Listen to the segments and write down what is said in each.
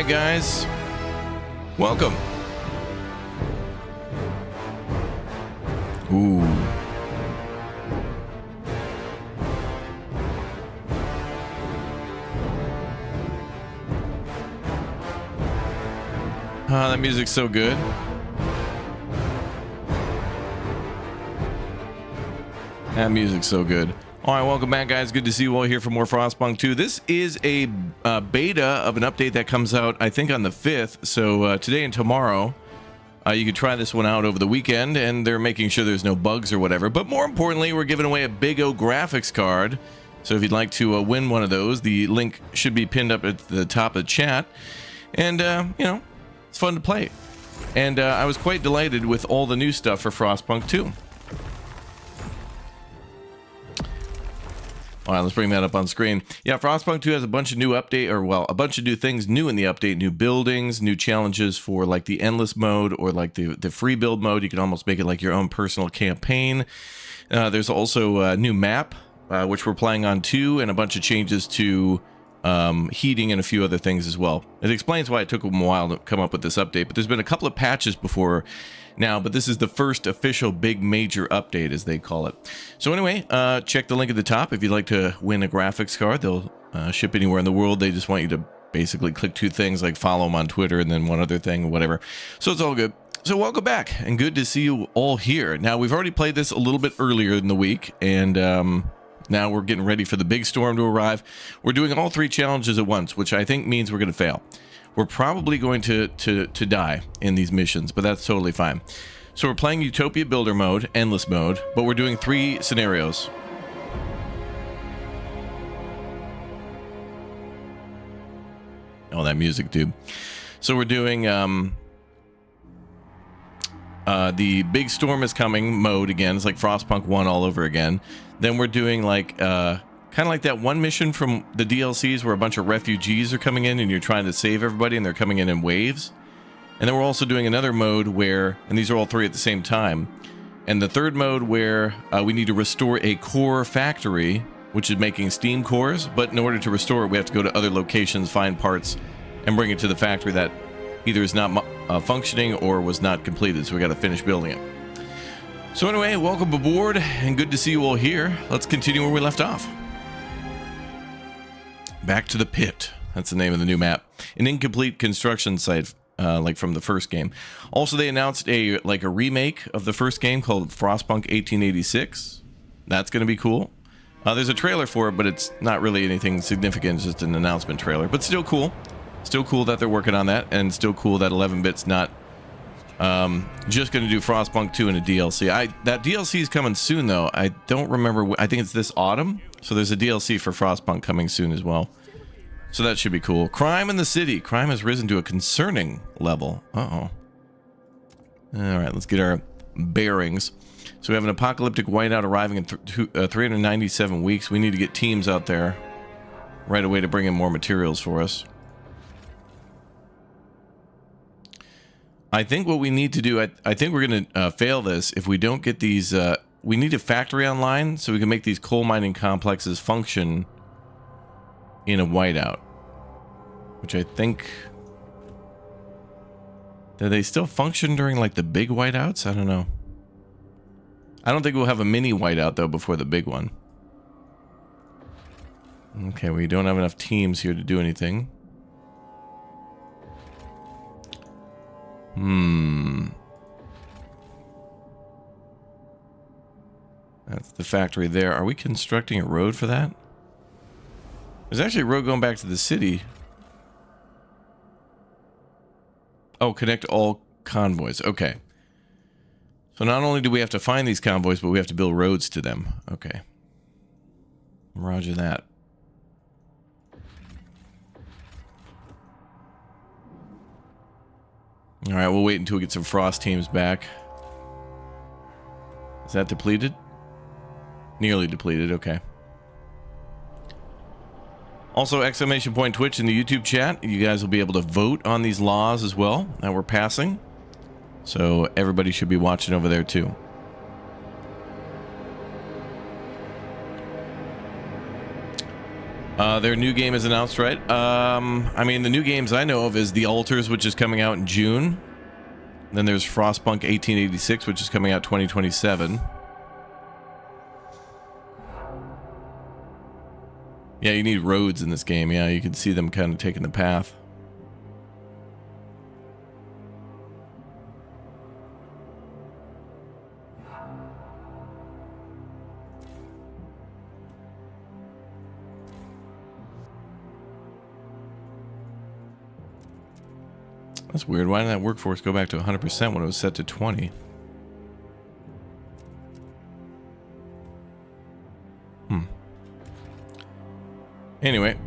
right, guys. Welcome. Ooh. That music's so good. That music's so good. All right, welcome back, guys. Good to see you all here for more Frostpunk 2. This is a beta of an update that comes out, I think, on the 5th. So today and tomorrow, you can try this one out over the weekend, and they're making sure there's no bugs or whatever. But more importantly, we're giving away a big O graphics card. So if you'd like to win one of those, the link should be pinned up at the top of the chat. And, you know, it's fun to play. And I was quite delighted with all the new stuff for Frostpunk 2. All right, let's bring that up on screen. Yeah, Frostpunk 2 has a bunch of new update, or well, a bunch of new things new in the update. New buildings, new challenges for like the endless mode or like the free build mode. You can almost make it like your own personal campaign. There's also a new map, which we're playing on too, and a bunch of changes to heating and a few other things as well. It explains why it took them a while to come up with this update, but there's been a couple of patches before now, but this is the first official big major update, as they call it. So anyway, check the link at the top if you'd like to win a graphics card. They'll ship anywhere in the world. They just want you to basically click two things, like follow them on Twitter and then one other thing or whatever. So it's all good. So welcome back, and good to see you all here. Now, we've already played this a little bit earlier in the week, and now we're getting ready for the big storm to arrive. We're doing all three challenges at once, which I think means we're going to fail. We're probably going to die in these missions, but that's totally fine. So we're playing Utopia Builder mode, endless mode, but we're doing 3 scenarios. Oh, that music, dude. So we're doing the big storm is coming mode again. It's like Frostpunk 1 all over again. Then we're doing like kind of like that one mission from the DLCs where a bunch of refugees are coming in and you're trying to save everybody and they're coming in waves. And then we're also doing another mode where, and these are all 3 at the same time, and the third mode where we need to restore a core factory, which is making steam cores, but in order to restore it, we have to go to other locations, find parts, and bring it to the factory that either is not functioning or was not completed, so we got to finish building it. So anyway, welcome aboard, and good to see you all here. Let's continue where we left off. Back to the Pit. That's the name of the new map. An incomplete construction site, like from the first game. Also, they announced a remake of the first game called Frostpunk 1886. That's going to be cool. There's a trailer for it, but it's not really anything significant. It's just an announcement trailer, but still cool. Still cool that they're working on that, and still cool that 11-bit's not just going to do Frostpunk 2 in a DLC. That DLC is coming soon, though. I don't remember. I think it's this autumn. So there's a DLC for Frostpunk coming soon as well. So that should be cool. Crime in the city. Crime has risen to a concerning level. Uh-oh. All right, let's get our bearings. So we have an apocalyptic whiteout arriving in 397 weeks. We need to get teams out there right away to bring in more materials for us. I think what we need to do, I think we're going to fail this if we don't get these... we need a factory online so we can make these coal mining complexes function in a whiteout. Which I think... Do they still function during like the big whiteouts? I don't know. I don't think we'll have a mini whiteout though before the big one. Okay, we don't have enough teams here to do anything. That's the factory there. Are we constructing a road for that? There's actually a road going back to the city. Oh, connect all convoys. Okay. So not only do we have to find these convoys, but we have to build roads to them. Okay. Roger that. All right, we'll wait until we get some frost teams back. Is that depleted? Nearly depleted, okay. Also, exclamation point Twitch in the YouTube chat. You guys will be able to vote on these laws as well that we're passing. So everybody should be watching over there too. Their new game is announced, right? I mean, the new games I know of is The Alters, which is coming out in June. Then there's Frostpunk 1886, which is coming out 2027. Yeah, you need roads in this game. Yeah, you can see them kind of taking the path. That's weird. Why did that workforce go back to 100% when it was set to 20? Anyway.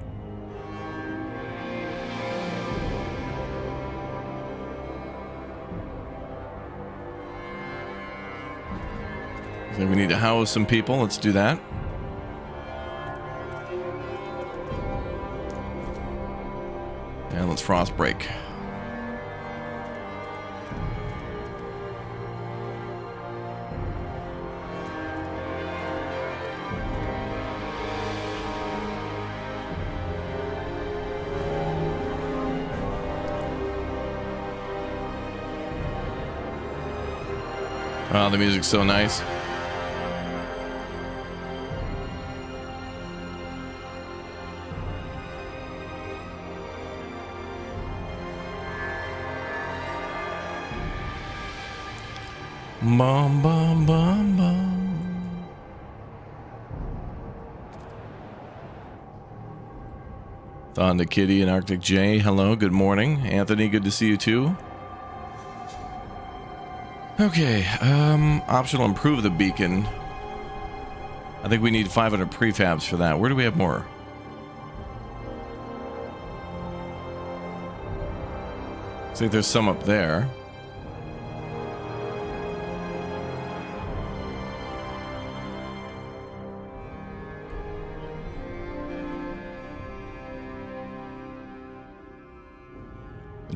So we need to house some people. Let's do that. And let's frost break. Oh, the music's so nice. Bum, bum, bum, bum. On to Kitty and Arctic J. Hello, good morning. Anthony, good to see you too. Okay, optional improve the beacon. I think we need 500 prefabs for that. Where do we have more? Looks like there's some up there.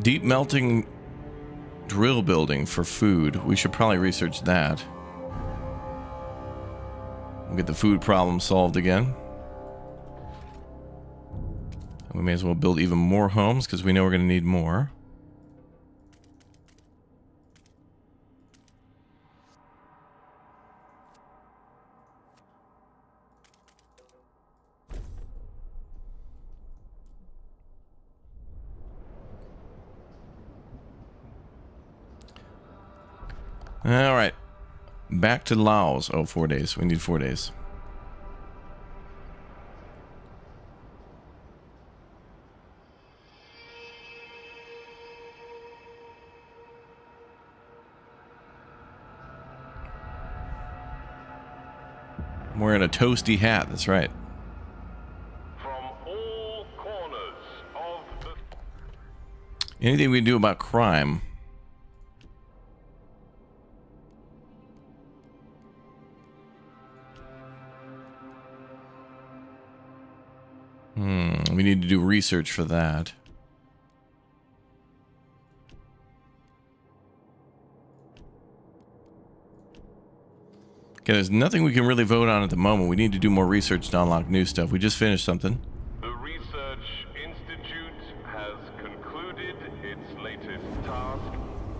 Deep melting drill building for food. We should probably research that. We'll get the food problem solved again. We may as well build even more homes because we know we're going to need more. All right, back to Laos. Oh, 4 days. We need 4 days. I'm wearing a toasty hat. That's right. From all corners of the... Anything we can do about crime? We need to do research for that. Okay, there's nothing we can really vote on at the moment. We need to do more research to unlock new stuff. We just finished something. The Research Institute has concluded its latest task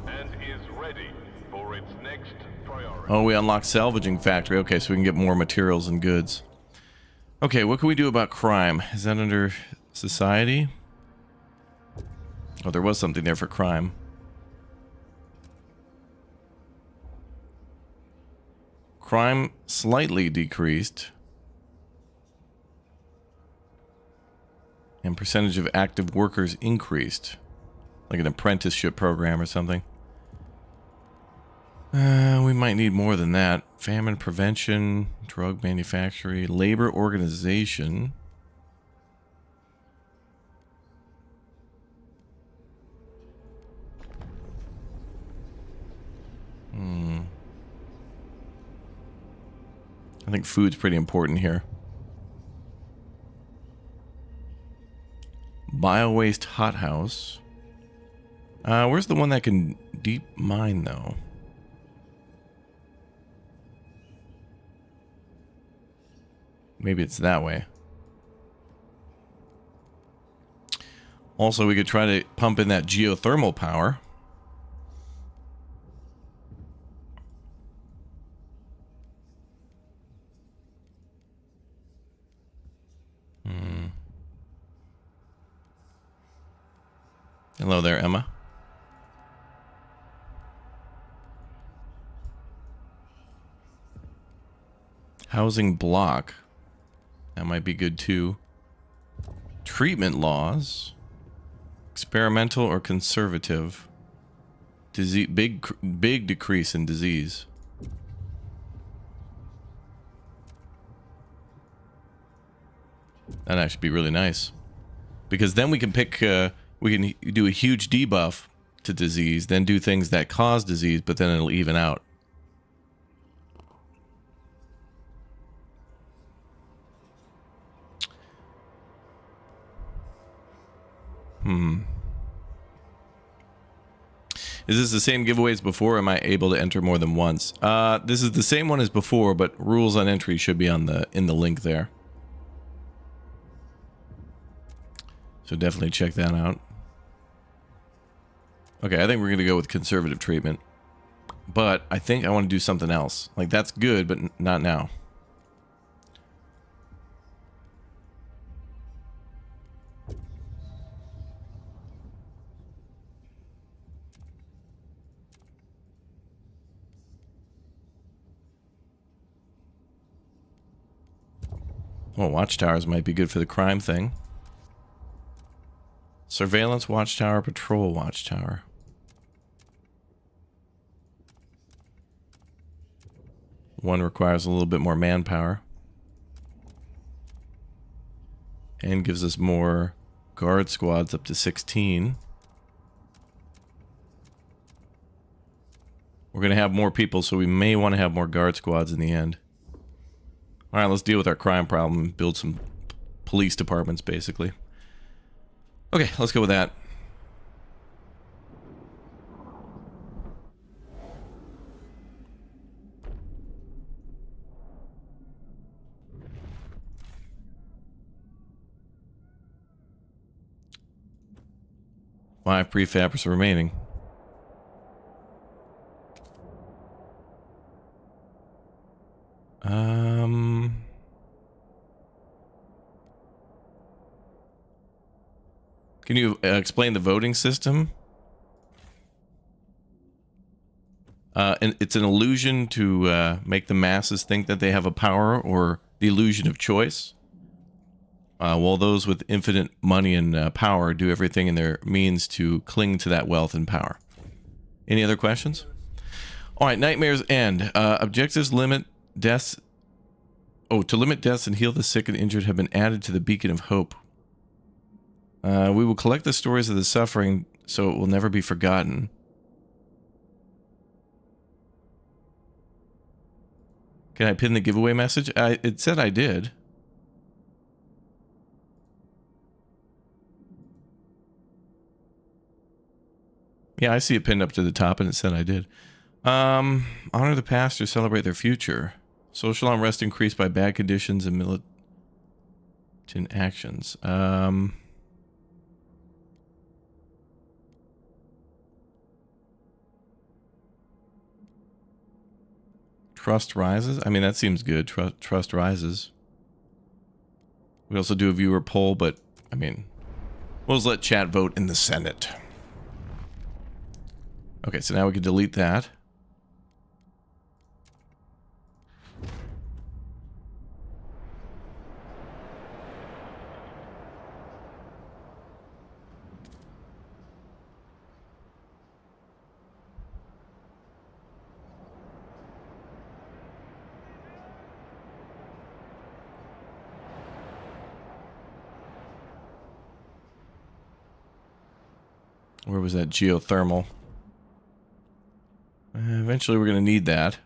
and is ready for its next priority. Oh, we unlocked salvaging factory. Okay, so we can get more materials and goods. Okay, what can we do about crime? Is that under society? Oh, there was something there for crime. Crime slightly decreased. And percentage of active workers increased. Like an apprenticeship program or something. We might need more than that. Famine prevention, drug manufacturing, labor organization. I think food's pretty important here. Bio-waste hothouse. Where's the one that can deep mine, though? Maybe it's that way. Also, we could try to pump in that geothermal power. Hello there, Emma. Housing block. That might be good too. Treatment laws. Experimental or conservative. Disease, big decrease in disease. That'd actually be really nice. Because then we can pick, we can do a huge debuff to disease, then do things that cause disease, but then it'll even out. Is this the same giveaway as before? Or am I able to enter more than once? This is the same one as before, but rules on entry should be on in the link there. So definitely check that out. Okay, I think we're going to go with conservative treatment. But I think I want to do something else. Like, that's good, but not now. Oh, watchtowers might be good for the crime thing. Surveillance watchtower, patrol watchtower. One requires a little bit more manpower. And gives us more guard squads up to 16. We're going to have more people, so we may want to have more guard squads in the end. Alright, let's deal with our crime problem and build some police departments, basically. Okay, let's go with that. Five prefabs remaining. Can you explain the voting system? And it's an illusion to make the masses think that they have a power, or the illusion of choice. While those with infinite money and power do everything in their means to cling to that wealth and power. Any other questions? All right, Nightmare's End. Objectives limit deaths. Oh, to limit deaths and heal the sick and injured have been added to the Beacon of Hope. We will collect the stories of the suffering so it will never be forgotten. Can I pin the giveaway message? It said I did. Yeah, I see it pinned up to the top and it said I did. Honor the past or celebrate their future. Social unrest increased by bad conditions and militant actions. Trust rises? I mean, that seems good. Trust rises. We also do a viewer poll, but, I mean, we'll just let chat vote in the Senate. Okay, so now we can delete that. Where was that geothermal? Eventually we're going to need that.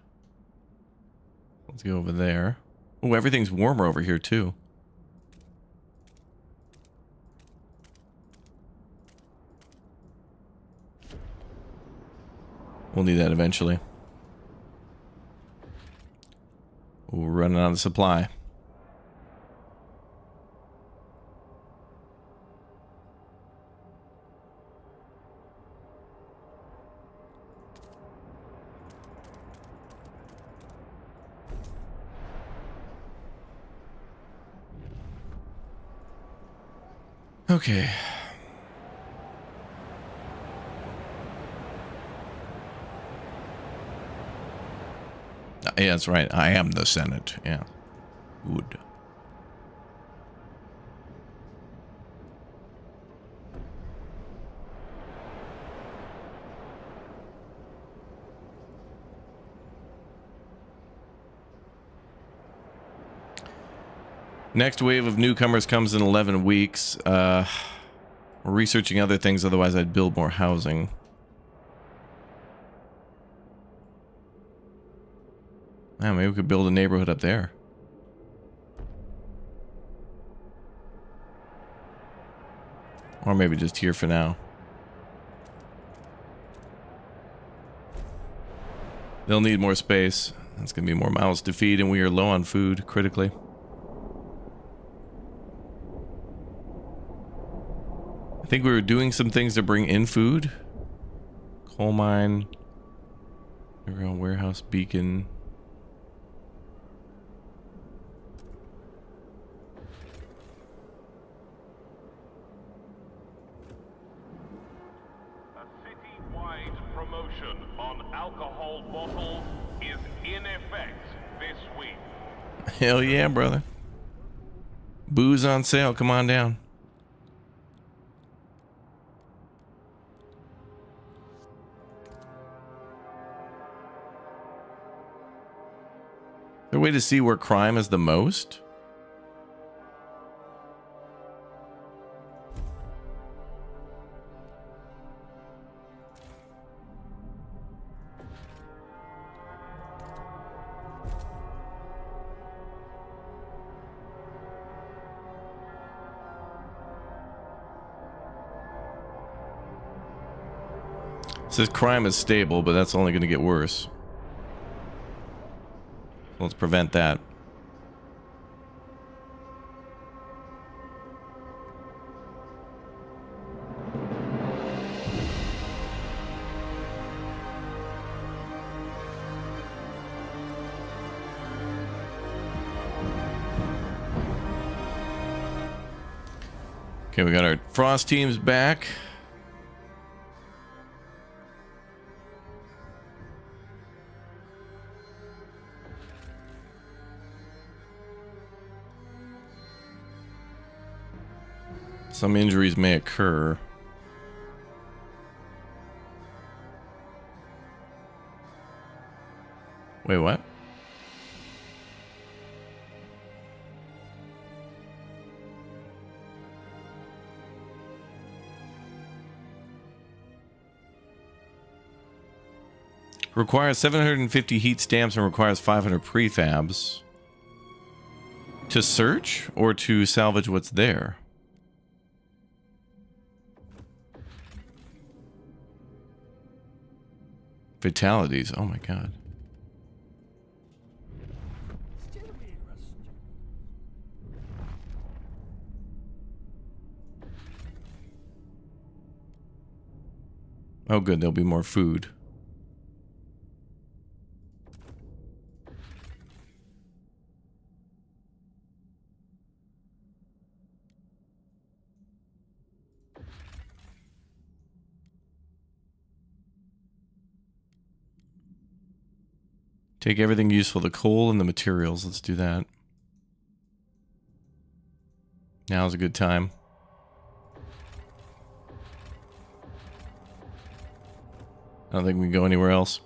Let's go over there. Oh, everything's warmer over here too. We'll need that eventually. We're running out of supply. . Okay. Yeah, that's right. I am the Senate. Yeah. Good. Next wave of newcomers comes in 11 weeks. We're researching other things, otherwise I'd build more housing. Man, maybe we could build a neighborhood up there. Or maybe just here for now. They'll need more space. That's going to be more mouths to feed, and we are low on food, critically. I think we were doing some things to bring in food. Coal mine. Underground warehouse beacon. A city-wide promotion on alcohol bottles is in effect this week. Hell yeah, brother. Booze on sale. Come on down. Is there a way to see where crime is the most? It says crime is stable, but that's only going to get worse. Let's prevent that. Okay, we got our Frost teams back. Some injuries may occur. Wait, what? Requires 750 heat stamps and requires 500 prefabs. To search or to salvage what's there? Fatalities. Oh my god. Oh good, there'll be more food. Take everything useful, the coal and the materials. Let's do that. Now's a good time. I don't think we can go anywhere else.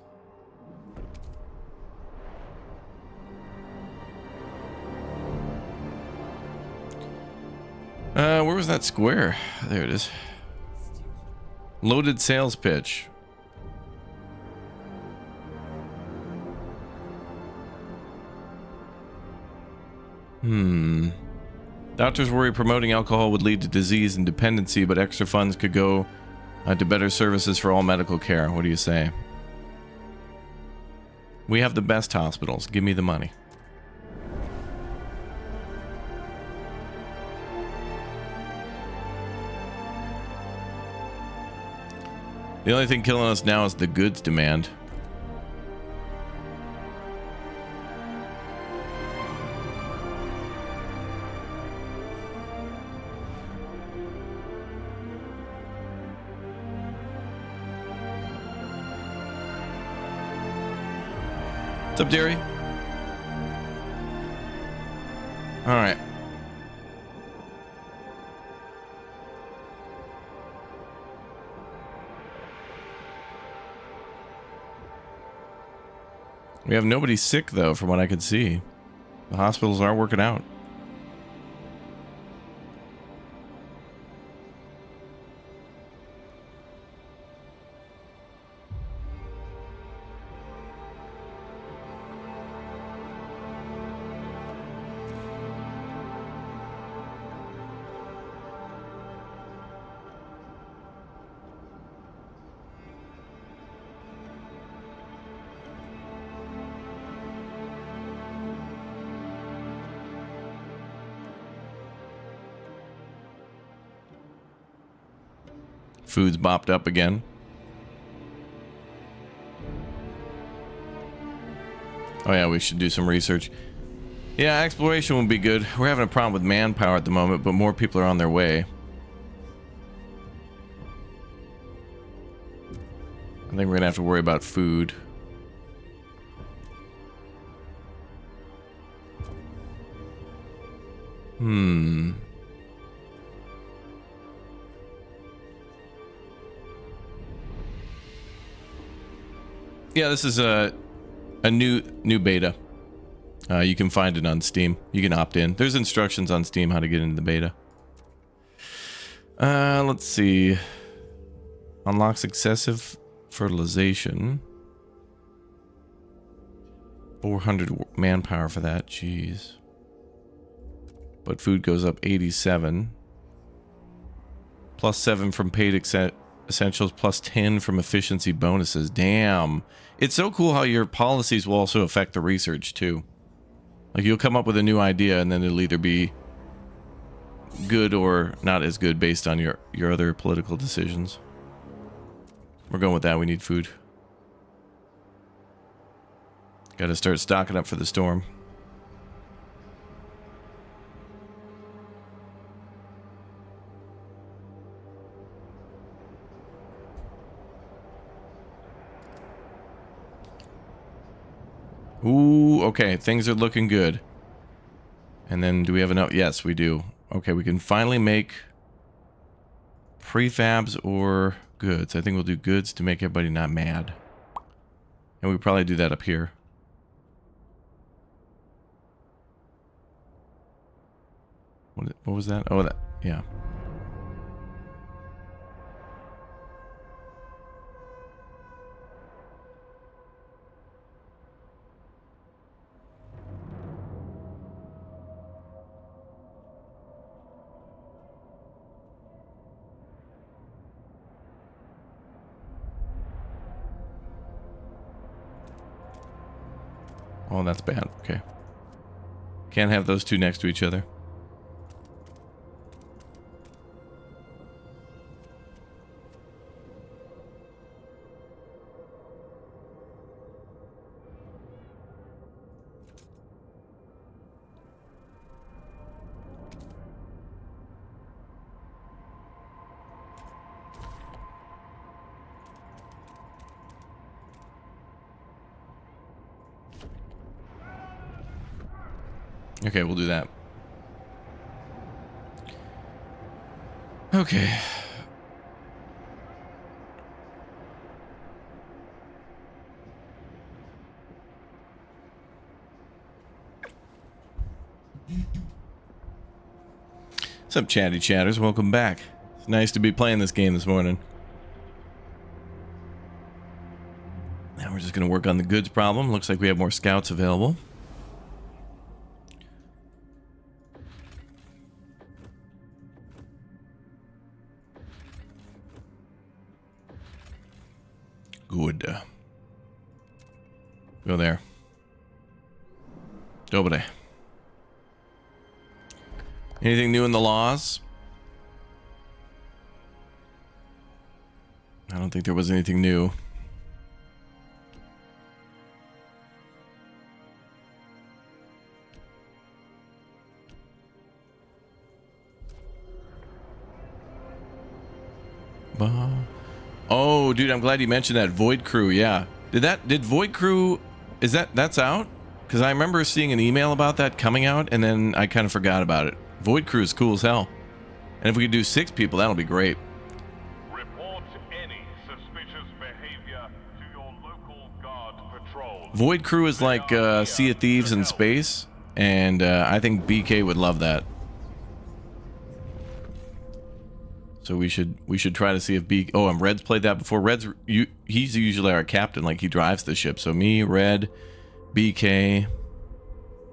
Where was that square? There it is. Loaded sales pitch. Doctors worry promoting alcohol would lead to disease and dependency, but extra funds could go to better services for all medical care. What do you say? We have the best hospitals. Give me the money. The only thing killing us now is the goods demand. What's up, Derry? All right. We have nobody sick, though, from what I could see. The hospitals are working out. Food's bopped up again. Oh yeah, we should do some research. Yeah, exploration would be good. We're having a problem with manpower at the moment, but more people are on their way. I think we're gonna have to worry about food. Yeah, this is a new beta. You can find it on Steam. You can opt in. There's instructions on Steam how to get into the beta. Let's see. Unlocks excessive fertilization. 400 manpower for that. Jeez. But food goes up 87. Plus 7 from paid essentials, plus 10 from efficiency bonuses. Damn. It's so cool how your policies will also affect the research too. Like you'll come up with a new idea and then it'll either be good or not as good based on your other political decisions. We're going with that. We need food. Got to start stocking up for the storm. Ooh, okay, things are looking good. And then do we have enough? Yes, we do. Okay, we can finally make prefabs or goods. I think we'll do goods to make everybody not mad. And we probably do that up here. What was that? Oh, that, yeah. Oh, that's bad. Okay. Can't have those two next to each other. Okay, we'll do that. Okay. What's up, chatty chatters? Welcome back. It's nice to be playing this game this morning. Now we're just going to work on the goods problem. Looks like we have more scouts available. Good. Go there. Dobre. Anything new in the laws? I don't think there was anything new. Oh, dude, I'm glad you mentioned that Void Crew. Yeah. Did Void Crew Is that's out? Because I remember seeing an email about that coming out, and then I kind of forgot about it. Void Crew is cool as hell. And if we could do 6 people, that'll be great. Report any suspicious behavior to your local guard patrol. Void Crew is like Sea of Thieves in space, and I think BK would love that. So we should try to see if BK... Oh, and Red's played that before. He's usually our captain, like he drives the ship. So me, Red, BK...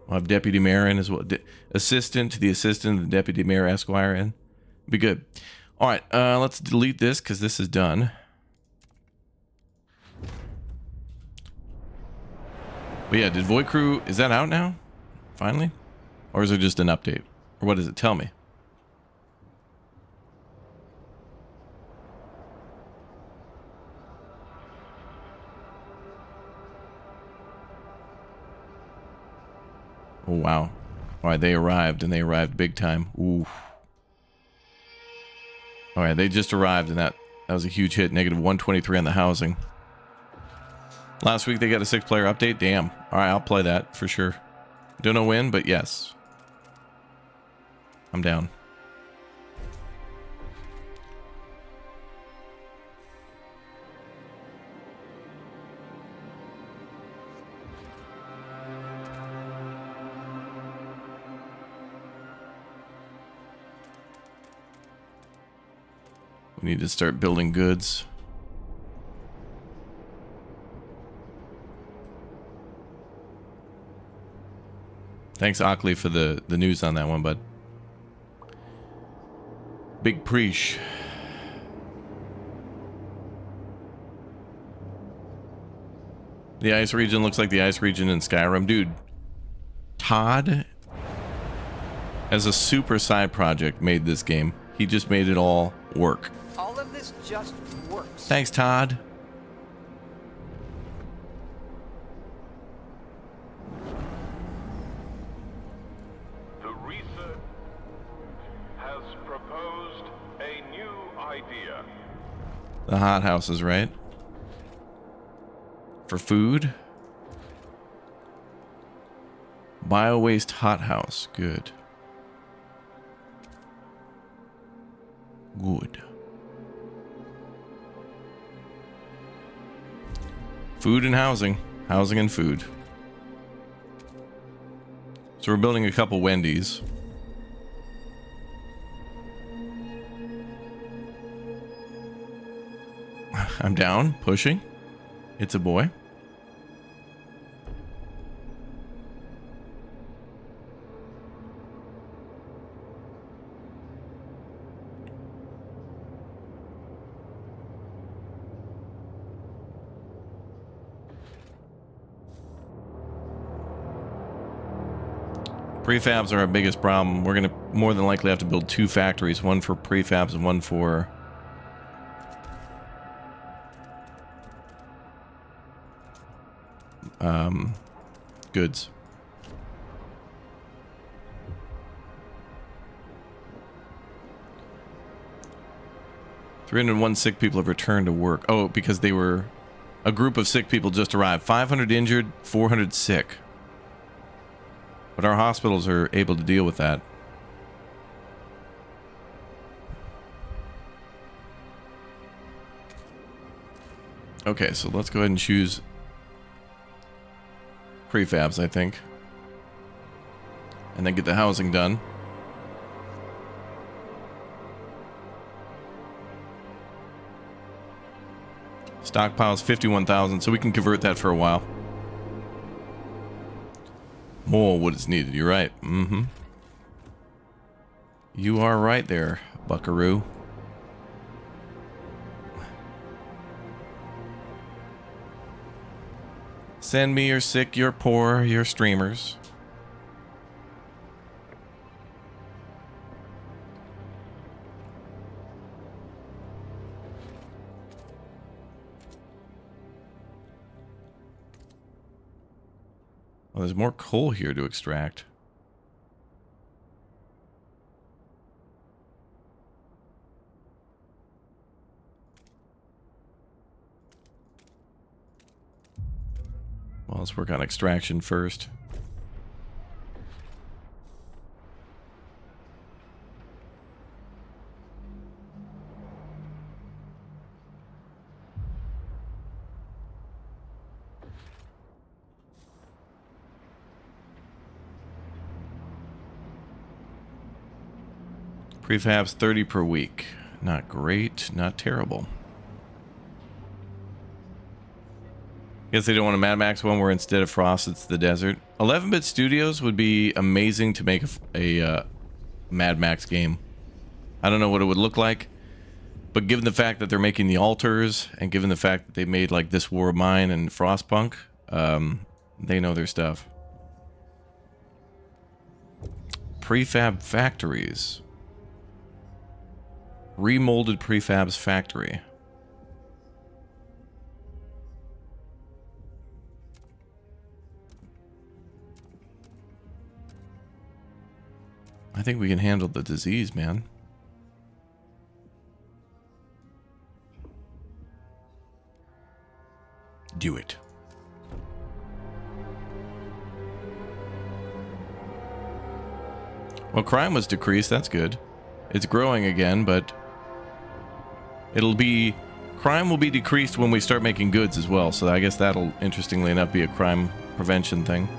We'll have Deputy Mayor in as well. Assistant to the assistant, the Deputy Mayor Esquire in. Be good. All right, let's delete this because this is done. But yeah, did Void Crew, is that out now? Finally? Or is it just an update? Or what does it tell me? Oh, wow. All right, they arrived, and they arrived big time. Ooh. All right, they just arrived, and that was a huge hit. Negative 123 on the housing. Last week, they got a 6-player update. Damn. All right, I'll play that for sure. Don't know when, but yes. I'm down. We need to start building goods. Thanks, Ockley, for the news on that one, bud. Big preach. The ice region looks like the ice region in Skyrim. Dude, Todd, as a super side project, made this game. He just made it all work. All of this just works. Thanks, Todd. The research has proposed a new idea. The hot houses, right? For food. Bio-waste hothouse. Good. Good. Food and housing. Housing and food. So we're building a couple Wendy's. I'm down. Pushing. It's a boy. Prefabs are our biggest problem. We're going to more than likely have to build 2 factories, one for prefabs and one for goods. "301 sick people have returned to work." Oh, because they were a group of sick people just arrived. 500 injured, 400 sick. But our hospitals are able to deal with that. Okay, so let's go ahead and choose prefabs, I think. And then get the housing done. Stockpiles 51,000, so we can convert that for a while. More wood is needed, you're right. Mm-hmm. You are right there, buckaroo. Send me your sick, your poor, your streamers. Well, there's more coal here to extract. Well, let's work on extraction first. Prefabs 30 per week. Not great, not terrible. Guess they don't want a Mad Max one where instead of frost it's the desert. 11-bit Studios would be amazing to make a Mad Max game. I don't know what it would look like, but given the fact that they're making the altars and given the fact that they made like This War of Mine and Frostpunk, they know their stuff. Prefab factories. Remolded prefabs factory. I think we can handle the disease, man. Do it. Well, crime was decreased. That's good. It's growing again, but crime will be decreased when we start making goods as well. So I guess that'll, interestingly enough, be a crime prevention thing.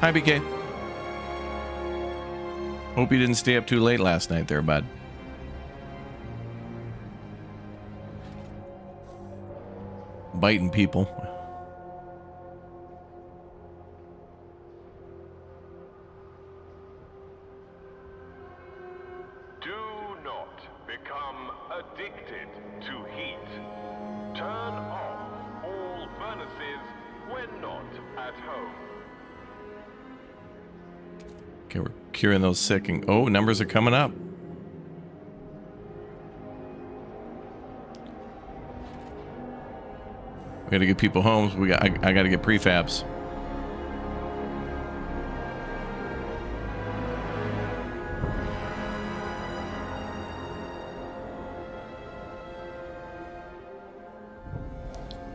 Hi, BK. Hope you didn't stay up too late last night there, bud. Biting people. Do not become addicted to heat. Turn off all furnaces when not at home. Okay, we're curing those sick and oh, numbers are coming up. We gotta get people homes. I gotta get prefabs.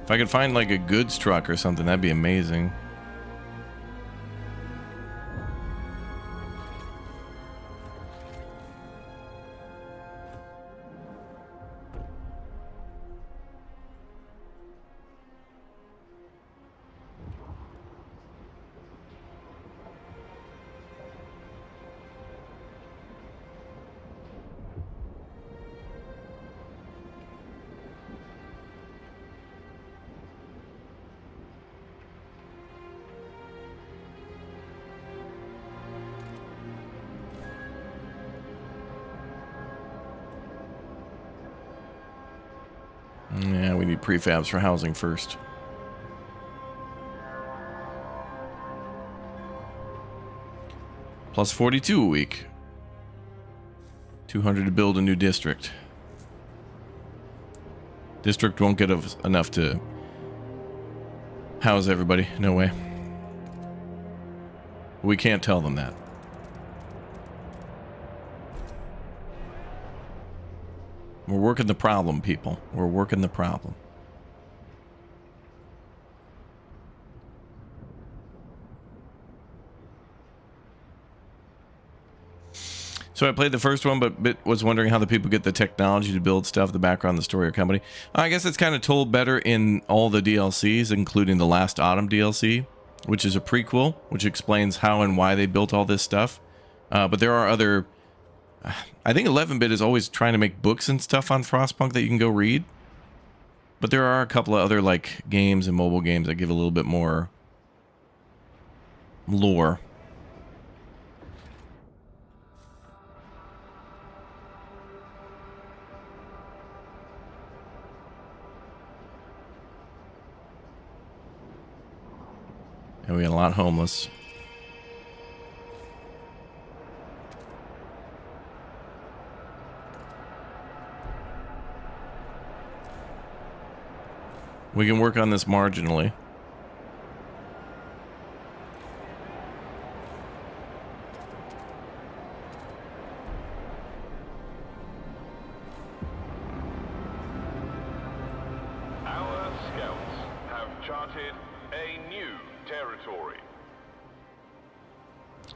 If I could find like a goods truck or something, that'd be amazing. Yeah, we need prefabs for housing first. Plus 42 a week. 200 to build a new district. District won't get enough to house everybody. No way. We can't tell them that. We're working the problem, people. We're working the problem. So I played the first one, but was wondering how the people get the technology to build stuff, the background, the story, or company. I guess it's kind of told better in all the DLCs, including the Last Autumn DLC, which is a prequel, which explains how and why they built all this stuff. But there are other... I think 11-bit is always trying to make books and stuff on Frostpunk that you can go read. But there are a couple of other like games and mobile games that give a little bit more lore. And we got a lot homeless. We can work on this marginally. Our scouts have charted a new territory.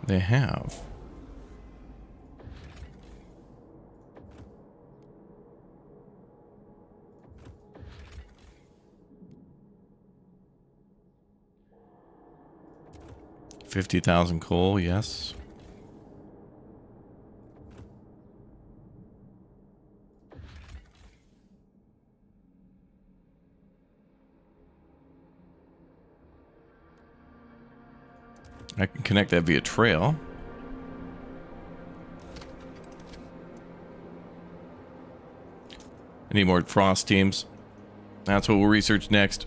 They have. $50,000 coal, yes. I can connect that via trail. I need more frost teams. That's what we'll research next.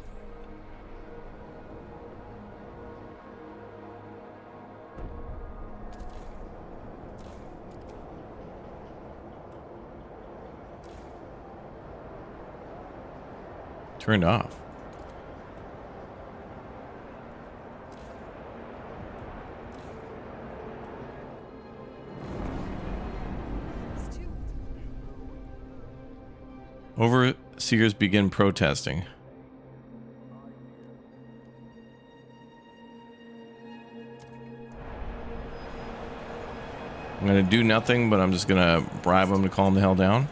Turned off. Overseers begin protesting. I'm gonna do nothing, but I'm just gonna bribe them to calm the hell down.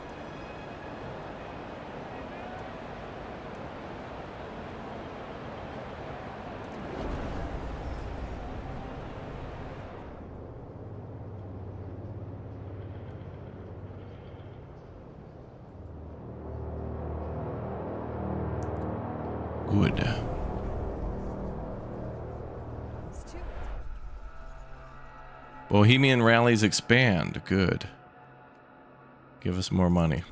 Good. Bohemian rallies expand. Good. Give us more money.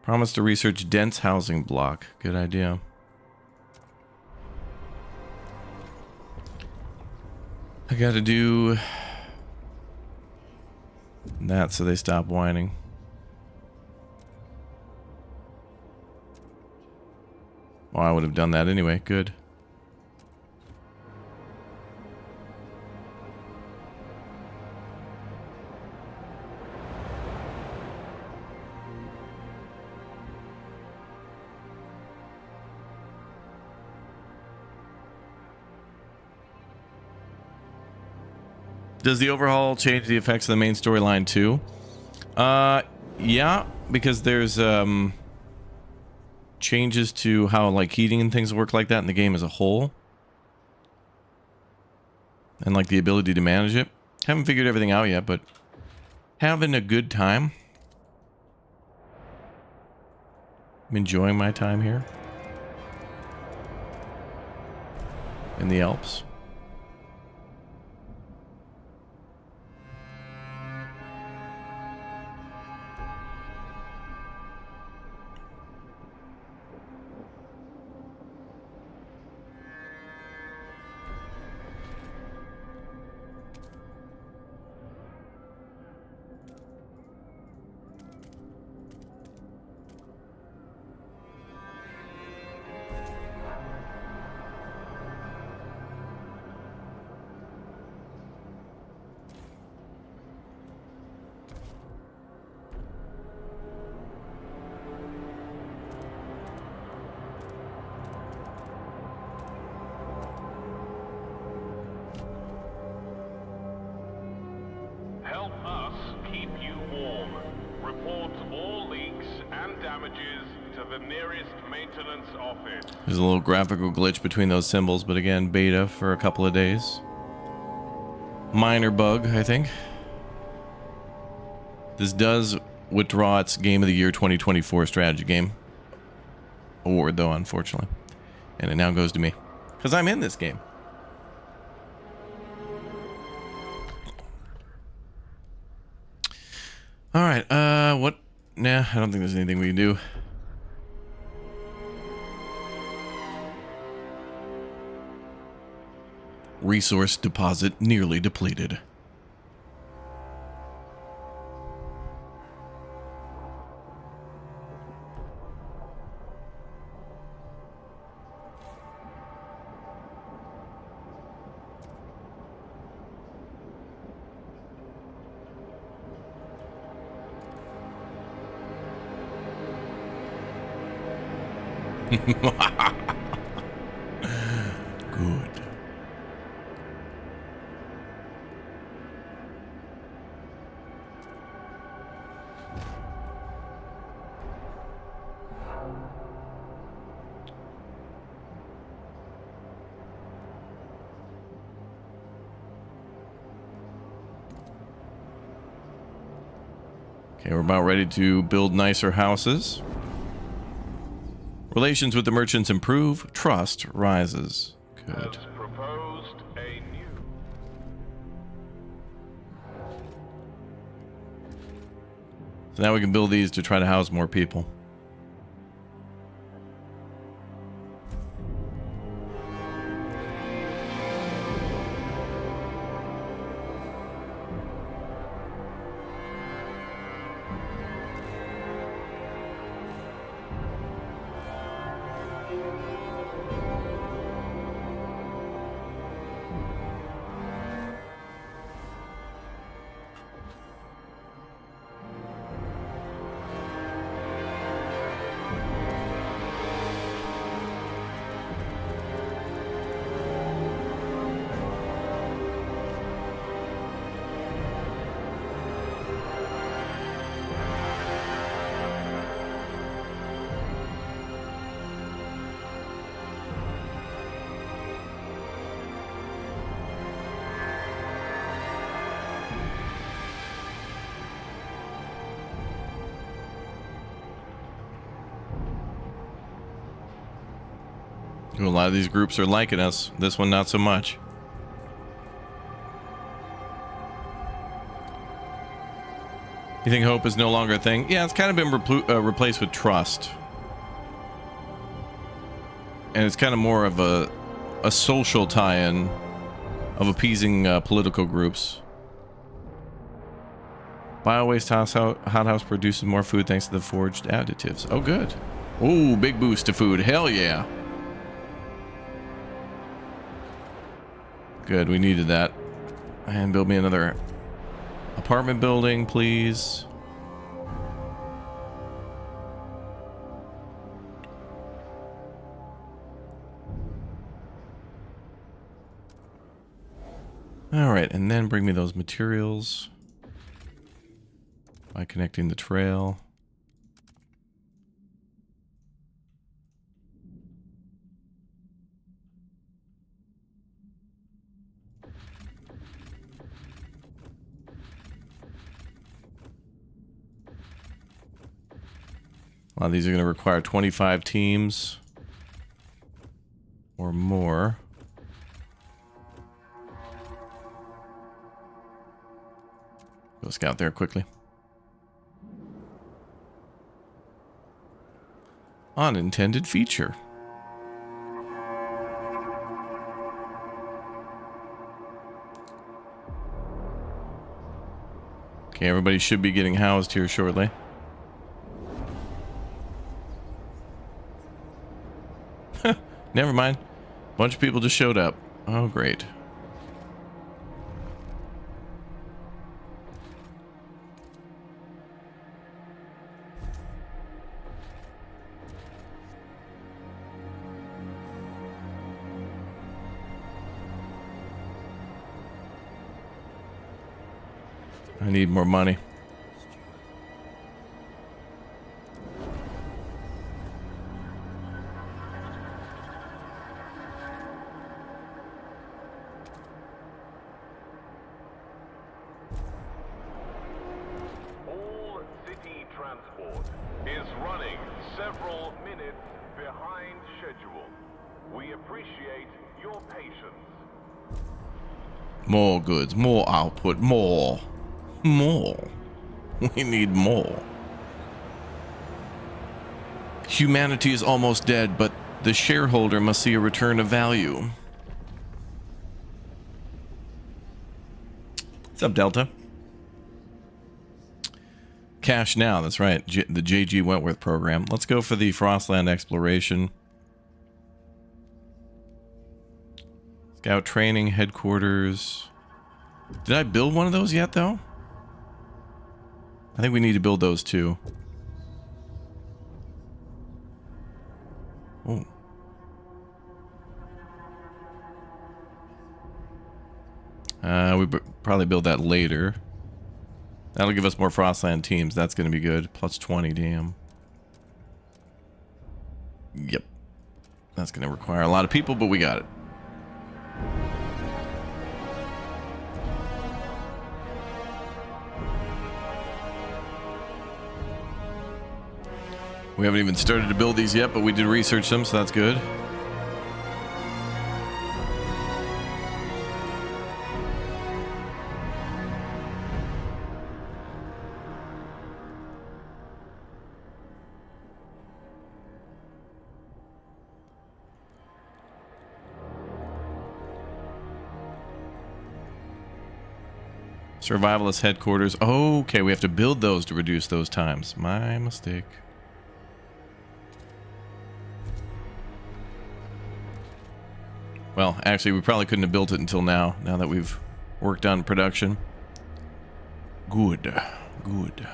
Promise to research dense housing block. Good idea. I gotta do that so they stop whining. Well, I would have done that anyway. Good. Does the overhaul change the effects of the main storyline too? Yeah, because there's changes to how like heating and things work like that in the game as a whole. And like the ability to manage it. Haven't figured everything out yet, but having a good time. I'm enjoying my time here. In the Alps. Help us keep you warm. Report all leaks and damages to the nearest maintenance office. There's a little graphical glitch between those symbols, but again, beta for a couple of days. Minor bug, I think. This does withdraw its Game of the Year 2024 strategy game award, though, unfortunately. And it now goes to me. Because I'm in this game. All right. What? Nah, I don't think there's anything we can do. Resource deposit nearly depleted. Good. Okay, we're about ready to build nicer houses. Relations with the merchants improve. Trust rises. Good. Has proposed a new. So now we can build these to try to house more people. A lot of these groups are liking us. This one, not so much. You think hope is no longer a thing? Yeah, it's kind of been replaced with trust. And it's kind of more of a social tie-in of appeasing political groups. Bio-waste hothouse produces more food thanks to the forged additives. Oh, good. Oh, big boost to food. Hell yeah. Good, we needed that. And build me another apartment building, please. All right, and then bring me those materials by connecting the trail. A lot of these are going to require 25 teams or more. Go scout there quickly. Unintended feature. Okay, everybody should be getting housed here shortly. Never mind. Bunch of people just showed up. Oh, great. I need more money. All city transport is running several minutes behind schedule. We appreciate your patience. More goods, more output, more. More. We need more. Humanity is almost dead, but the shareholder must see a return of value. What's up, Delta? Cash now, that's right. The JG Wentworth program. Let's go for the Frostland exploration. Scout training, headquarters. Did I build one of those yet, though? I think we need to build those too. Oh. We probably build that later. That'll give us more Frostland teams. That's going to be good. Plus 20, damn. Yep. That's going to require a lot of people, but we got it. We haven't even started to build these yet, but we did research them, so that's good. Survivalist headquarters. Oh, okay, we have to build those to reduce those times. My mistake. Well, actually, we probably couldn't have built it until now that we've worked on production. Good. Good.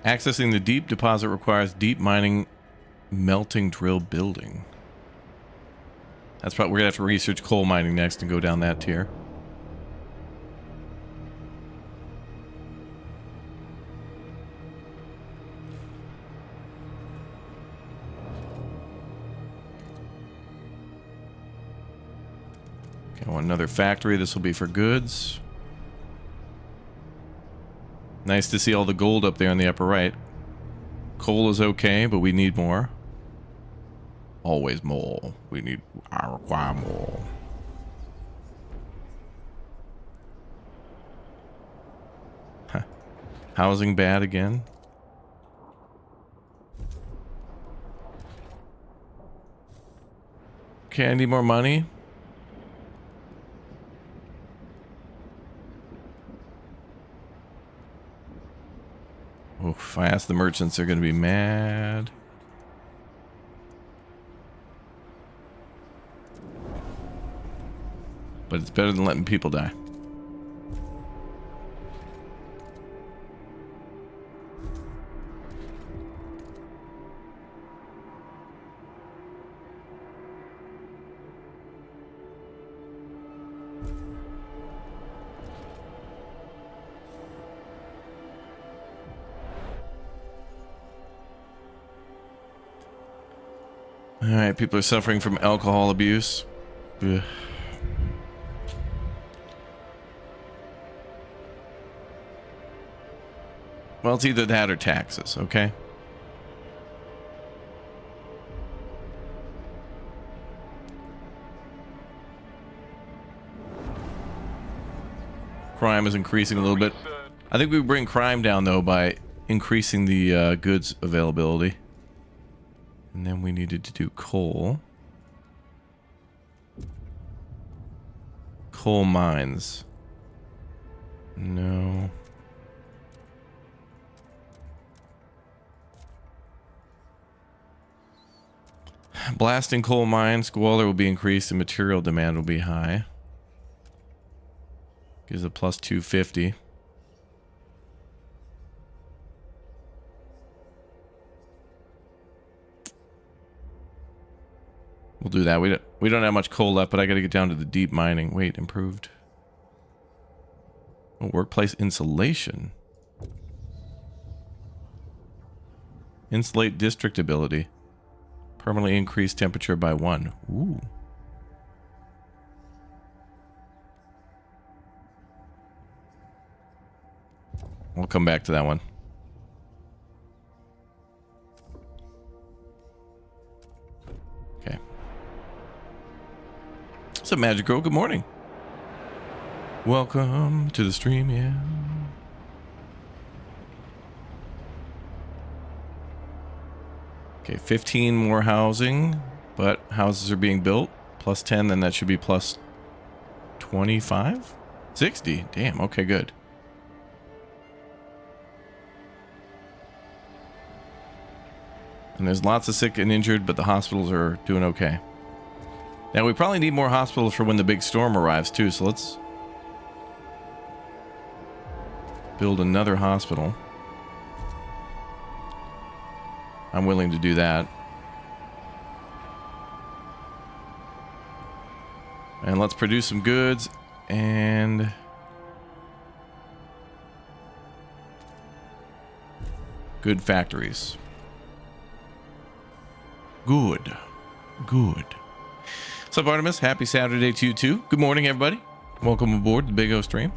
Accessing the deep deposit requires deep mining melting drill building. That's probably, we're gonna have to research coal mining next and go down that tier. Okay, I want another factory. This will be for goods. Nice to see all the gold up there in the upper right. Coal is okay, but we need more. Always more. I require more. Huh. Housing bad again? Okay, I need more money. Oof, if I ask the merchants, they're going to be mad. But it's better than letting people die. Alright, people are suffering from alcohol abuse. Ugh. Well, it's either that or taxes, okay? Crime is increasing a little bit. I think we bring crime down, though, by increasing the goods availability. And then we needed to do coal. Coal mines. No. Blasting coal mines. Squalor will be increased and material demand will be high. Gives a plus 250. We'll do that. We don't have much coal left, but I got to get down to the deep mining. Wait, improved. Oh, workplace insulation. Insulate district ability. Permanently increase temperature by 1. Ooh. We'll come back to that one. Okay. What's up, Magic Girl? Good morning. Welcome to the stream, yeah. Okay, 15 more housing, but houses are being built. Plus 10, then that should be plus 25? 60? Damn, okay, good. And there's lots of sick and injured, but the hospitals are doing okay. Now, we probably need more hospitals for when the big storm arrives, too, so let's build another hospital. I'm willing to do that. And let's produce some goods and good factories. Good. Good. What's up, Artemis? Happy Saturday to you, too. Good morning, everybody. Welcome aboard the Big O stream.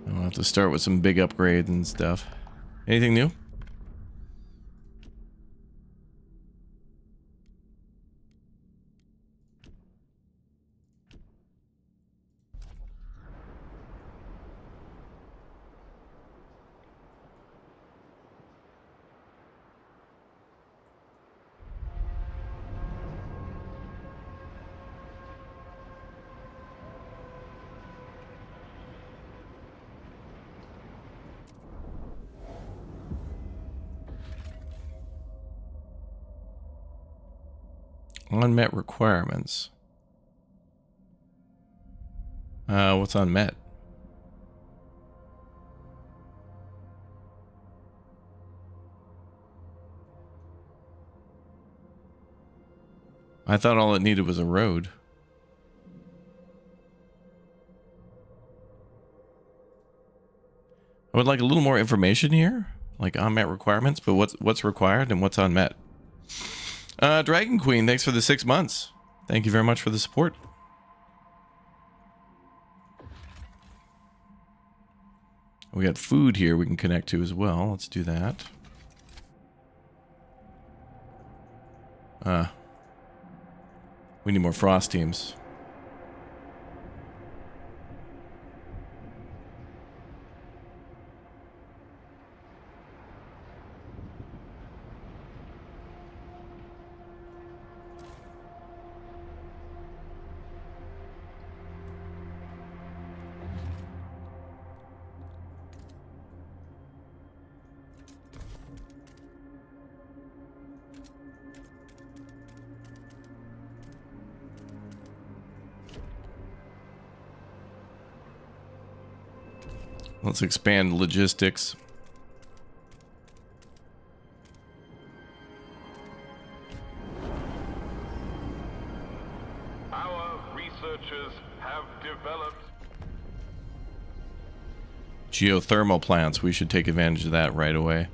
I'll have to start with some big upgrades and stuff. Anything new? Unmet requirements. What's unmet? I thought all it needed was a road. I would like a little more information here, like unmet requirements, but what's required and what's unmet. Dragon Queen, thanks for the 6 months. Thank you very much for the support. We got food here we can connect to as well. Let's do that. We need more frost teams. Let's expand logistics. Our researchers have developed Geothermal plants. We should take advantage of that right away.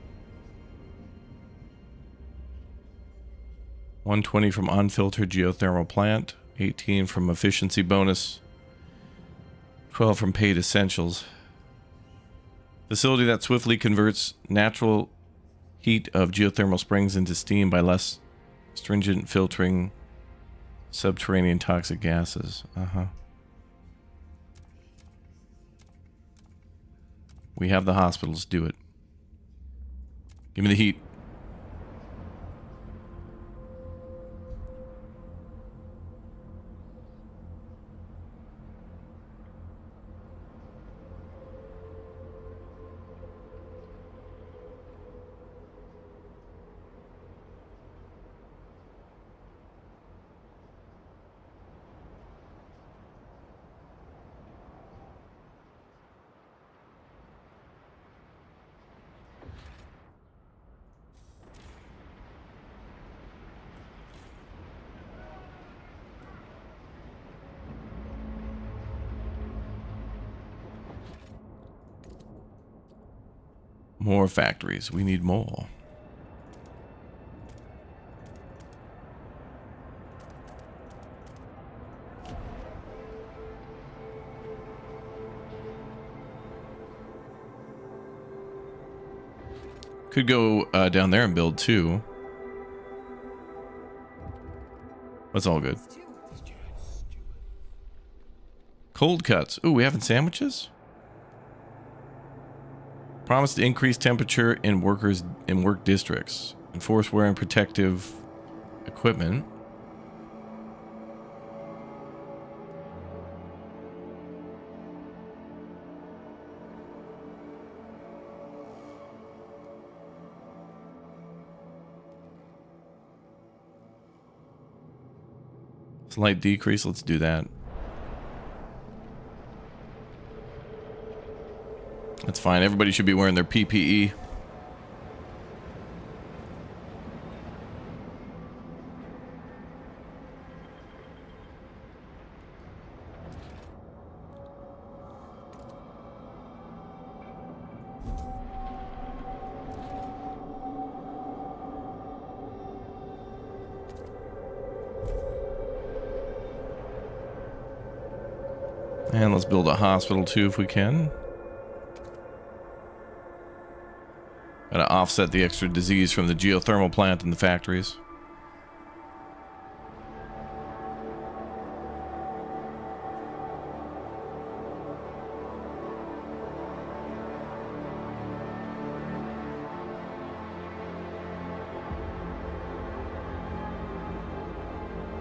120 from unfiltered geothermal plant. 18 from efficiency bonus. 12 from paid essentials. Facility that swiftly converts natural heat of geothermal springs into steam by less stringent filtering subterranean toxic gases. We have the hospitals. Do it. Give me the heat. More factories. We need more. Could go down there and build too. That's all good. Cold cuts. Ooh, we having sandwiches? Promise to increase temperature in workers in work districts. Enforce wearing protective equipment. Slight decrease. Let's do that. That's fine. Everybody should be wearing their PPE. And let's build a hospital too if we can. Gotta offset the extra disease from the geothermal plant and the factories.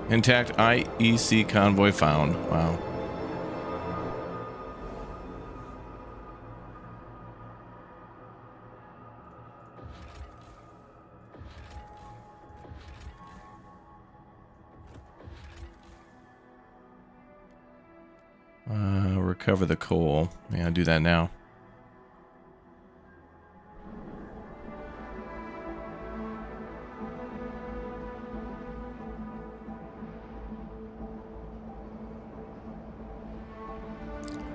Intact IEC convoy found. Wow. Recover the coal. Yeah, I'll do that now.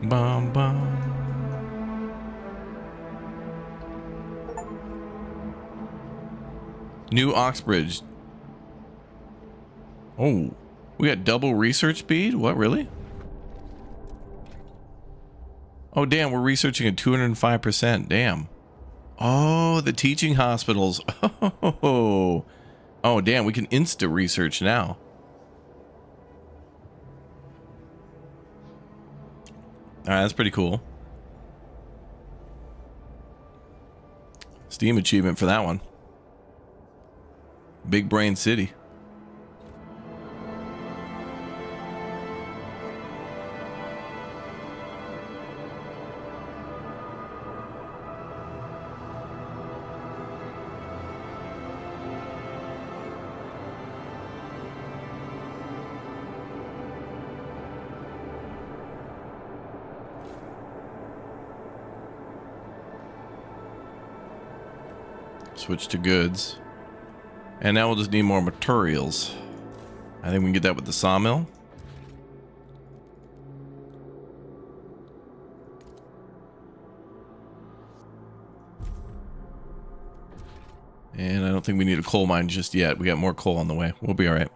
Bum bum. New Oxbridge. Oh, we got double research speed? What, really? Oh, damn, we're researching at 205%. Damn. Oh, the teaching hospitals. Oh, oh, damn, we can insta research now. All right, that's pretty cool. Steam achievement for that one. Big Brain City. Switch to goods. And now we'll just need more materials. I think we can get that with the sawmill. And I don't think we need a coal mine just yet. We got more coal on the way. We'll be all right.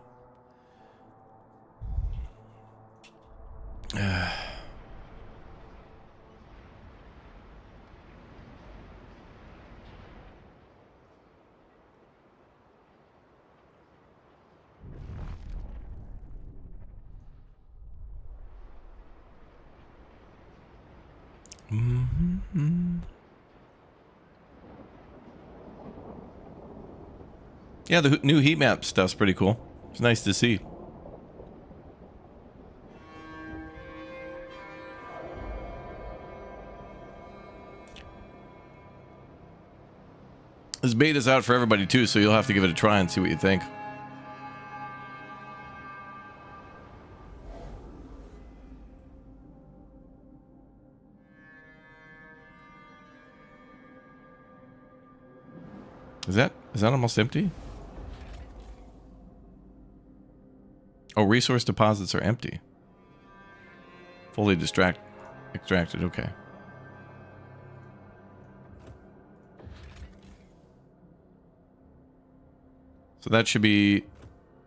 Yeah, the new heat map stuff's pretty cool. It's nice to see. This beta's out for everybody too, so you'll have to give it a try and see what you think. Is that almost empty? Oh, resource deposits are empty. Fully extracted, okay. So that should be...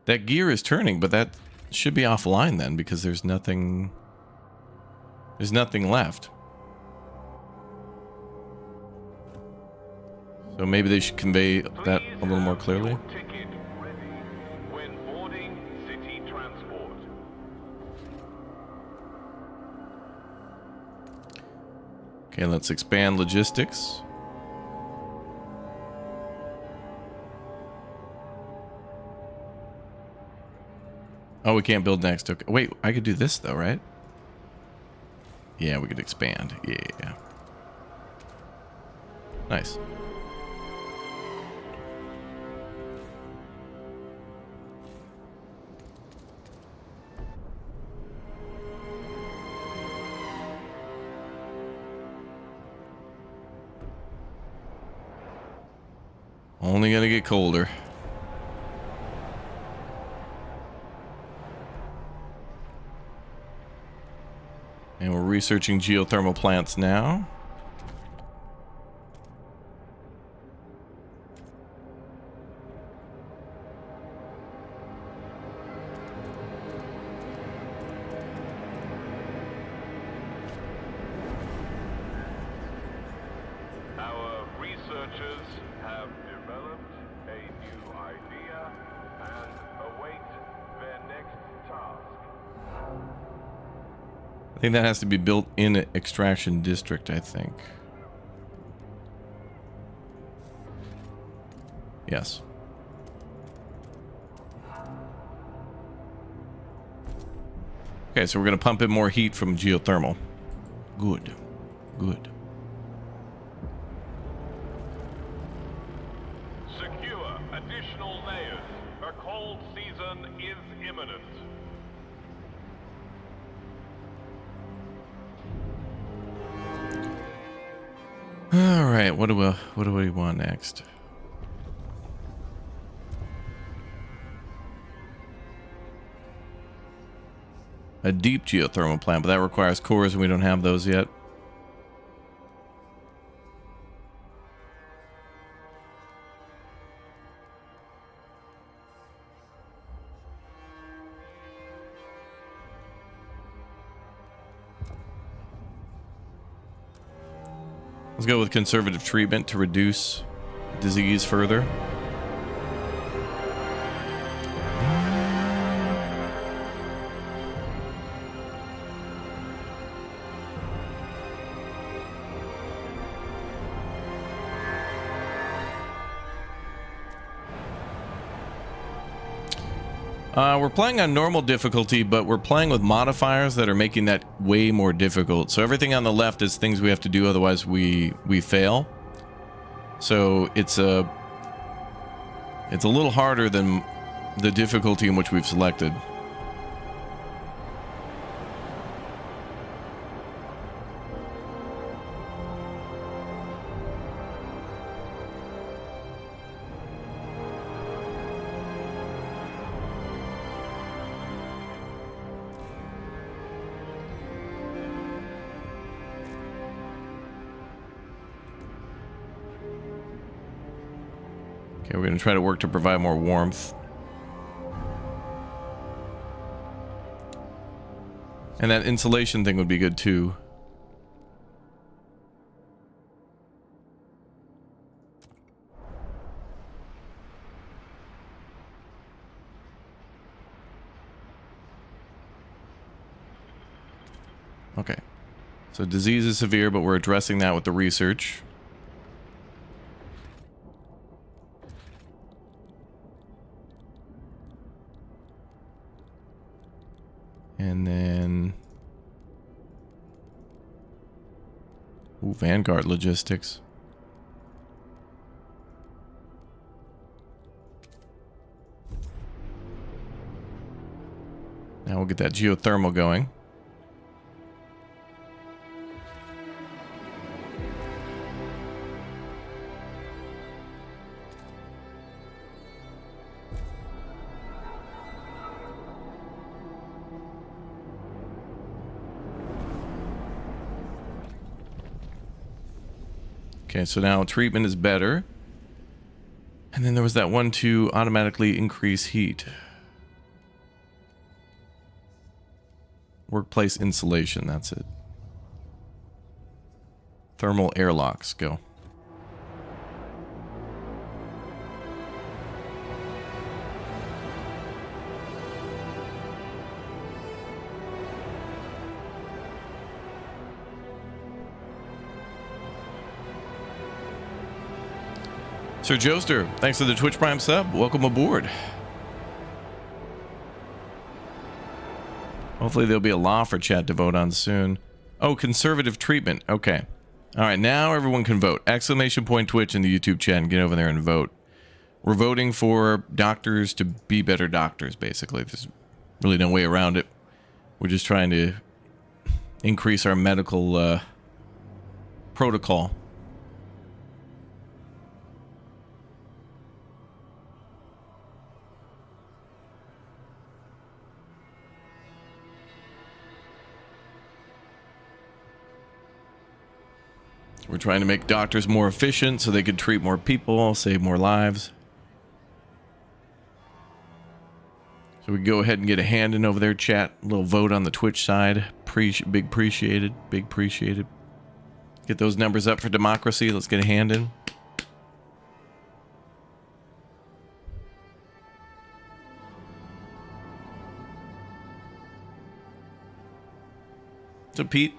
That gear is turning, but that should be offline then, because there's nothing... There's nothing left. So maybe they should convey that a little more clearly. Ticket ready when boarding city transport. Okay, let's expand logistics. Oh, we can't build next. Okay. Wait, I could do this though, right? Yeah, we could expand. Yeah. Nice. Only gonna get colder. And we're researching geothermal plants now. Our researchers have developed a new idea and await their next task. I think that has to be built in an extraction district, I think. Yes. Okay, so we're going to pump in more heat from geothermal. Good. Good. Secure additional layers. A cold season is imminent. All right, what do we want next? A deep geothermal plant, but that requires cores and we don't have those yet. Let's go with conservative treatment to reduce disease further. We're playing on normal difficulty, but we're playing with modifiers that are making that way more difficult. So everything on the left is things we have to do, otherwise we fail. So it's a little harder than the difficulty in which we've selected. Okay, we're going to try to work to provide more warmth. And that insulation thing would be good too. Okay. So disease is severe, but we're addressing that with the research. And then... Ooh, Vanguard logistics. Now we'll get that geothermal going. Okay, so now treatment is better. And then there was that one to automatically increase heat. Workplace insulation, that's it. Thermal airlocks, go. Sir Joester, thanks for the Twitch Prime sub. Welcome aboard. Hopefully there'll be a law for chat to vote on soon. Oh, conservative treatment. Okay. All right, now everyone can vote. Exclamation point Twitch in the YouTube chat and get over there and vote. We're voting for doctors to be better doctors, basically. There's really no way around it. We're just trying to increase our medical protocol. We're trying to make doctors more efficient so they could treat more people, save more lives. So we can go ahead and get a hand in over there, chat. A little vote on the Twitch side. Big appreciated. Big appreciated. Get those numbers up for democracy. Let's get a hand in. So, Pete.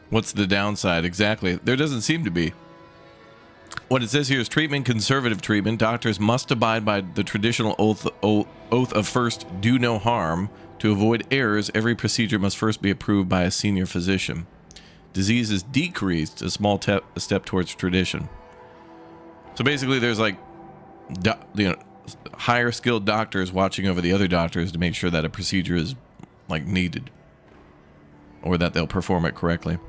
What's the downside? Exactly. There doesn't seem to be. What it says here is treatment, conservative treatment. Doctors must abide by the traditional oath of first do no harm. To avoid errors, every procedure must first be approved by a senior physician. Disease is decreased, a small step towards tradition. So basically there's like, higher skilled doctors watching over the other doctors to make sure that a procedure is like needed. Or that they'll perform it correctly.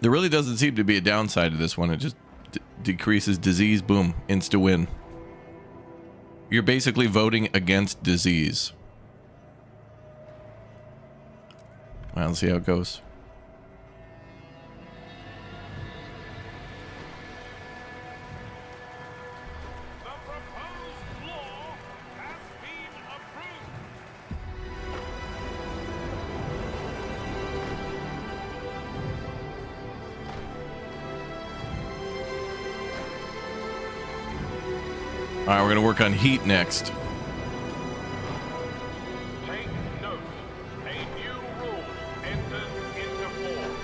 There really doesn't seem to be a downside to this one. It just decreases disease. Boom. Insta win. You're basically voting against disease. Well, let's see how it goes. All right, we're going to work on heat next. Take note. A new rule enters into force.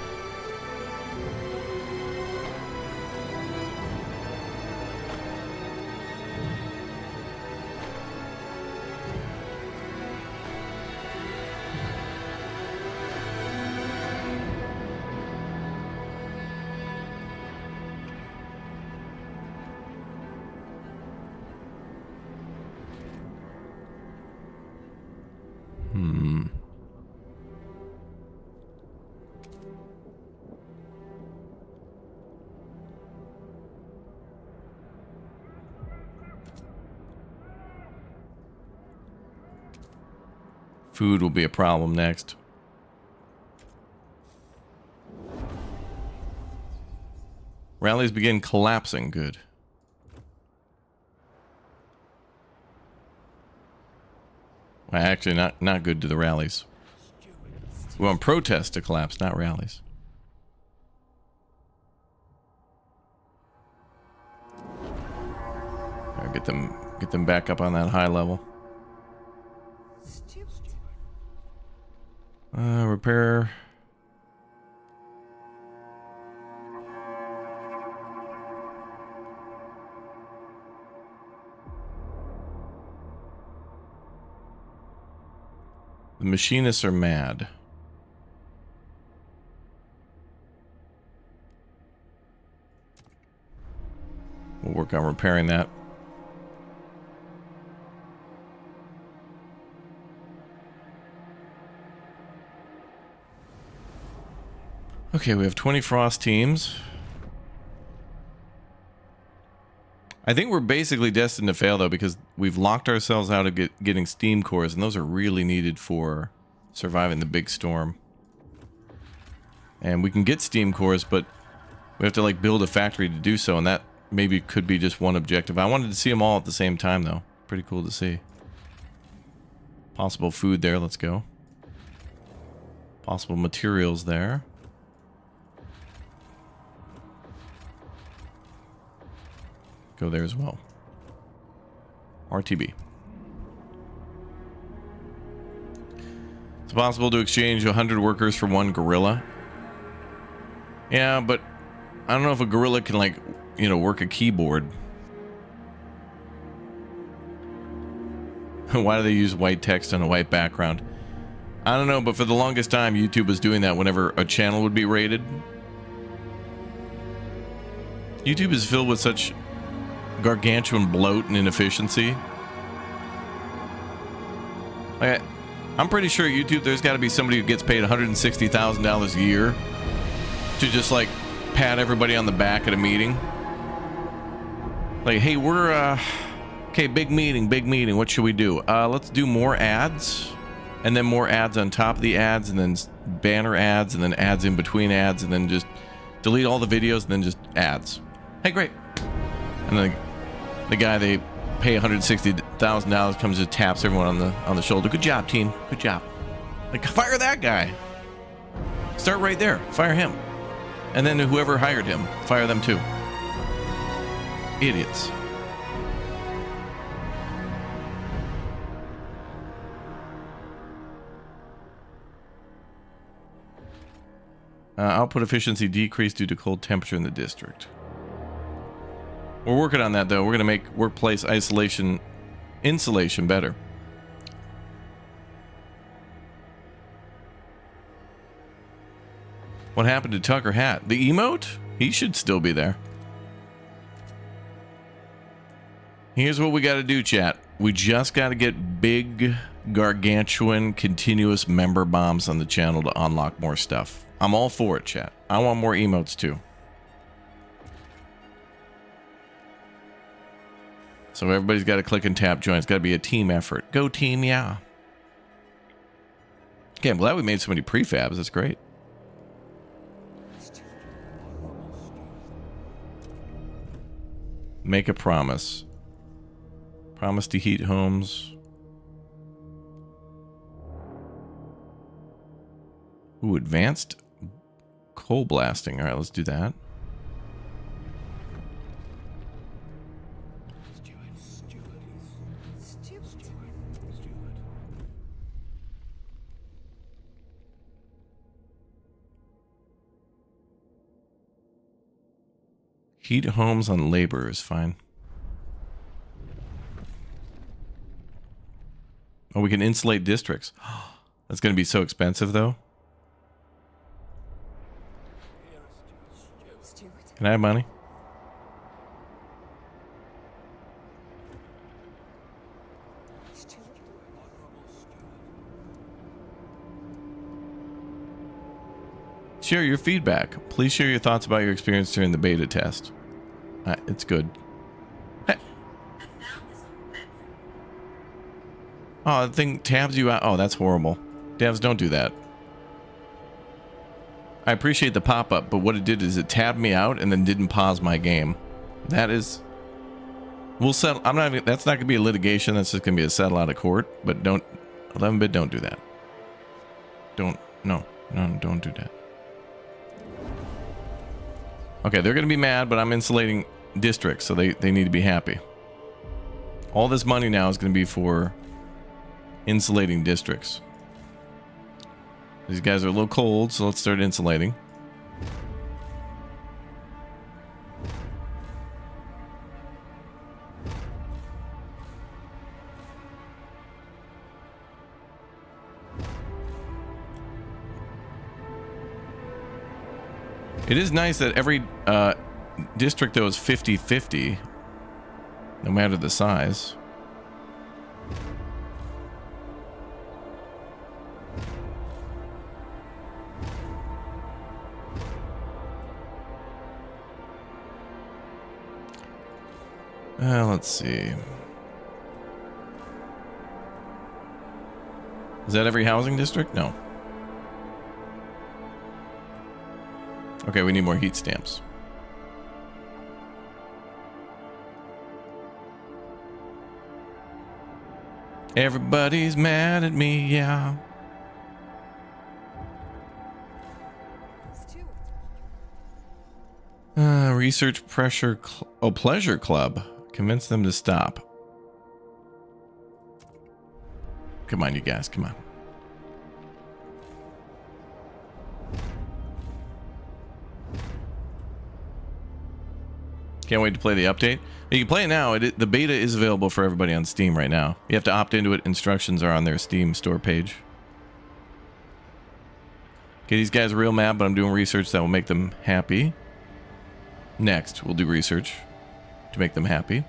Food will be a problem next. Rallies begin collapsing. Good. Well, actually, not good to the rallies. We want protests to collapse, not rallies. All right, get them back up on that high level. Repair. The machinists are mad. We'll work on repairing that. Okay, we have 20 frost teams. I think we're basically destined to fail, though, because we've locked ourselves out of getting steam cores, and those are really needed for surviving the big storm. And we can get steam cores, but we have to, like, build a factory to do so, and that maybe could be just one objective. I wanted to see them all at the same time, though. Pretty cool to see. Possible food there, let's go. Possible materials there. Go there as well. RTB. It's possible to exchange 100 workers for one gorilla. Yeah, but I don't know if a gorilla can, like, you know, work a keyboard. Why do they use white text on a white background? I don't know, but for the longest time, YouTube was doing that whenever a channel would be rated. YouTube is filled with such gargantuan bloat and inefficiency. Like, I'm pretty sure YouTube, there's got to be somebody who gets paid $160,000 a year to just, like, pat everybody on the back at a meeting. Like, hey, we're, okay, big meeting. What should we do? Let's do more ads, and then more ads on top of the ads, and then banner ads, and then ads in between ads, and then just delete all the videos, and then just ads. Hey, great. And then the guy they pay $160,000 comes and taps everyone on the shoulder. Good job, team. Good job. Like, fire that guy. Start right there. Fire him. And then whoever hired him, fire them too. Idiots. Output efficiency decreased due to cold temperature in the district. We're working on that, though. We're going to make workplace insulation better. What happened to Tucker Hat? The emote? He should still be there. Here's what we got to do, chat. We just got to get big, gargantuan, continuous member bombs on the channel to unlock more stuff. I'm all for it, chat. I want more emotes, too. So everybody's got to click and tap join. It's got to be a team effort. Go team, yeah. Okay, I'm glad we made so many prefabs. That's great. Make a promise. Promise to heat homes. Ooh, advanced coal blasting. All right, let's do that. Heat homes on labor is fine. Oh, we can insulate districts. That's going to be so expensive, though. Can I have money? Share your feedback. Please share your thoughts about your experience during the beta test. It's good. Hey. Oh, the thing tabs you out. Oh, that's horrible. Devs, don't do that. I appreciate the pop-up, but what it did is it tabbed me out and then didn't pause my game. That is... We'll settle... I'm not even... That's not going to be a litigation. That's just going to be a settle out of court. But don't... 11-bit, don't do that. Don't... No, don't do that. Okay, they're going to be mad, but I'm insulating districts, so they need to be happy. All this money now is going to be for insulating districts. These guys are a little cold, so let's start insulating. It is nice that every district, though, is 50-50, no matter the size. Let's see. Is that every housing district? No. Okay, we need more heat stamps. Everybody's mad at me, yeah. Research pressure. Pleasure club. Convince them to stop. Come on, you guys. Come on. Can't wait to play the update. You can play it now. The beta is available for everybody on Steam right now. You have to opt into it. Instructions are on their Steam store page. Okay, these guys are real mad, but I'm doing research that will make them happy. Next, we'll do research to make them happy.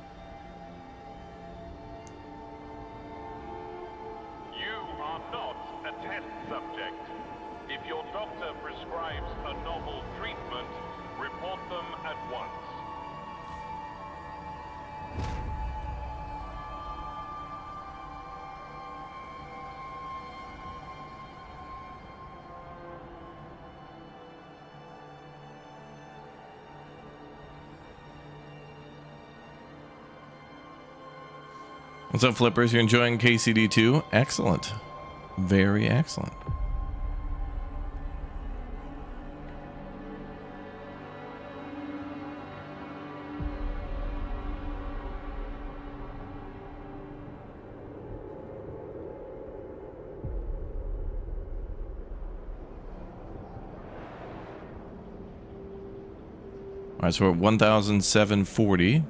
You are not a test subject. If your doctor prescribes a novel treatment, report them at once. What's up, Flippers? You enjoying KCD2? Excellent. Very excellent. All right, so we're at 1,740.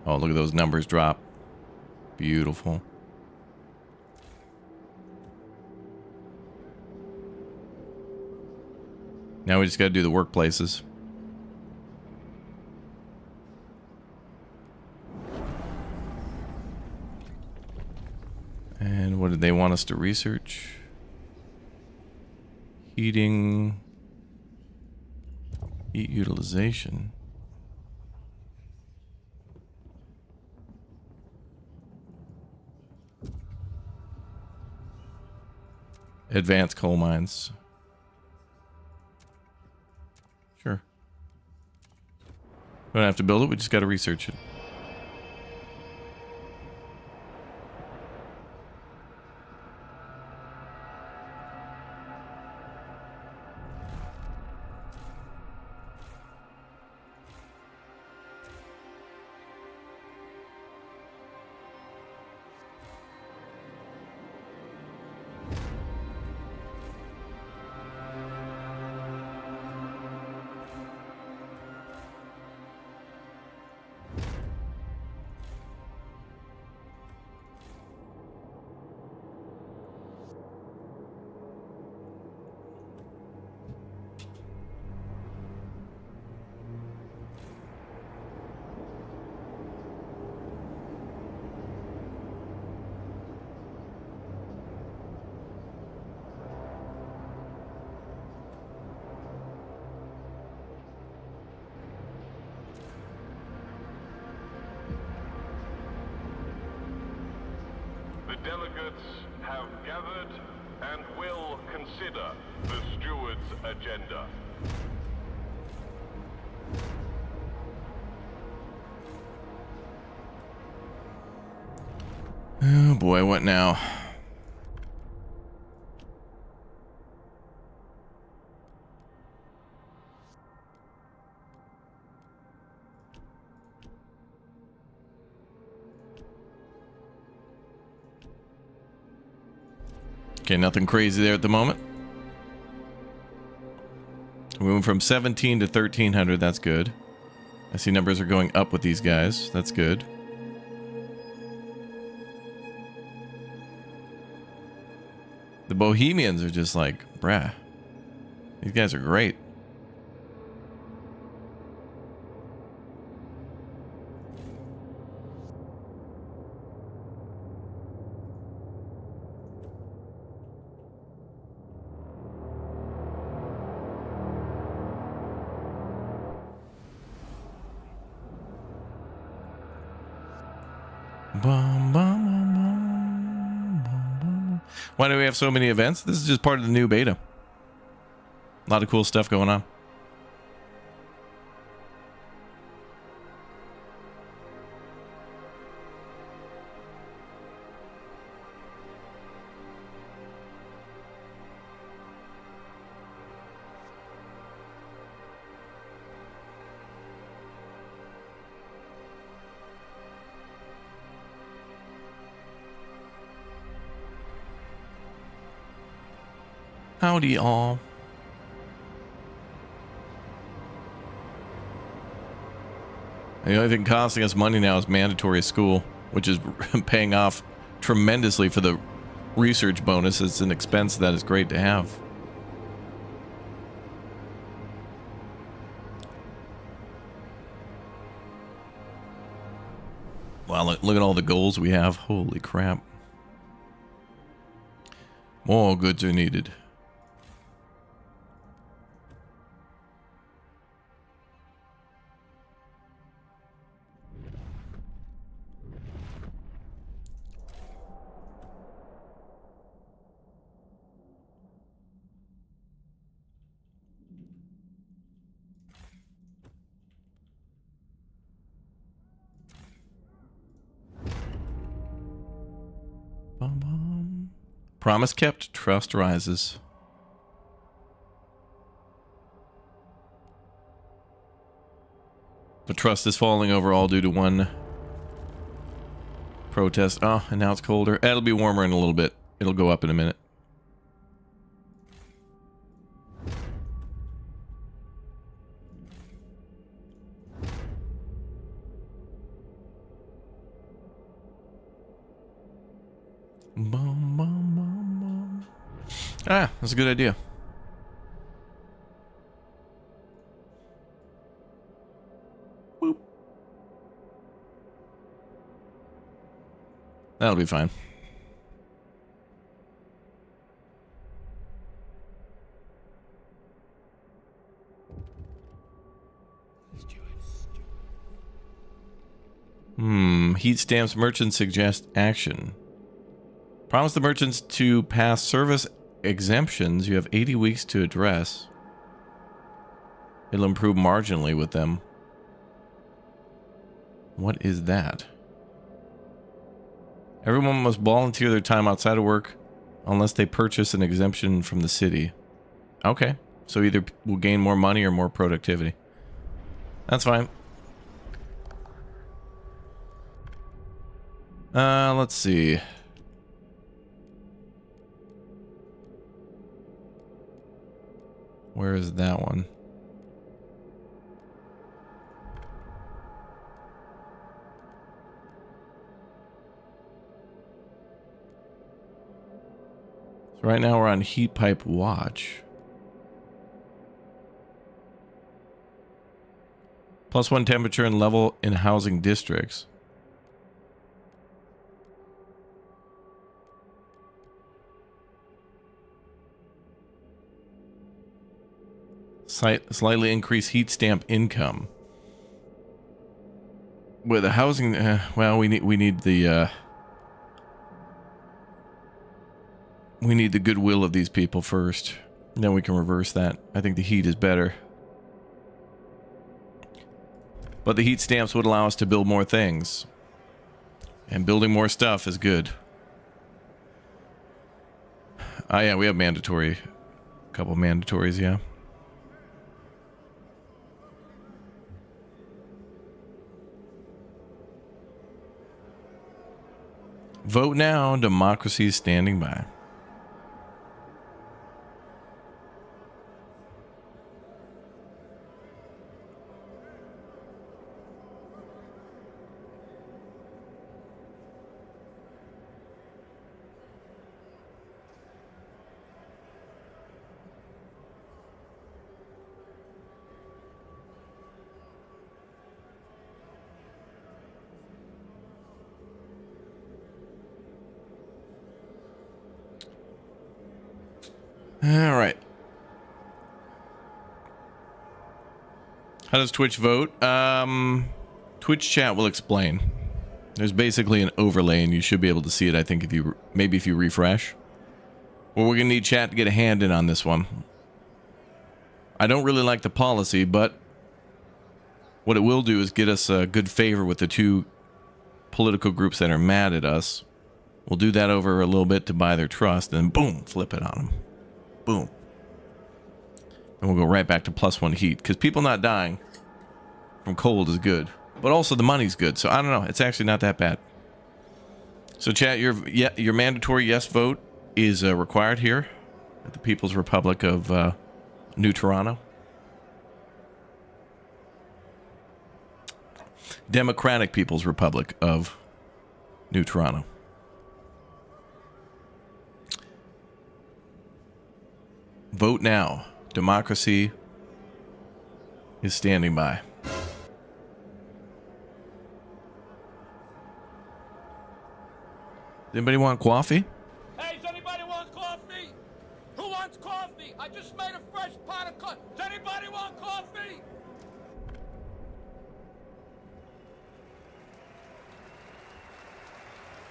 Oh, look at those numbers drop. Beautiful. Now we just got to do the workplaces. And what did they want us to research? Heating. Heat utilization. Advanced coal mines. Sure. We don't have to build it, we just got to research it. The delegates have gathered and will consider the steward's agenda. Oh boy, what now? Okay, nothing crazy there at the moment. We're moving from 17 to 1,300. That's good. I see numbers are going up with these guys. That's good. The Bohemians are just like, bruh. These guys are great. Bum, bum, bum, bum, bum, bum. Why do we have so many events? This is just part of the new beta. A lot of cool stuff going on. Howdy all. The only thing costing us money now is mandatory school, which is paying off tremendously for the research bonus. It's an expense that is great to have. Wow, look at all the goals we have. Holy crap. More goods are needed. Bum, bum. Promise kept, trust rises. But trust is falling overall due to one protest. Oh, and now it's colder. It'll be warmer in a little bit. It'll go up in a minute. Bum, bum, bum, bum. Ah, that's a good idea. Boop. That'll be fine. Heat stamps merchants suggest action. Promise the merchants to pass service exemptions you have 80 weeks to address. It'll improve marginally with them. What is that? Everyone must volunteer their time outside of work unless they purchase an exemption from the city. Okay, so either we'll gain more money or more productivity. That's fine. Let's see. Where is that one? So right now we're on heat pipe watch. +1 temperature and level in housing districts. Slightly increase heat stamp income. With the housing, well, we need the goodwill of these people first. Then we can reverse that. I think the heat is better. But the heat stamps would allow us to build more things. And building more stuff is good. Oh yeah, we have mandatory. A couple mandatories, yeah. Vote now. Democracy is standing by. All right. How does Twitch vote? Twitch chat will explain. There's basically an overlay, and you should be able to see it, I think, if you refresh. Well, we're going to need chat to get a hand in on this one. I don't really like the policy, but what it will do is get us a good favor with the two political groups that are mad at us. We'll do that over a little bit to buy their trust, and boom, flip it on them. Boom. And we'll go right back to +1 heat, because people not dying from cold is good. But also the money's good, so I don't know. It's actually not that bad. So chat, your mandatory yes vote is required here at the People's Republic of New Toronto. Democratic People's Republic of New Toronto. Vote now. Democracy is standing by. Anybody want coffee? Hey, does anybody want coffee? Who wants coffee? I just made a fresh pot of coffee. Does anybody want coffee?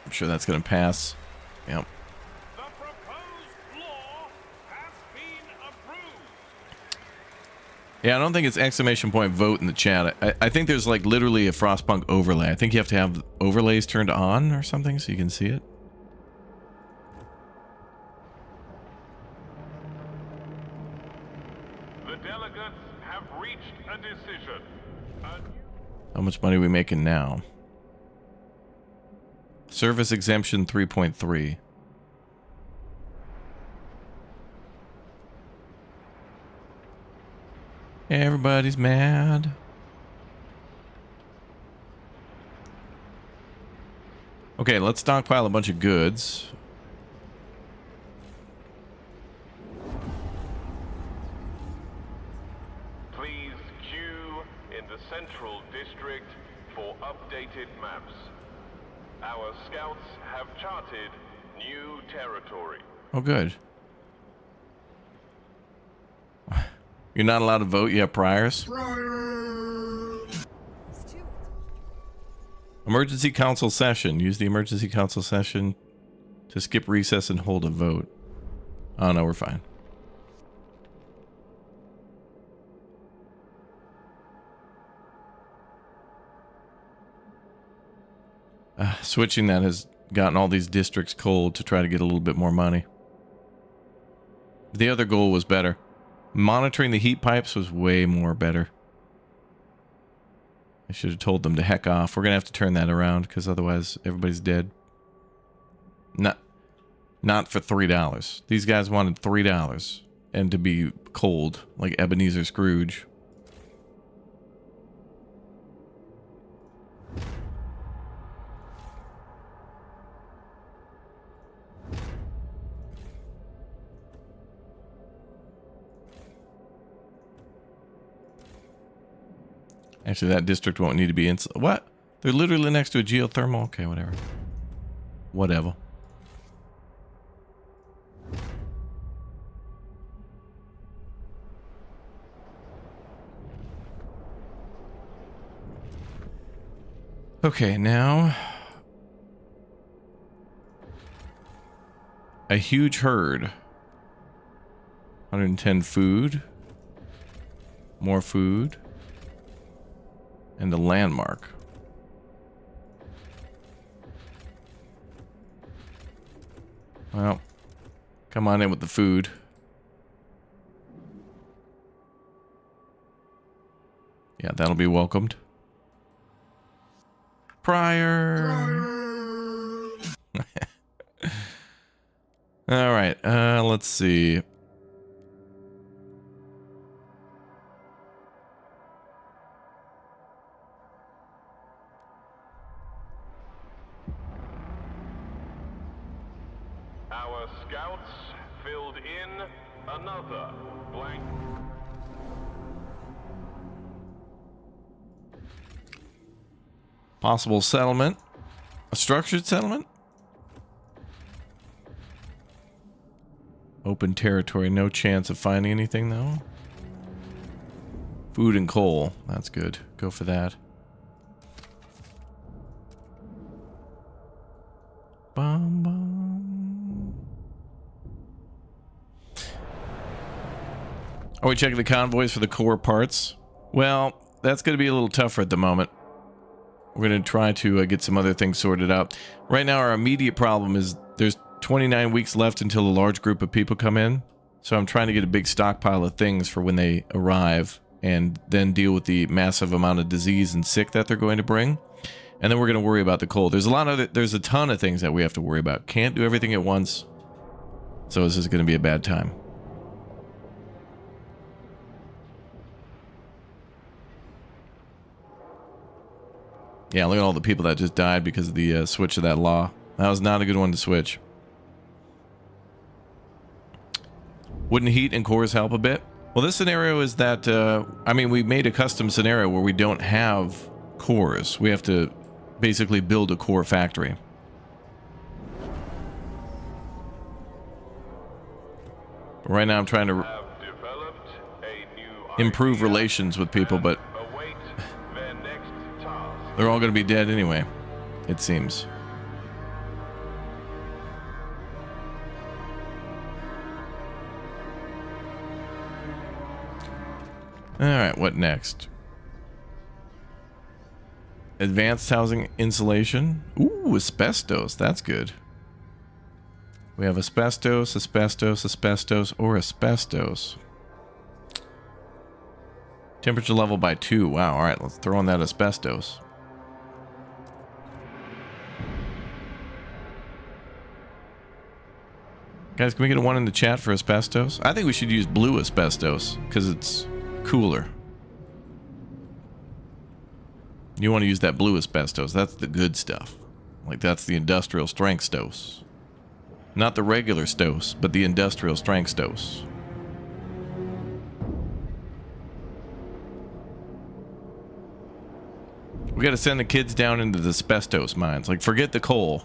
I'm sure that's going to pass. Yep. The proposed law has been approved. Yeah, I don't think it's exclamation point vote in the chat. I think there's like literally a Frostpunk overlay. I think you have to have overlays turned on or something so you can see it. The delegates have reached a decision. How much money are we making now? Service exemption 3.3. Everybody's mad. Okay, let's stockpile a bunch of goods. Please queue in the Central District for updated maps. Our scouts have charted new territory. Oh, good. You're not allowed to vote. You have priors. Emergency council session. Use the emergency council session to skip recess and hold a vote. Oh, no, we're fine. Switching that has gotten all these districts cold to try to get a little bit more money. The other goal was better. Monitoring the heat pipes was way more better. I should have told them to heck off. We're going to have to turn that around because otherwise everybody's dead. Not for $3. These guys wanted $3 and to be cold like Ebenezer Scrooge. Actually, that district won't need to be what? They're literally next to a geothermal? Okay, whatever. Whatever. Okay, now... a huge herd. 110 food. More food. And a landmark. Well, come on in with the food. Yeah, that'll be welcomed. Prior. All right, let's see. Our scouts filled in another blank. Possible settlement. A structured settlement? Open territory. No chance of finding anything, though. Food and coal. That's good. Go for that. Bum, bum. Are we checking the convoys for the core parts? Well, that's going to be a little tougher at the moment. We're going to try to get some other things sorted out. Right now, our immediate problem is there's 29 weeks left until a large group of people come in. So I'm trying to get a big stockpile of things for when they arrive and then deal with the massive amount of disease and sick that they're going to bring. And then we're going to worry about the cold. There's a ton of things that we have to worry about. Can't do everything at once. So this is going to be a bad time. Yeah, look at all the people that just died because of the switch of that law. That was not a good one to switch. Wouldn't heat and cores help a bit? Well, this scenario is that, I mean, we made a custom scenario where we don't have cores. We have to basically build a core factory. But right now I'm trying to improve relations with people, but they're all going to be dead anyway, it seems. Alright, what next? Advanced housing insulation. Ooh, asbestos. That's good. We have asbestos, asbestos, asbestos, or asbestos. Temperature level by 2. Wow, alright, let's throw in that asbestos. Guys, can we get a 1 in the chat for asbestos? I think we should use blue asbestos, because it's cooler. You want to use that blue asbestos. That's the good stuff. Like, that's the industrial strength stos. Not the regular stos, but the industrial strength stos. We got to send the kids down into the asbestos mines. Like, forget the coal.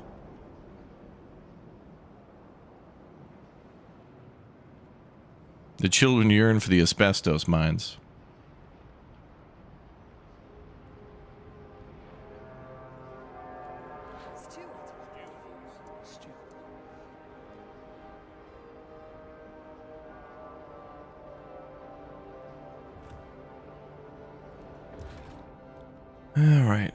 The children yearn for the asbestos mines. All right.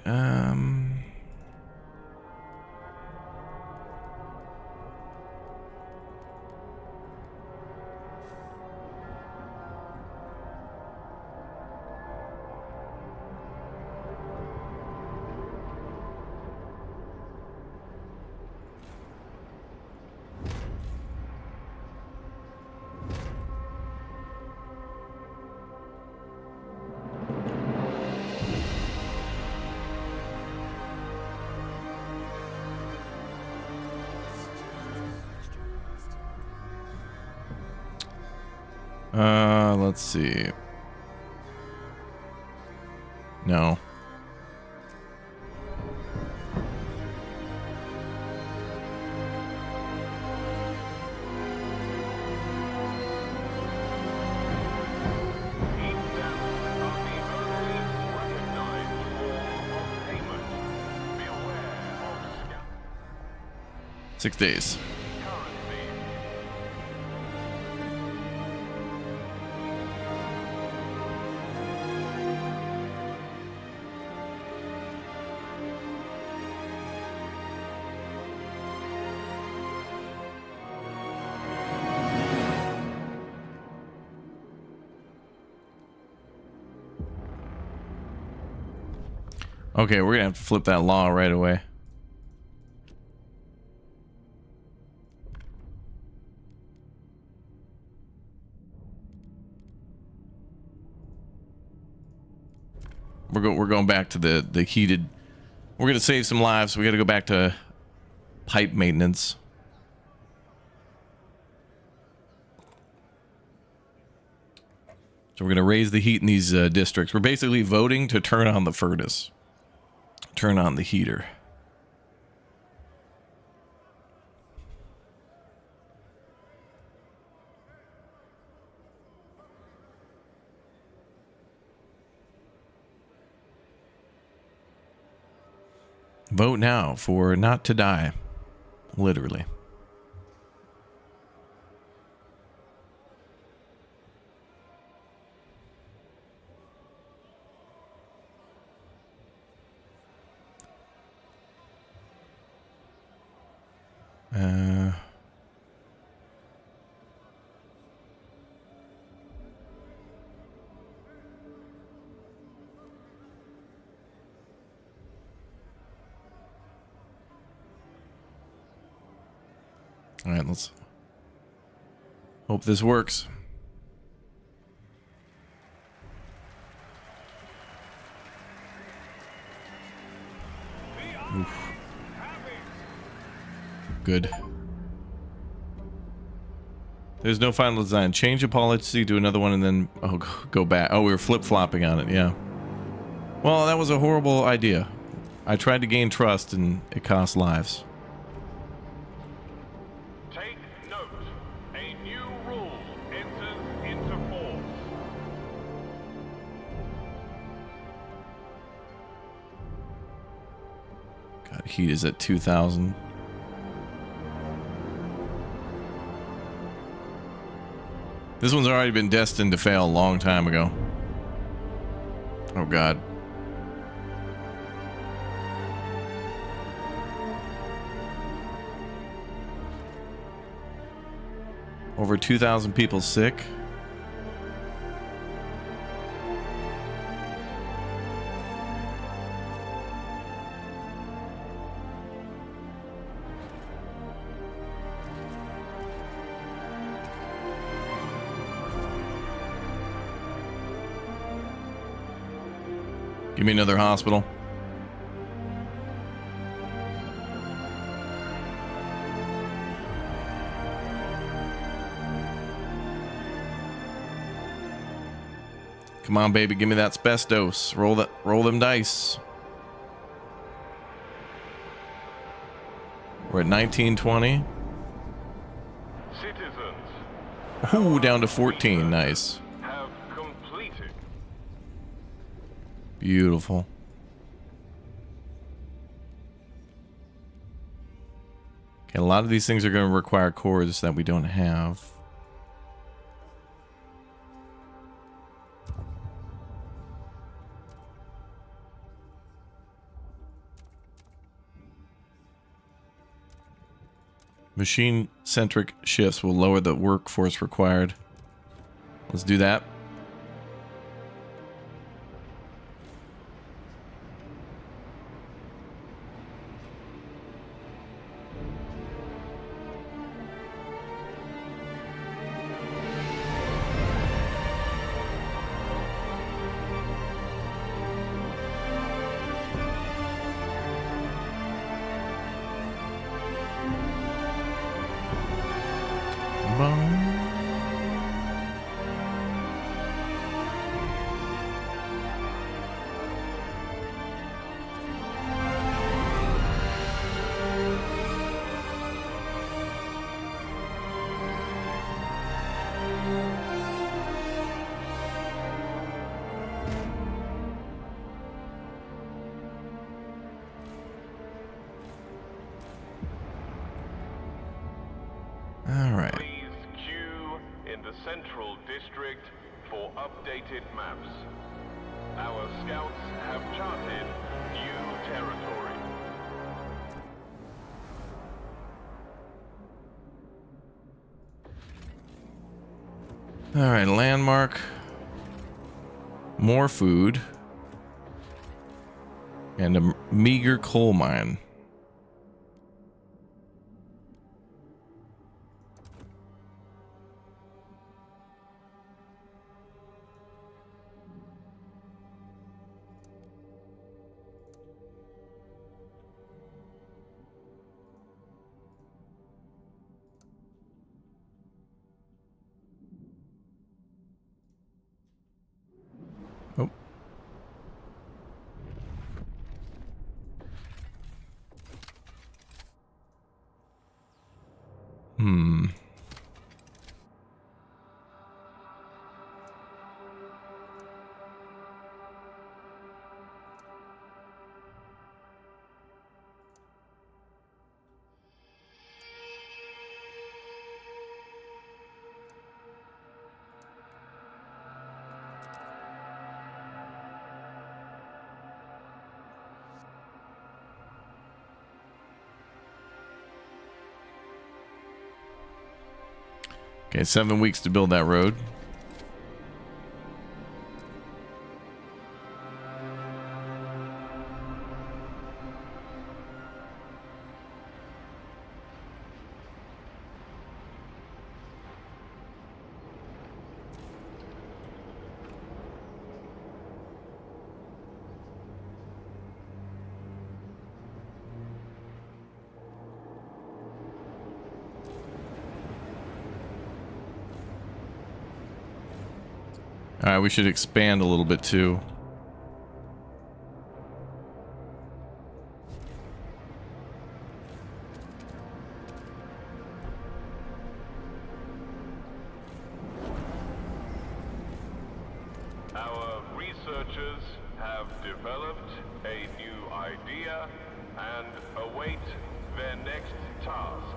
Let's see. No. Six days. Okay, we're gonna have to flip that law right away. We're going back to the heated. We're gonna save some lives, so we gotta go back to pipe maintenance. So we're gonna raise the heat in these districts. We're basically voting to turn on the furnace. Turn on the heater. Vote now for not to die. Literally. All right, let's hope this works. Oof. Good. There's no final design. Change a policy to another one and then go back. Oh, we were flip-flopping on it, yeah. Well, that was a horrible idea. I tried to gain trust and it cost lives. Take note. A new rule enters into force. God, heat is at 2,000. This one's already been destined to fail a long time ago. Oh, God. Over 2,000 people sick. Give me another hospital. Come on, baby, give me that asbestos. Roll them dice. We're at 1920. Citizens. Ooh, down to 14. Nice. Have completed. Beautiful. Okay, a lot of these things are going to require cores that we don't have. Machine-centric shifts will lower the workforce required. Let's do that. Central District for updated maps. Our scouts have charted new territory. All right, landmark. More food. And a meager coal mine. Oh. Okay, 7 weeks to build that road. Alright, we should expand a little bit too. Our researchers have developed a new idea and await their next task.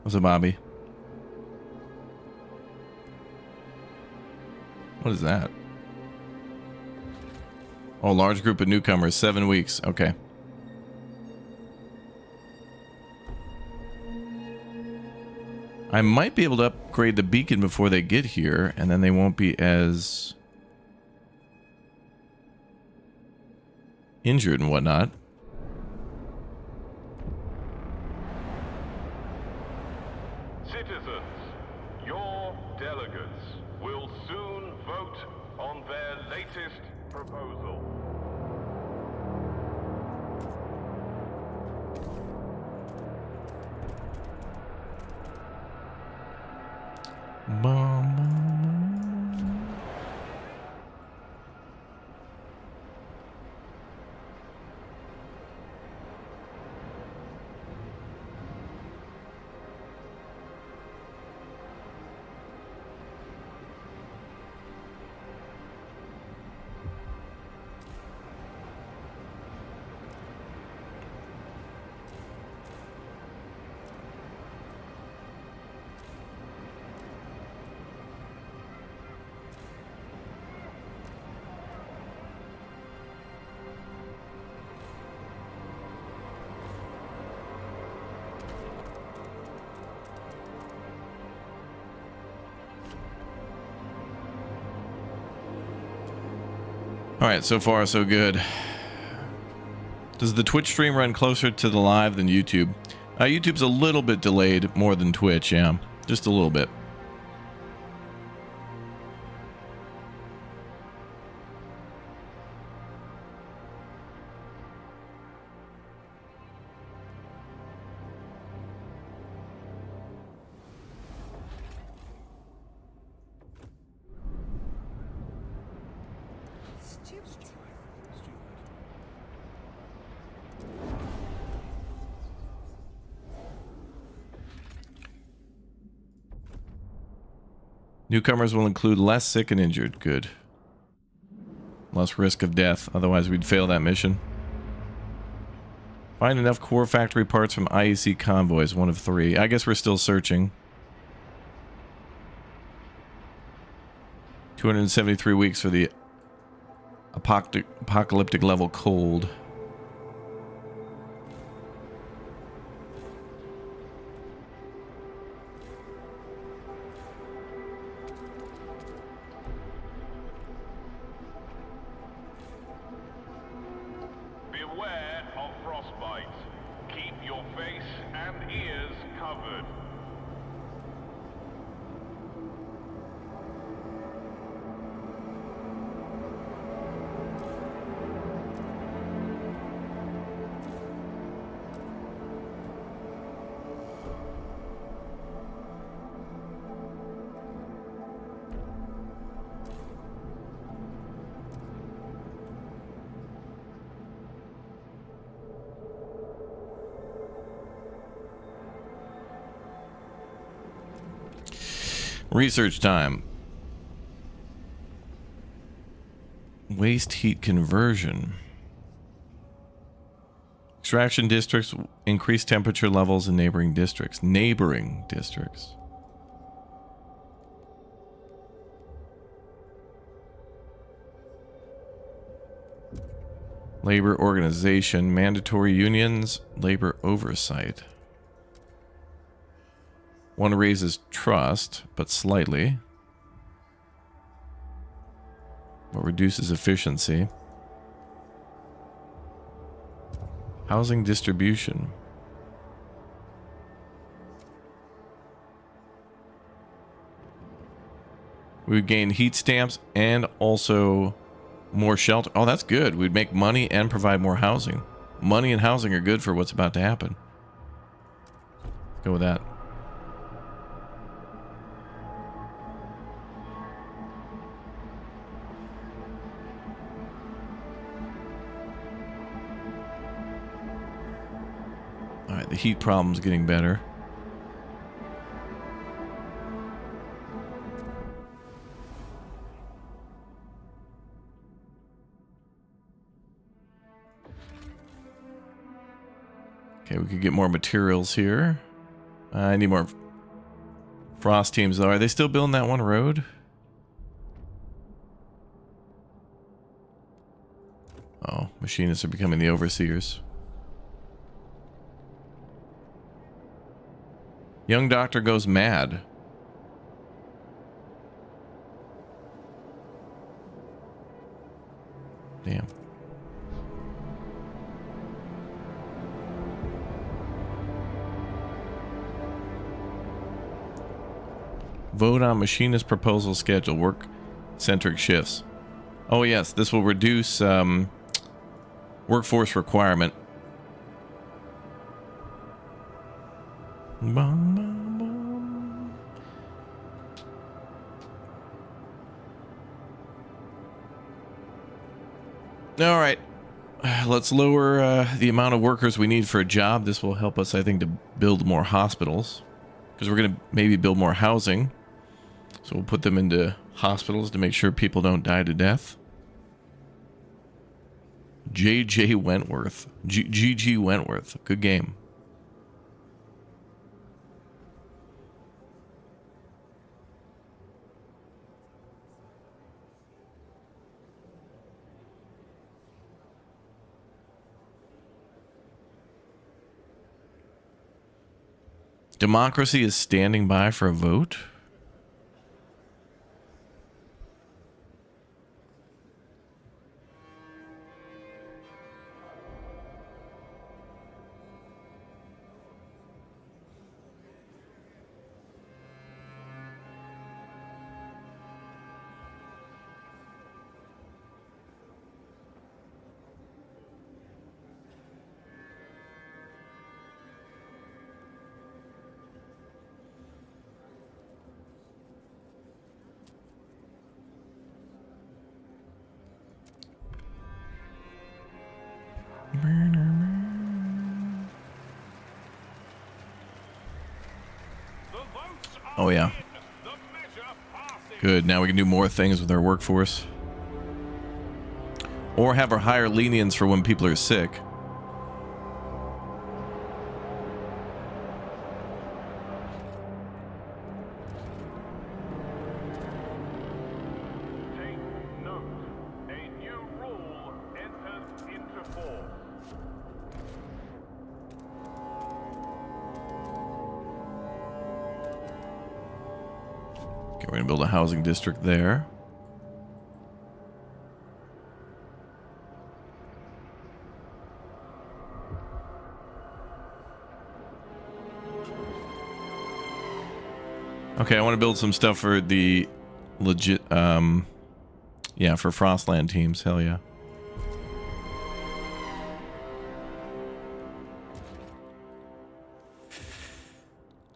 What's up, Bobby? What is that? Oh, large group of newcomers, 7 weeks. Okay. I might be able to upgrade the beacon before they get here, and then they won't be as injured and whatnot. Citizens, your delegates will soon vote on their latest proposal. Alright, so far so good. Does the Twitch stream run closer to the live than YouTube? YouTube's a little bit delayed more than Twitch, yeah. Just a little bit. Newcomers will include less sick and injured. Good. Less risk of death. Otherwise, we'd fail that mission. Find enough core factory parts from IEC convoys. 1 of 3. I guess we're still searching. 273 weeks for the apocalyptic level cold. Beware of frostbite. Keep your face and ears covered. Research time. Waste heat conversion. Extraction districts increase temperature levels in neighboring districts. Neighboring districts. Labor organization, mandatory unions, labor oversight. One raises trust, but slightly. But reduces efficiency. Housing distribution. We would gain heat stamps and also more shelter. Oh, that's good. We'd make money and provide more housing. Money and housing are good for what's about to happen. Let's go with that. All right, the heat problem's getting better. Okay, we could get more materials here. I need more frost teams, though. Are they still building that one road? Oh, machinists are becoming the overseers. Young doctor goes mad. Damn. Vote on machinist proposal schedule. Work-centric shifts. Oh yes, this will reduce workforce requirement. All right, let's lower the amount of workers we need for a job. This will help us, I think, to build more hospitals, because we're going to maybe build more housing. So we'll put them into hospitals to make sure people don't die to death. J.J. Wentworth. G.G. Wentworth. Good game. Democracy is standing by for a vote? Oh yeah. Good, now we can do more things with our workforce. Or have our higher lenience for when people are sick. Take note. A new rule enters into force. Okay, we're gonna build a housing district there. Okay, I want to build some stuff for the legit, yeah, for Frostland teams. Hell yeah.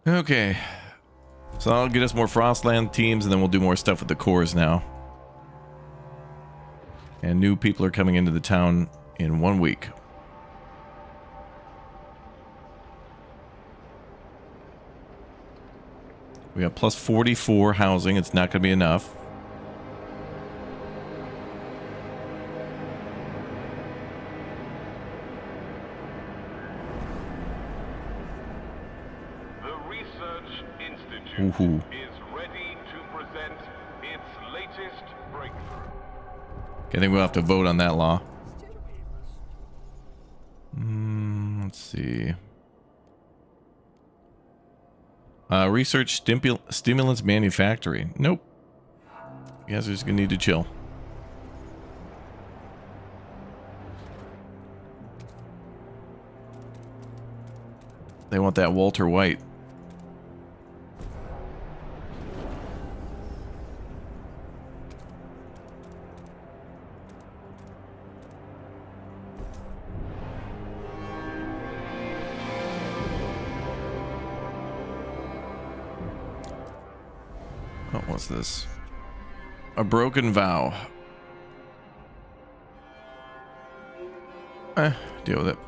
Okay. So that'll get us more Frostland teams, and then we'll do more stuff with the cores now. And new people are coming into the town in 1 week. We got plus 44 housing. It's not going to be enough. The Research Institute Ooh-hoo. is ready to present its latest breakthrough. Okay, I think we'll have to vote on that law. see. Research stimulants manufacturing. Nope. You guys are just gonna need to chill. They want that Walter White. Oh, what's this? A broken vow. Deal with it.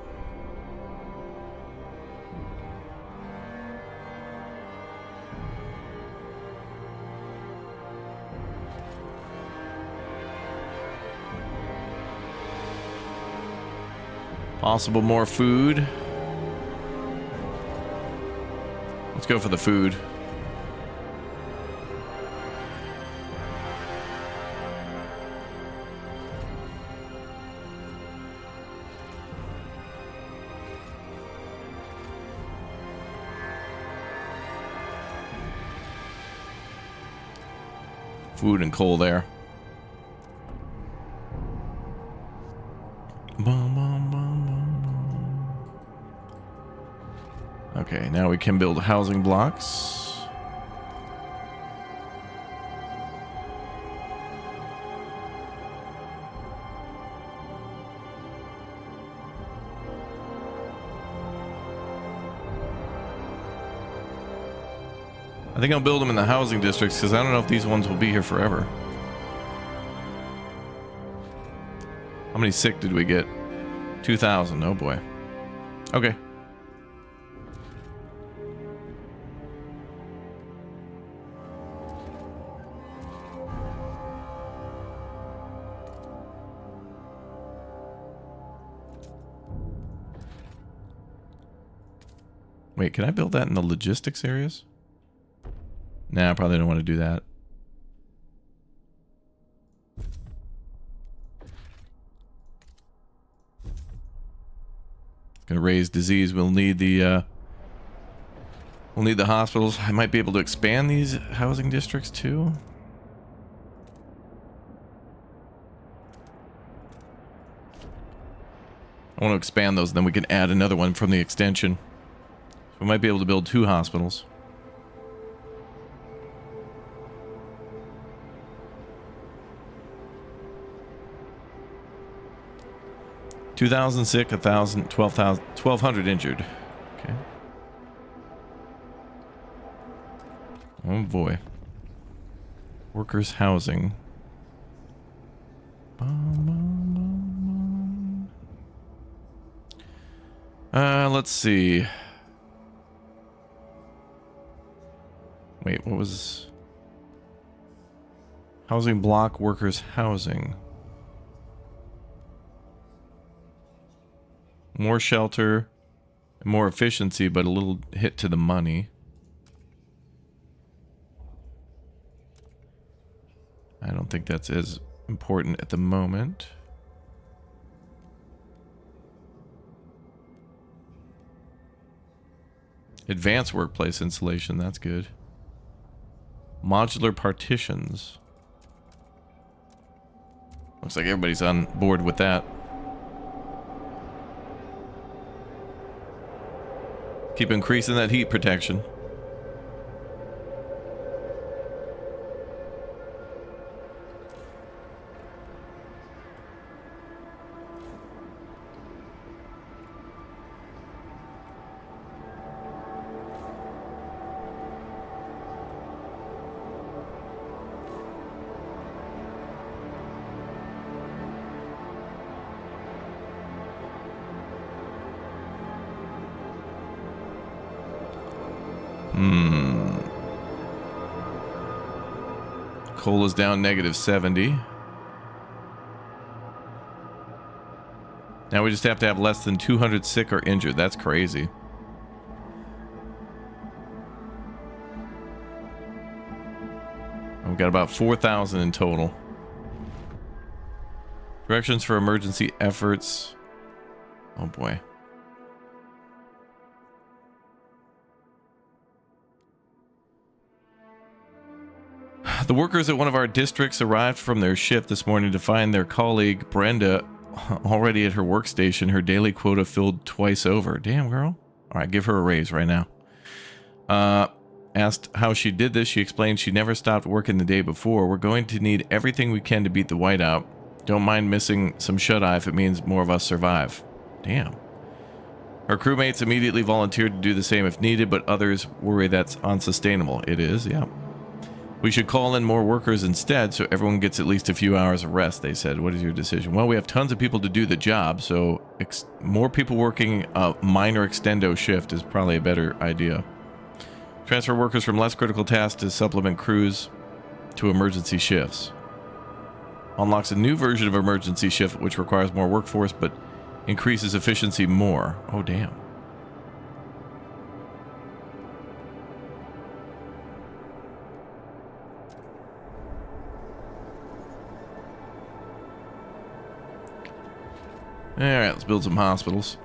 Possible more food. Let's go for the food. Food and coal there. Okay, now we can build housing blocks. I think I'll build them in the housing districts because I don't know if these ones will be here forever. How many sick did we get? 2,000. Oh boy. Okay. Wait, can I build that in the logistics areas? Nah, I probably don't want to do that. It's gonna raise disease. We'll need the hospitals. I might be able to expand these housing districts too. I want to expand those, and then we can add another one from the extension. So we might be able to build 2 hospitals. $2,000 sick, 1,000, 12,000, 1,200 injured. Okay. Oh boy. Workers' housing. Let's see. Wait, what was... Housing block, workers' housing. More shelter, more efficiency, but a little hit to the money. I don't think that's as important at the moment. Advanced workplace insulation, that's good. Modular partitions. Looks like everybody's on board with that. Keep increasing that heat protection. Coal is down -70. Now we just have to have less than 200 sick or injured. That's crazy. We've got about 4,000 in total. Directions for emergency efforts. Oh boy. The workers at one of our districts arrived from their shift this morning to find their colleague Brenda already at her workstation, her daily quota filled twice over. Damn, girl. All right, give her a raise right now. Asked how she did this, she explained she never stopped working the day before. We're going to need everything we can to beat the whiteout. Don't mind missing some shut-eye if it means more of us survive. Damn. Her crewmates immediately volunteered to do the same if needed, but others worry that's unsustainable. It is, yeah. We should call in more workers instead so everyone gets at least a few hours of rest, they said. What is your decision? Well, we have tons of people to do the job, so more people working a minor extendo shift is probably a better idea. Transfer workers from less critical tasks to supplement crews to emergency shifts. Unlocks a new version of emergency shift which requires more workforce but increases efficiency more. Oh, damn. Alright, let's build some hospitals.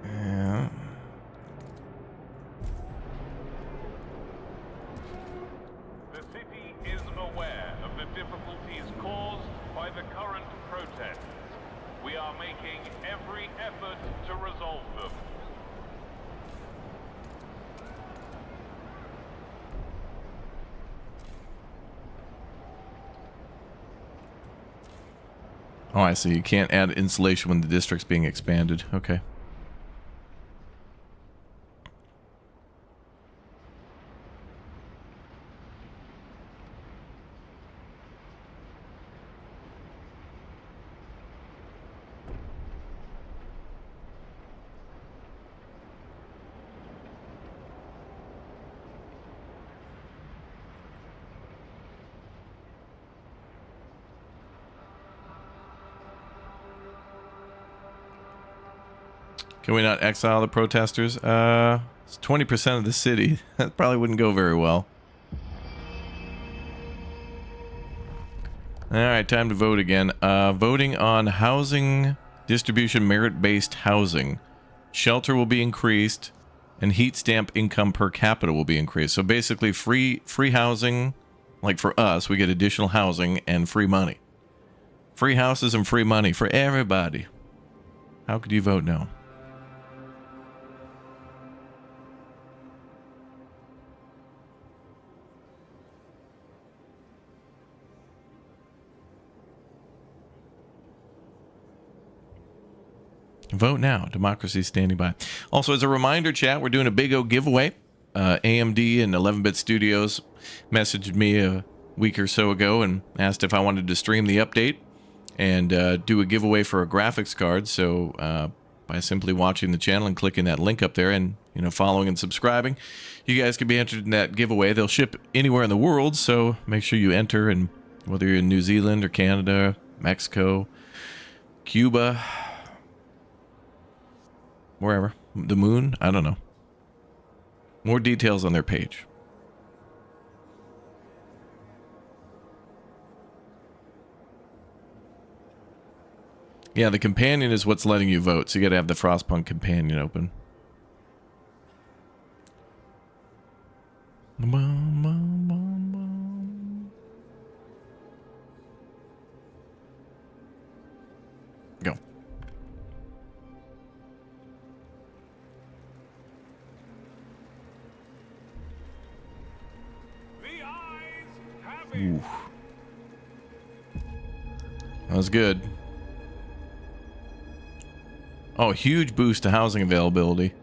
Yeah. The city is aware of the difficulties caused by the current protests. We are making every effort to resolve them. Oh, I see. You can't add insulation when the district's being expanded. Okay. Can we not exile the protesters? It's 20% of the city. That probably wouldn't go very well. Alright, time to vote again. Voting on housing distribution, merit-based housing. Shelter will be increased, and heat stamp income per capita will be increased. So basically free housing, like for us, we get additional housing and free money. Free houses and free money for everybody. How could you vote no? Vote now. Democracy standing by. Also, as a reminder, chat, we're doing a big O giveaway. AMD and 11-Bit Studios messaged me a week or so ago and asked if I wanted to stream the update and do a giveaway for a graphics card. So by simply watching the channel and clicking that link up there and following and subscribing, you guys can be entered in that giveaway. They'll ship anywhere in the world, so make sure you enter. And whether you're in New Zealand or Canada, Mexico, Cuba, wherever. The moon? I don't know. More details on their page. Yeah, the companion is what's letting you vote, so you gotta have the Frostpunk companion open. Go. Ooh. That was good. Oh, huge boost to housing availability.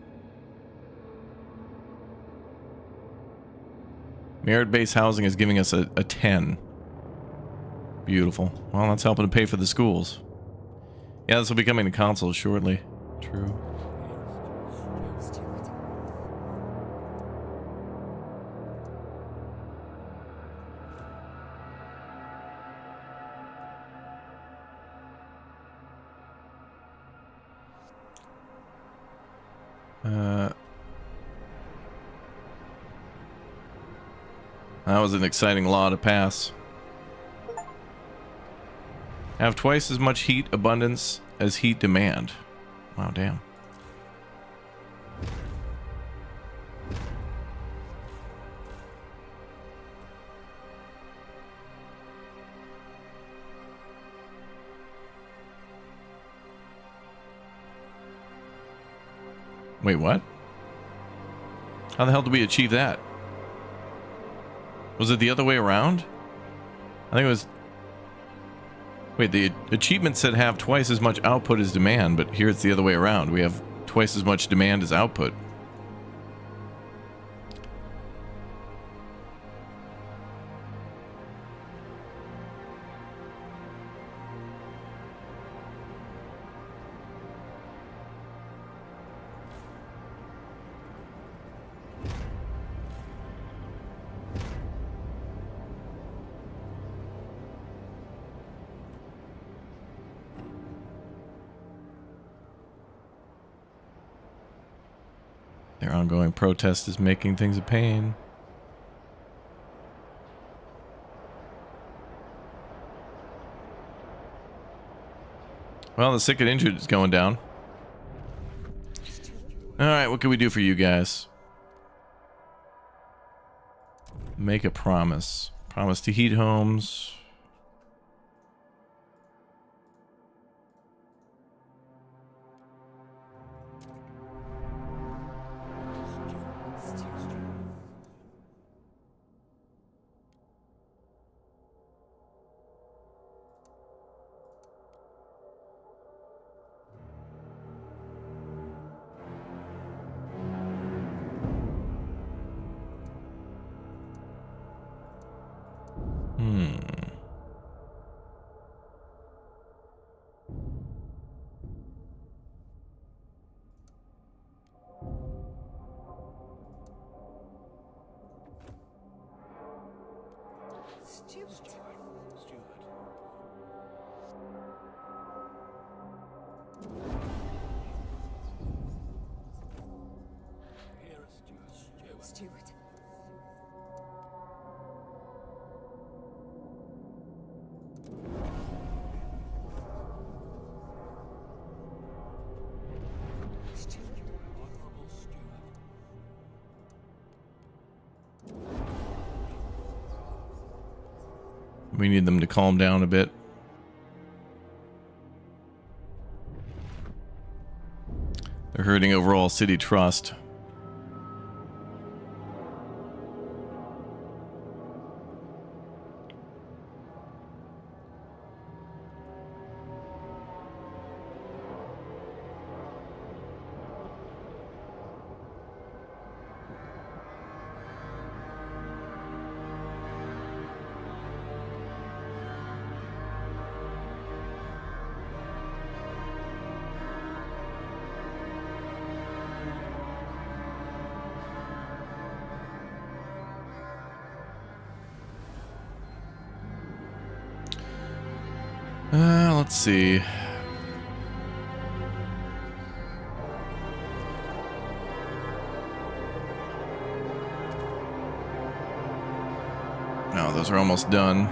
Merit-based housing is giving us a 10. Beautiful. Well, that's helping to pay for the schools. Yeah, this will be coming to consoles shortly. True. That was an exciting law to pass. Have twice as much heat abundance as heat demand. Wow, damn. Wait, what? How the hell did we achieve that? Was it the other way around? I think it was... Wait, the achievement said have twice as much output as demand, but here it's the other way around. We have twice as much demand as output. Their ongoing protest is making things a pain. Well, the sick and injured is going down. Alright, what can we do for you guys? Make a promise. Promise to heat homes. Stewart. We need them to calm down a bit. They're hurting overall city trust. Let's see. No, those are almost done.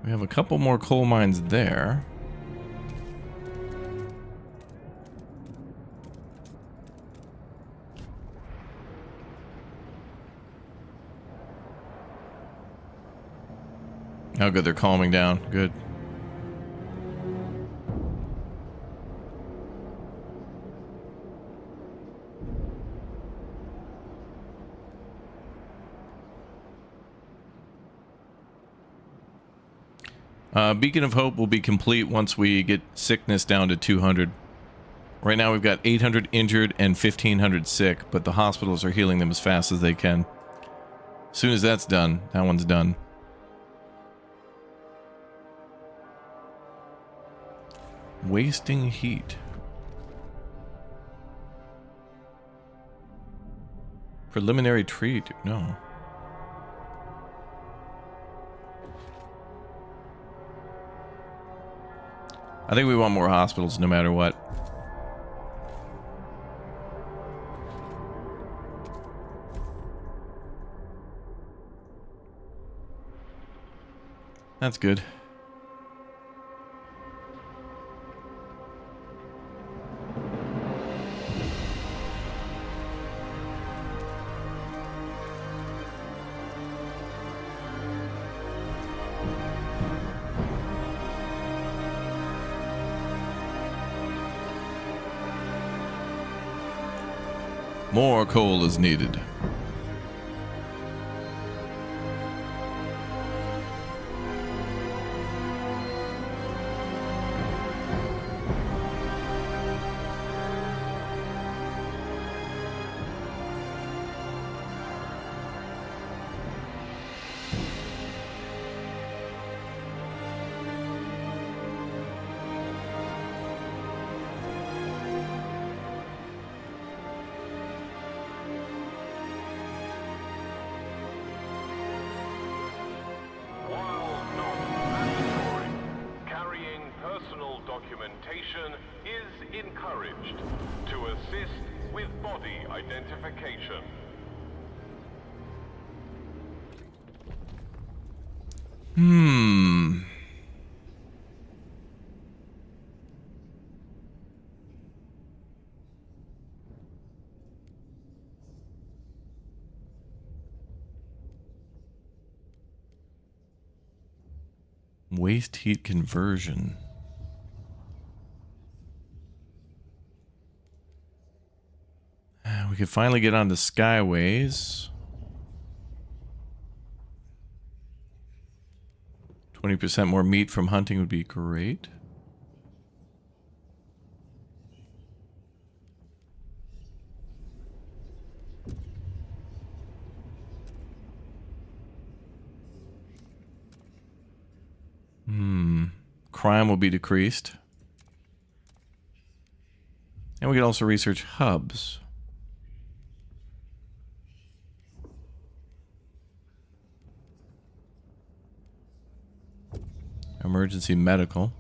We have a couple more coal mines there. Oh, good, they're calming down. Good. Beacon of Hope will be complete once we get sickness down to 200. Right now we've got 800 injured and 1,500 sick, but the hospitals are healing them as fast as they can. As soon as that's done, that one's done. Wasting heat. Preliminary treat. No. I think we want more hospitals no matter what. That's good. More coal is needed. While not mandatory, carrying personal documentation is encouraged to assist with body identification. Waste heat conversion. We could finally get onto Skyways. 20% more meat from hunting would be great. Crime will be decreased. And we could also research hubs. Emergency medical.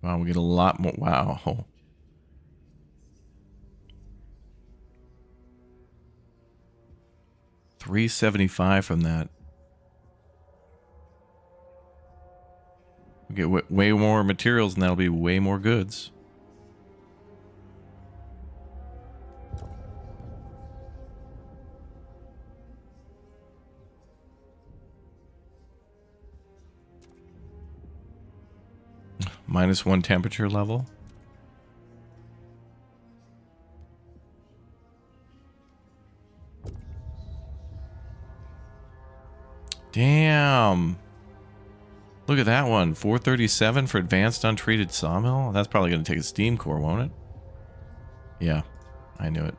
Wow, we get a lot more. Wow. $375 from that. We get way more materials, and that'll be way more goods. -1 temperature level. Damn. Look at that one. 437 for advanced untreated sawmill. That's probably going to take a steam core, won't it? Yeah, I knew it.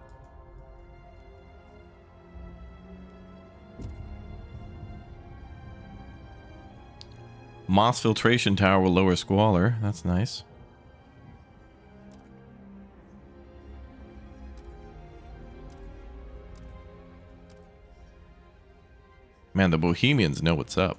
Moss filtration tower will lower squalor. That's nice. Man, the Bohemians know what's up.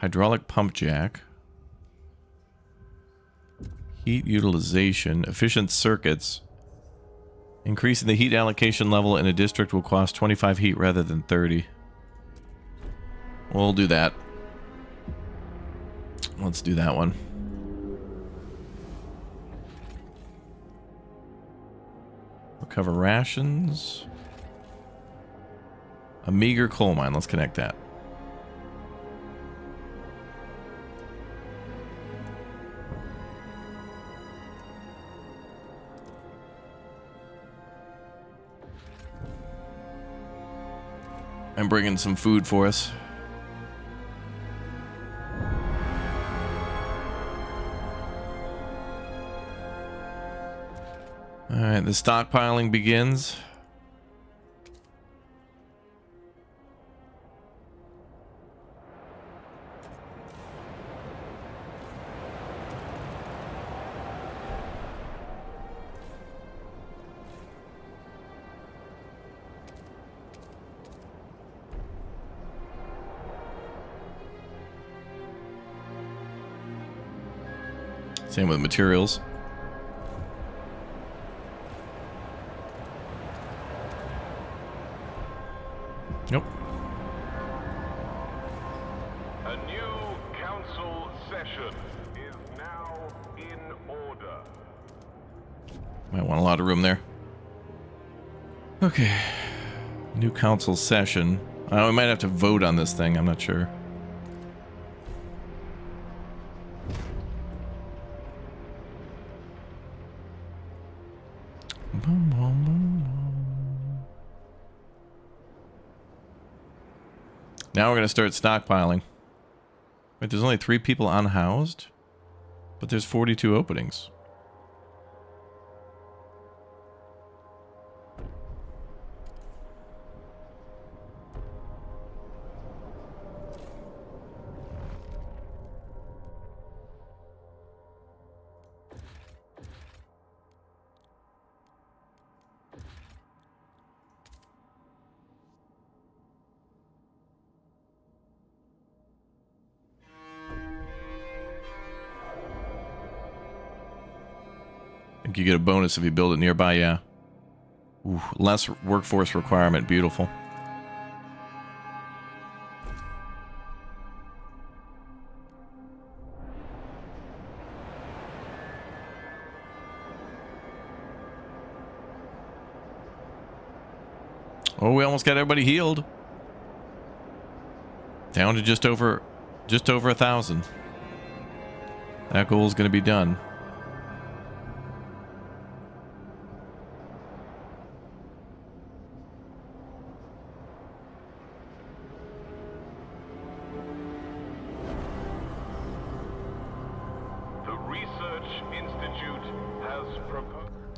Hydraulic pump jack. Heat utilization. Efficient circuits. Increasing the heat allocation level in a district will cost 25 heat rather than 30. We'll do that. Let's do that one. Recover rations. A meager coal mine. Let's connect that. And bring in some food for us. Alright, the stockpiling begins. Same with materials. Nope. A new council session is now in order. Might want a lot of room there. Okay. New council session. We might have to vote on this thing. I'm not sure. Now we're going to start stockpiling. Wait, there's only 3 people unhoused? But there's 42 openings. I think you get a bonus if you build it nearby, yeah. Ooh, less workforce requirement, beautiful. Oh, we almost got everybody healed. Down to just over 1,000. That goal is going to be done.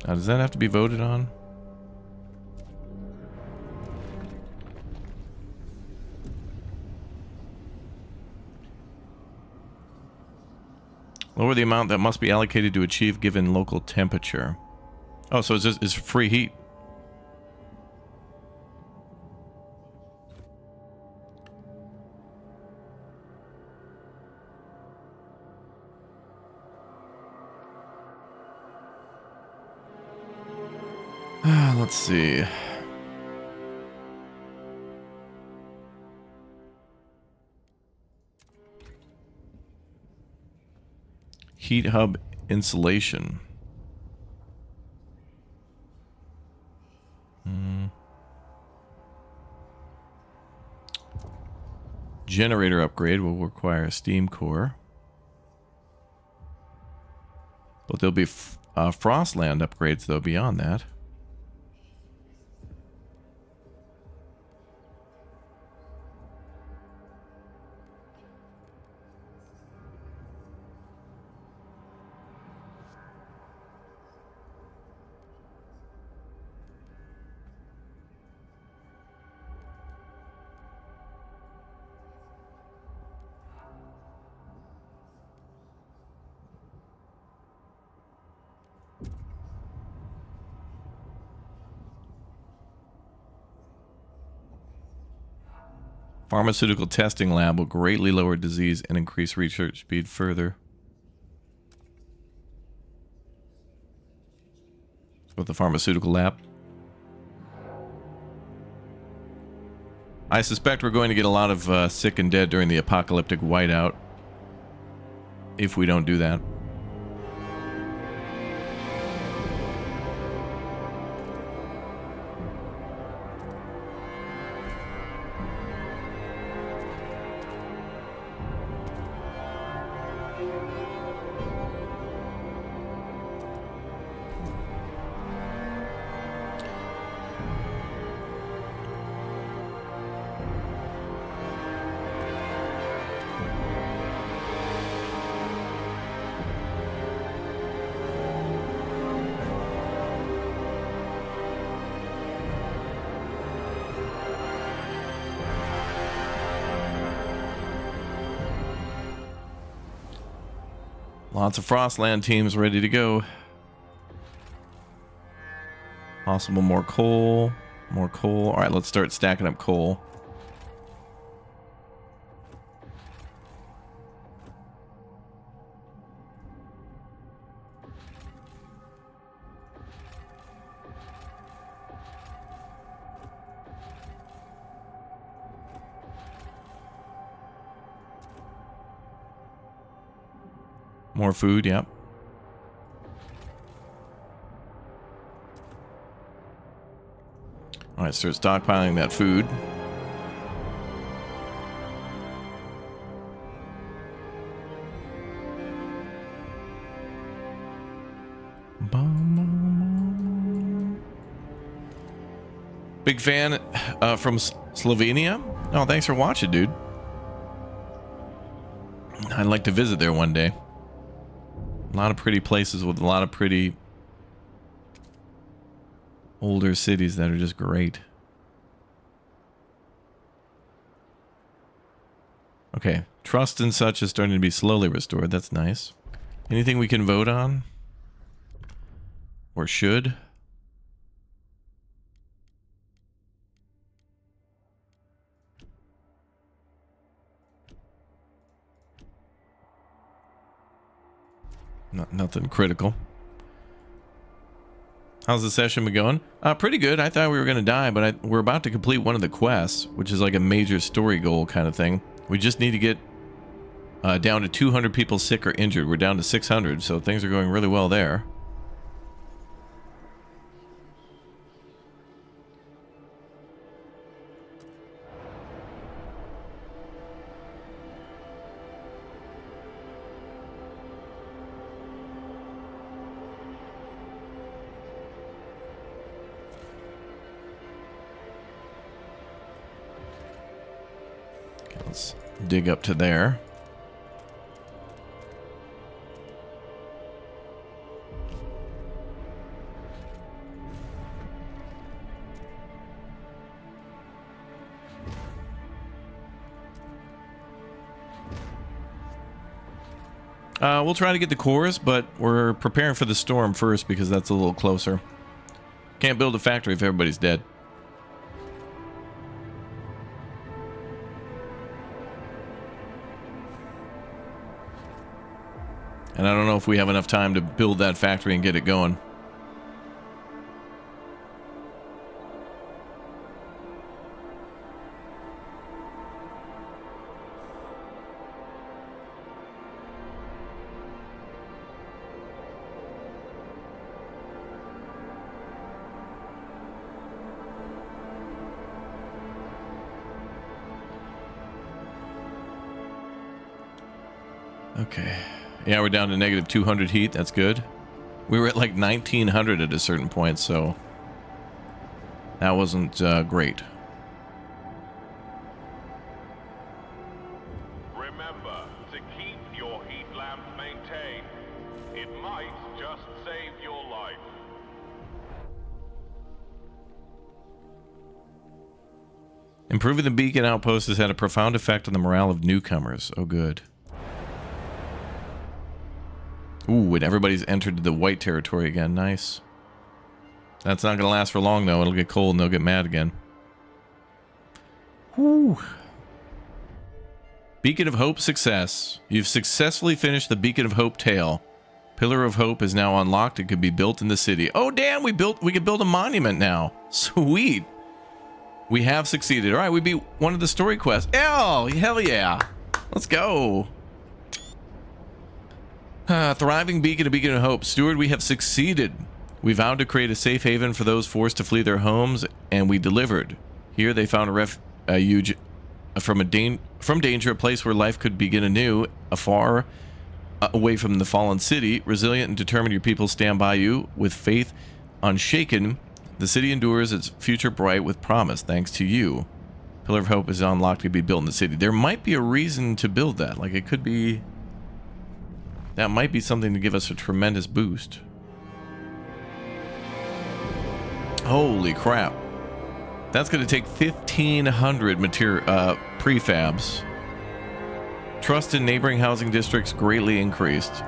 Now, does that have to be voted on? Lower the amount that must be allocated to achieve given local temperature. Oh, so it's free heat. Let's see. Heat hub insulation. Generator upgrade will require a steam core. But there'll be Frostland upgrades, though, beyond that. Pharmaceutical testing lab will greatly lower disease and increase research speed further. With the pharmaceutical lab. I suspect we're going to get a lot of sick and dead during the apocalyptic whiteout. If we don't do that. Lots of Frostland teams ready to go. Possible more coal. More coal. Alright, let's start stacking up coal. More food, yep. All right, start stockpiling that food. Big fan from Slovenia. Oh, thanks for watching, dude. I'd like to visit there one day. A lot of pretty places with a lot of pretty older cities that are just great. Okay, trust and such is starting to be slowly restored. That's nice. Anything we can vote on? Or should? Nothing critical. How's the session been going? Pretty good. I thought we were going to die, but we're about to complete one of the quests, which is like a major story goal kind of thing. We just need to get down to 200 people sick or injured. We're down to 600, so things are going really well there. Let's dig up to there. We'll try to get the cores, but we're preparing for the storm first because that's a little closer. Can't build a factory if everybody's dead. And I don't know if we have enough time to build that factory and get it going. Okay. Yeah, we're down to negative 200 heat. That's good. We were at like 1900 at a certain point, so that wasn't great. Remember to keep your heat lamp maintained. It might just save your life. Improving the beacon outpost has had a profound effect on the morale of newcomers. Oh, good. Ooh, and everybody's entered the white territory again. Nice. That's not going to last for long, though. It'll get cold and they'll get mad again. Whew. Beacon of Hope success. You've successfully finished the Beacon of Hope tale. Pillar of Hope is now unlocked and can be built in the city. Oh, damn, we can build a monument now. Sweet. We have succeeded. All right, we beat one of the story quests. Oh, hell yeah. Let's go. Thriving Beacon, a beacon of hope. Steward, we have succeeded. We vowed to create a safe haven for those forced to flee their homes, and we delivered. Here they found a refuge from danger, a place where life could begin anew, afar away from the fallen city. Resilient and determined, your people stand by you with faith unshaken. The city endures, its future bright with promise, thanks to you. Pillar of Hope is unlocked to be built in the city. There might be a reason to build that. Like, it could be... That might be something to give us a tremendous boost. Holy crap. That's going to take 1,500 prefabs. Trust in neighboring housing districts greatly increased.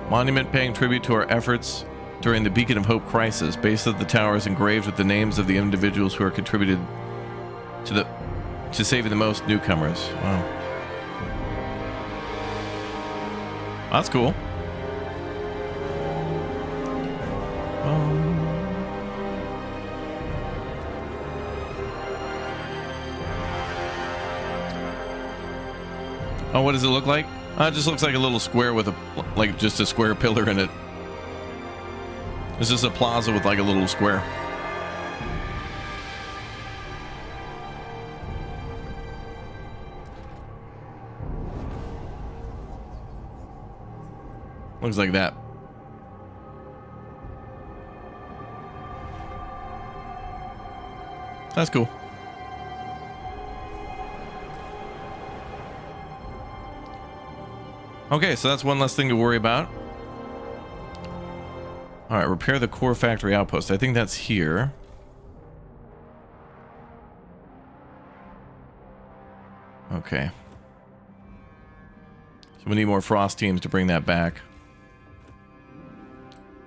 Monument paying tribute to our efforts during the Beacon of Hope crisis. Base of the tower is engraved with the names of the individuals who are contributed to saving the most newcomers. Wow. That's cool. Oh, what does it look like? It just looks like a little square with like just a square pillar in it. It's just a plaza with like a little square. Looks like that. That's cool. Okay, so that's one less thing to worry about. All right, repair the core factory outpost. I think that's here. Okay. So we need more frost teams to bring that back.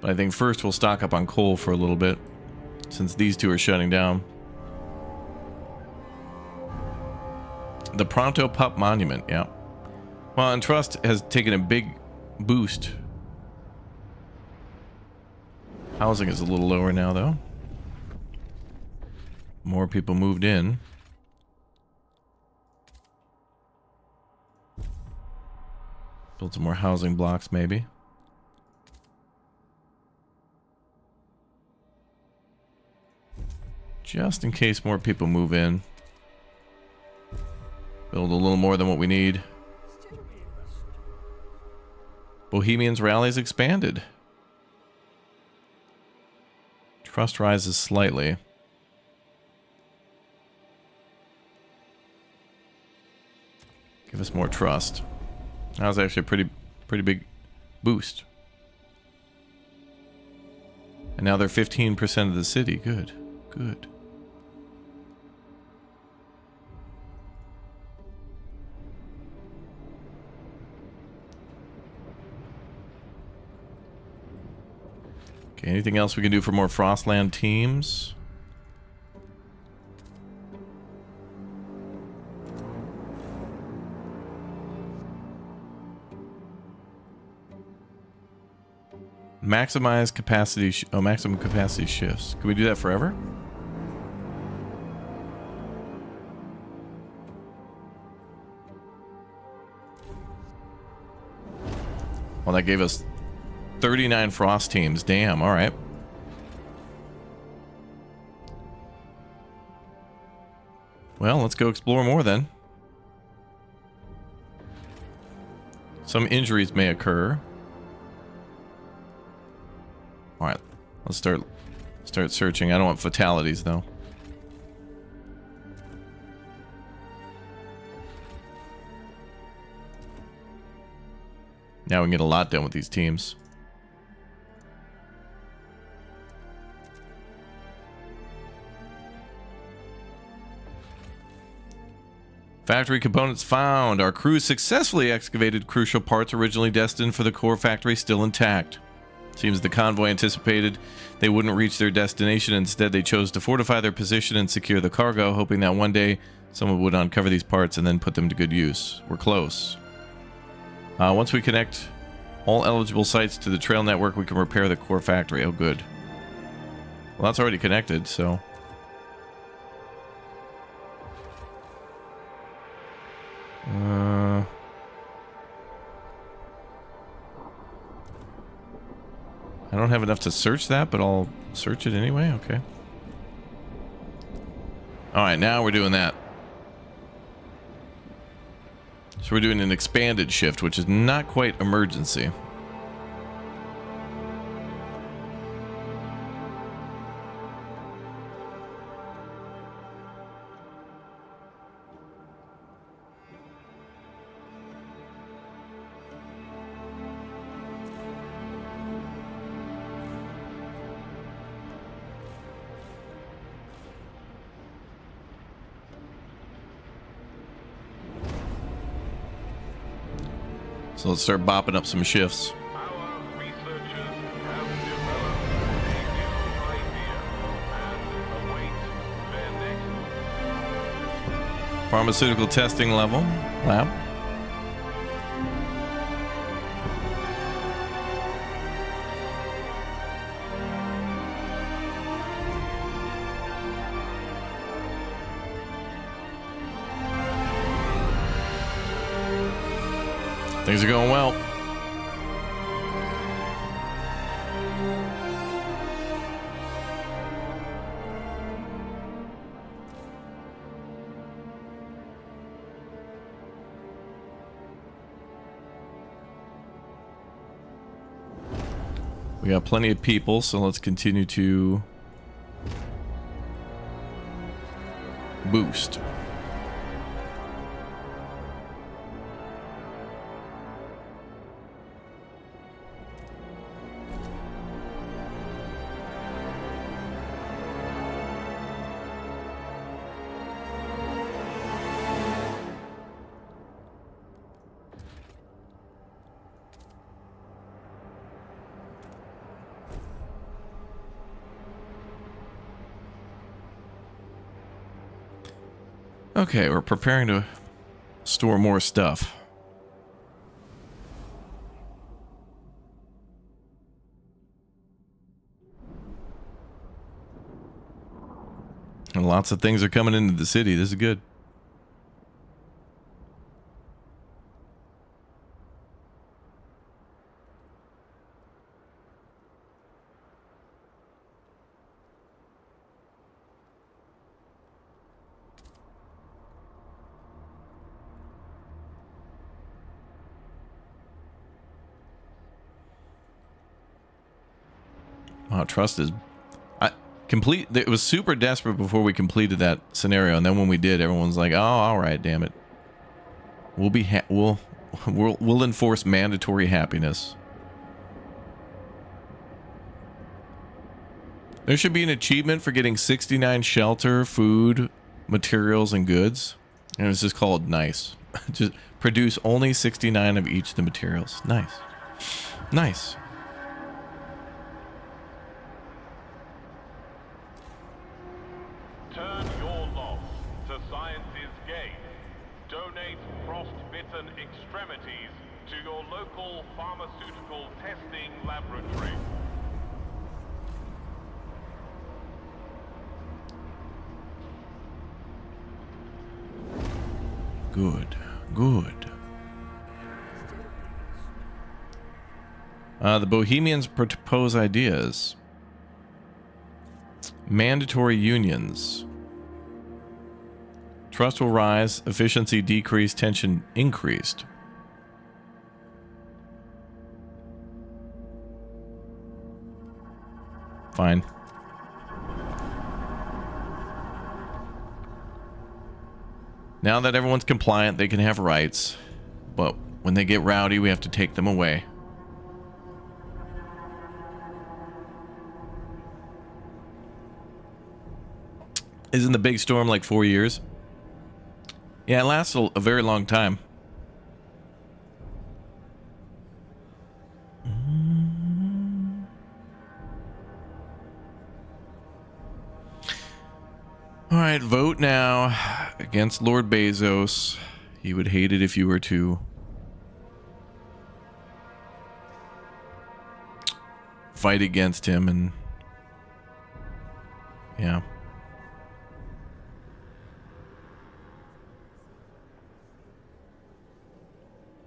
But I think first we'll stock up on coal for a little bit, since these two are shutting down. The Pronto Pup Monument, yeah. Well, and Trust has taken a big boost. Housing is a little lower now, though. More people moved in. Build some more housing blocks, maybe. Just in case more people move in. Build a little more than what we need. Bohemians rallies expanded. Trust rises slightly. Give us more trust. That was actually a pretty big boost. And now they're 15% of the city. Good. Good. Okay, anything else we can do for more Frostland teams? Maximize capacity. Maximum capacity shifts. Can we do that forever? Well, that gave us 39 frost teams. Damn, all right. Well, let's go explore more then. Some injuries may occur. All right, let's start searching. I don't want fatalities though. Now we can get a lot done with these teams. Factory components found. Our crew successfully excavated crucial parts originally destined for the core factory still intact. Seems the convoy anticipated they wouldn't reach their destination. Instead, they chose to fortify their position and secure the cargo, hoping that one day someone would uncover these parts and then put them to good use. We're close. Once we connect all eligible sites to the trail network, we can repair the core factory. Oh, good. Well, that's already connected, so... I don't have enough to search that, but I'll search it anyway. Okay. Alright, now we're doing that. So we're doing an expanded shift, which is not quite emergency. So let's start bopping up some shifts. Our researchers have developed a new idea and await their next. Pharmaceutical testing level lab. Things are going well. We got plenty of people, so let's continue to boost. Okay, we're preparing to store more stuff. And lots of things are coming into the city. This is good. Wow, trust is it was super desperate before we completed that scenario, and then when we did, everyone's like, "Oh, all right, damn it. We'll enforce mandatory happiness." There should be an achievement for getting 69 shelter, food, materials, and goods, and it's just called nice. Just produce only 69 of each of the materials. Nice. Nice. Turn your loss to science's gain. Donate frost-bitten extremities to your local pharmaceutical testing laboratory. Good. Good. The Bohemians propose ideas. Mandatory unions. Trust will rise, efficiency decreased, tension increased. Fine. Now that everyone's compliant, they can have rights. But when they get rowdy, we have to take them away. Isn't the big storm like 4 years? Yeah, it lasts a very long time. Alright, vote now against Lord Bezos. He would hate it if you were to fight against him, and yeah.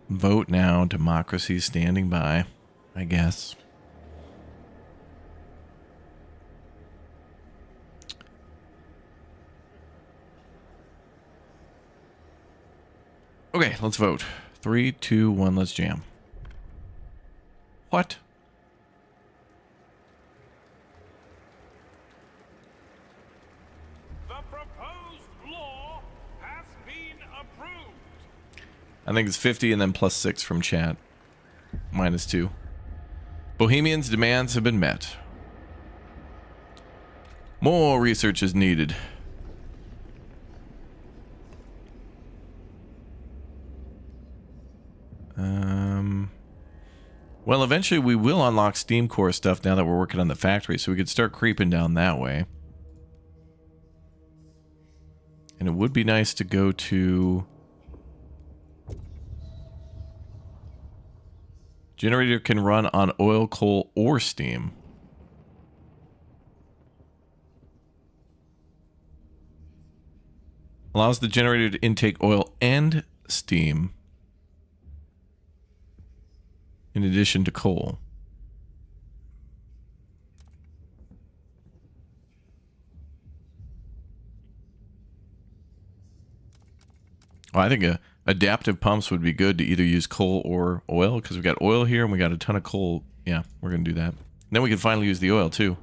Vote now. Democracy standing by, I guess. Okay, let's vote. 3, 2, 1, let's jam. What? The proposed law has been approved. I think it's 50 and then plus 6 from chat. Minus 2. Bohemians' demands have been met. More research is needed. Well, eventually we will unlock Steam Core stuff now that we're working on the factory, so we could start creeping down that way. And it would be nice to go to... Generator can run on oil, coal, or steam. Allows the generator to intake oil and steam. in addition to coal. Well, I think adaptive pumps would be good to either use coal or oil, because we got oil here and we got a ton of coal. Yeah, we're gonna do that. And then we can finally use the oil too,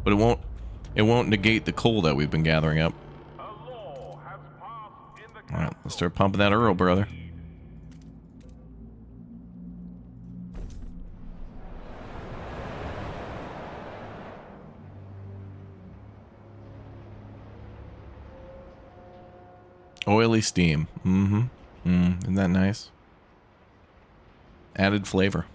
but it won't negate the coal that we've been gathering up. All right, let's start pumping that oil, brother. Oily steam. Isn't that nice? Added flavor.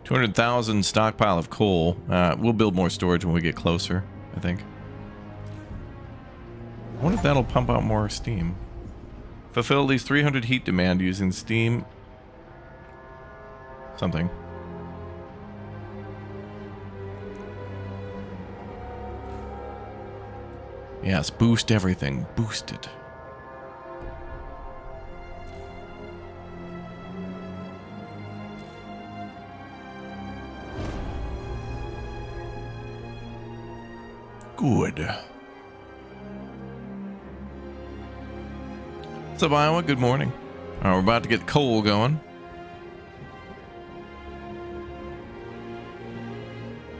$200,000 stockpile of coal. We'll build more storage when we get closer, I think. I wonder if that'll pump out more steam. Fulfill at least 300 heat demand using steam... something. Yes, boost everything. Boost it. Good. What's up, Iowa? Good morning. All right, we're about to get coal going.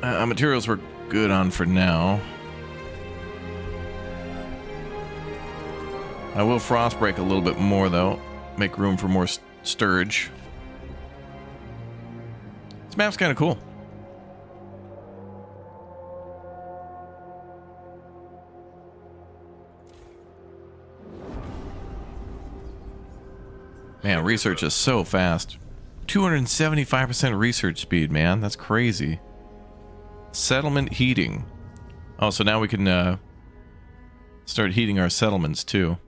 Materials we're good on for now. I will frost break a little bit more, though. Make room for more sturge. This map's kind of cool. Man, research is so fast. 275% research speed, man. That's crazy. Settlement heating. Oh, so now we can start heating our settlements too.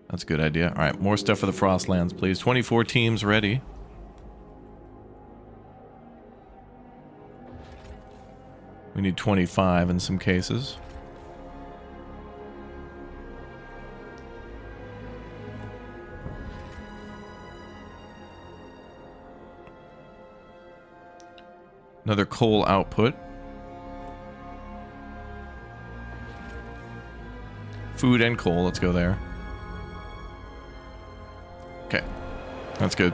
That's a good idea. All right, more stuff for the Frostlands, please. 24 teams ready. We need 25 in some cases. Another coal output. Food and coal, let's go there. Okay, that's good.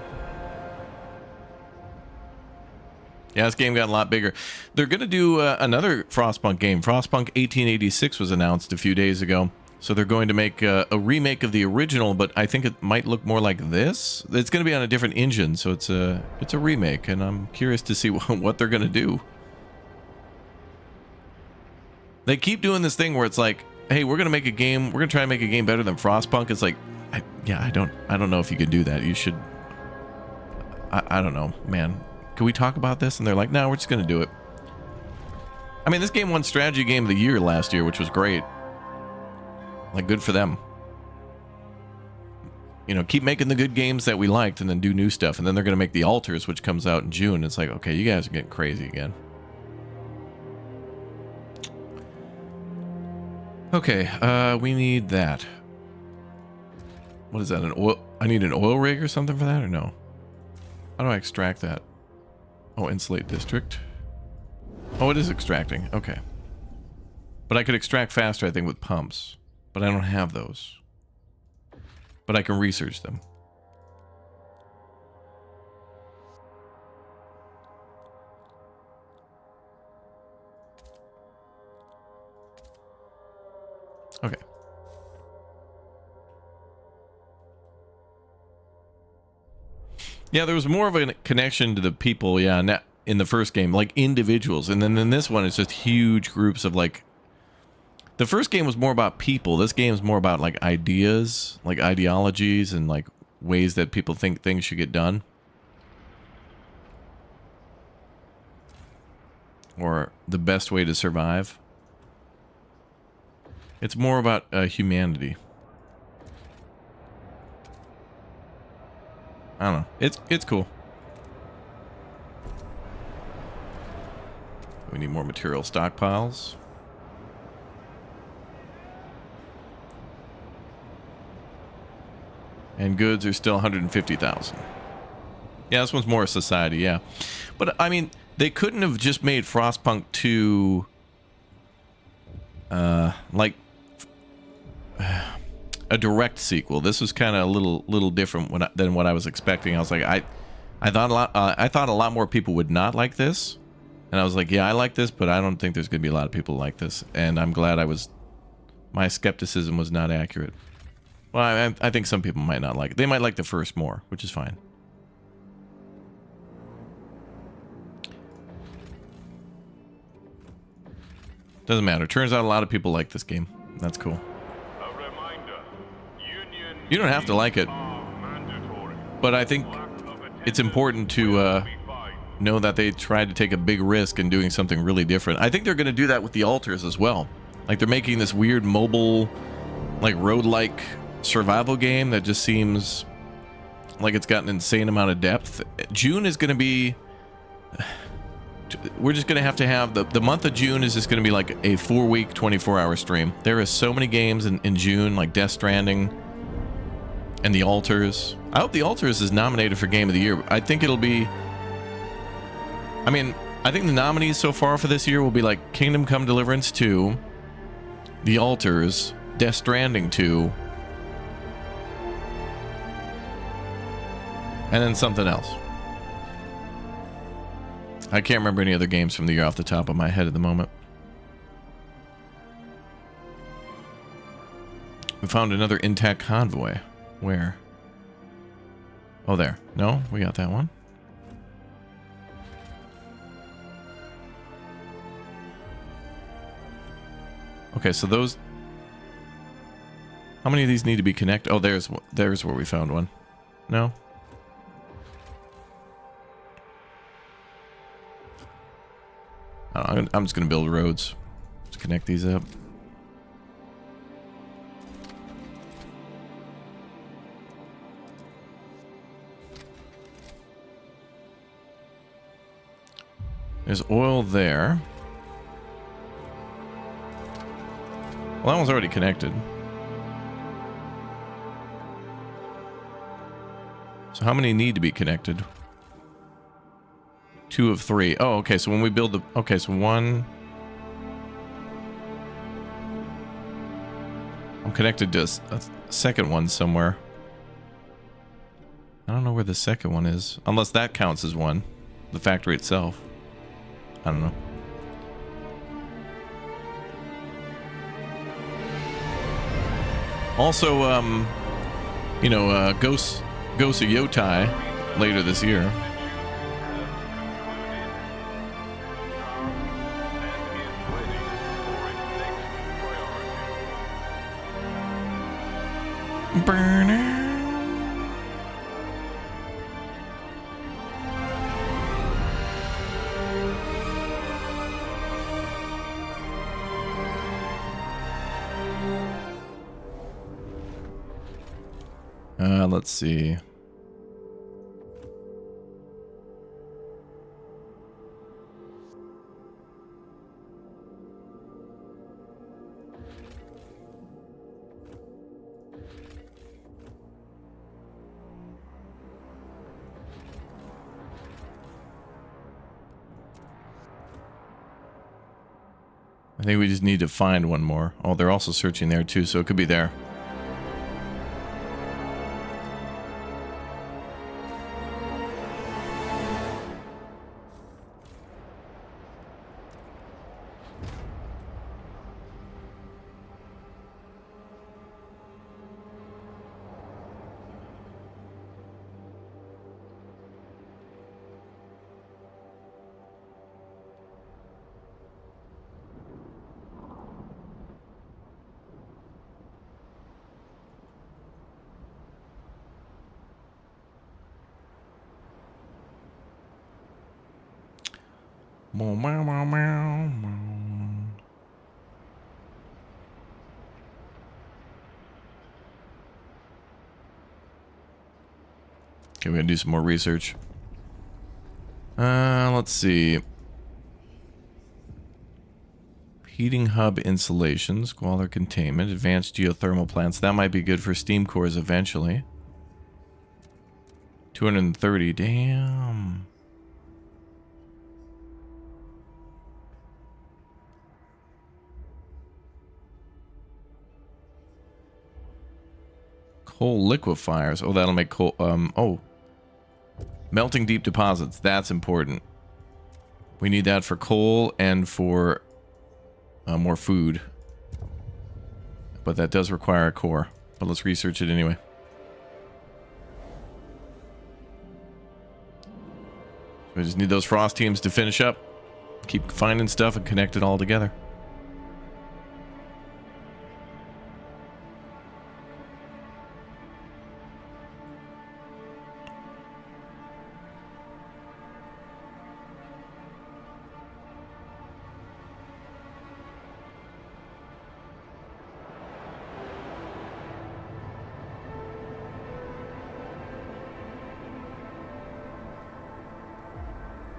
Yeah, this game got a lot bigger. They're going to do another Frostpunk game. Frostpunk 1886 was announced a few days ago. So they're going to make a remake of the original, but I think it might look more like this. It's going to be on a different engine, so it's a remake, and I'm curious to see what they're going to do. They keep doing this thing where it's like, hey, we're going to make a game. We're going to try and make a game better than Frostpunk. It's like, I don't know if you could do that. You should. I don't know, man. Can we talk about this? And they're like, no, we're just going to do it. I mean, this game won Strategy Game of the Year last year, which was great. Like, good for them. You know, keep making the good games that we liked and then do new stuff. And then they're going to make The Alters, which comes out in June. It's like, okay, you guys are getting crazy again. Okay, we need that. What is that, an oil? I need an oil rig or something for that, or no? How do I extract that? Oh, insulate district. Oh, it is extracting. Okay. But I could extract faster, I think, with pumps. But I don't have those. But I can research them. Okay. Yeah, there was more of a connection to the people, yeah, in the first game, like individuals. And then in this one, it's just huge groups of, like... The first game was more about people. This game is more about, like, ideas, like ideologies, and, like, ways that people think things should get done. Or the best way to survive. It's more about humanity. I don't know. It's cool. We need more material stockpiles. And goods are still 150,000. Yeah, this one's more society, yeah. But, I mean, they couldn't have just made Frostpunk 2... like... a direct sequel. This was kind of a little different than what I was expecting. I was like, I thought a lot more people would not like this. And I was like, yeah, I like this, but I don't think there's going to be a lot of people like this. And I'm glad my skepticism was not accurate. Well, I think some people might not like it. They might like the first more, which is fine. Doesn't matter. Turns out a lot of people like this game. That's cool. A reminder, union You don't have to like it, are mandatory. but I think it's important to know that they tried to take a big risk in doing something really different. I think they're going to do that with the altars as well. Like, they're making this weird mobile, like, road-like survival game that just seems like it's got an insane amount of depth. June is going to be... We're just going to have the month of June is just going to be like a 4-week, 24-hour stream. There are so many games in June, like Death Stranding and The Altars. I hope The Altars is nominated for Game of the Year. I think it'll be... I mean, I think the nominees so far for this year will be like Kingdom Come Deliverance 2, The Altars, Death Stranding 2, and then something else. I can't remember any other games from the year off the top of my head at the moment. We found another intact convoy. Where? Oh, there. No, we got that one. Okay, so those... How many of these need to be connected? Oh, there's where we found one. No? I'm just going to build roads to connect these up. There's oil there. Well, that one's already connected. So how many need to be connected? 2 of 3. Oh, okay, so when we build the... Okay, so one... I'm connected to a second one somewhere. I don't know where the second one is. Unless that counts as one. The factory itself. I don't know. Also, you know, Ghost of Yotai later this year. Burner. Let's see. I think we just need to find one more. Oh, they're also searching there too, so it could be there. Okay, we're gonna do some more research. Let's see. Heating hub insulation, squalor containment, advanced geothermal plants. That might be good for steam cores eventually. 230, damn. Coal liquefiers. Oh, that'll make coal, oh. Melting deep deposits, that's important. We need that for coal and for more food. But that does require a core. But let's research it anyway. We just need those frost teams to finish up. Keep finding stuff and connect it all together.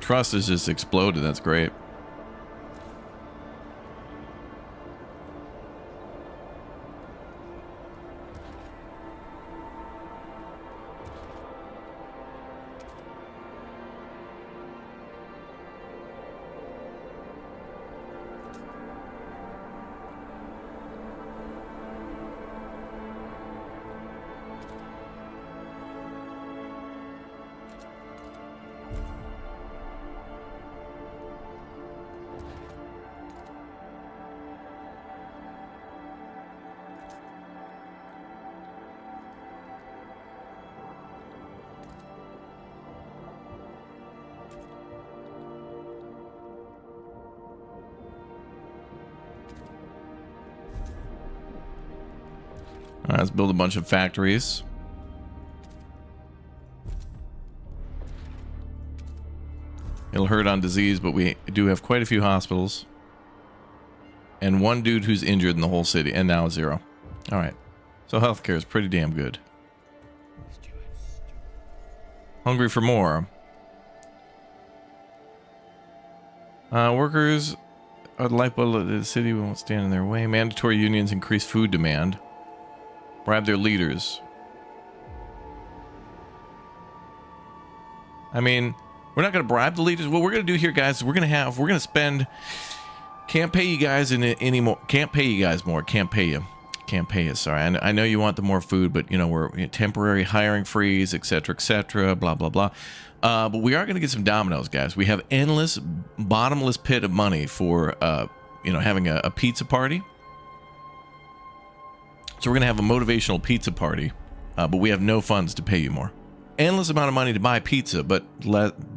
Trust has just exploded. That's great. All right, let's build a bunch of factories. It'll hurt on disease, but we do have quite a few hospitals. And one dude who's injured in the whole city, and now 0. All right. So healthcare is pretty damn good. Hungry for more. Workers are the lifeblood of the city. We won't stand in their way. Mandatory unions increase food demand. Bribe their leaders. I mean, we're not going to bribe the leaders. What we're going to do here, guys, is we're going to spend. Can't pay you guys anymore. Can't pay you guys more. Can't pay you. Can't pay you. Sorry. I know you want the more food, but you know we're temporary hiring freeze, etc., blah blah blah. But we are going to get some dominoes, guys. We have endless, bottomless pit of money for having a pizza party. So we're going to have a motivational pizza party, but we have no funds to pay you more. Endless amount of money to buy pizza, but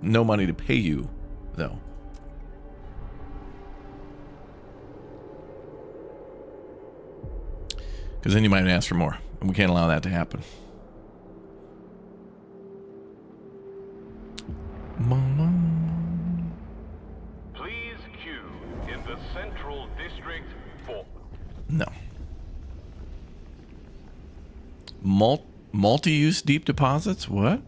no money to pay you, though. Because then you might ask for more, and we can't allow that to happen. Please queue in the Central District for... No. Multi-use deep deposits? What?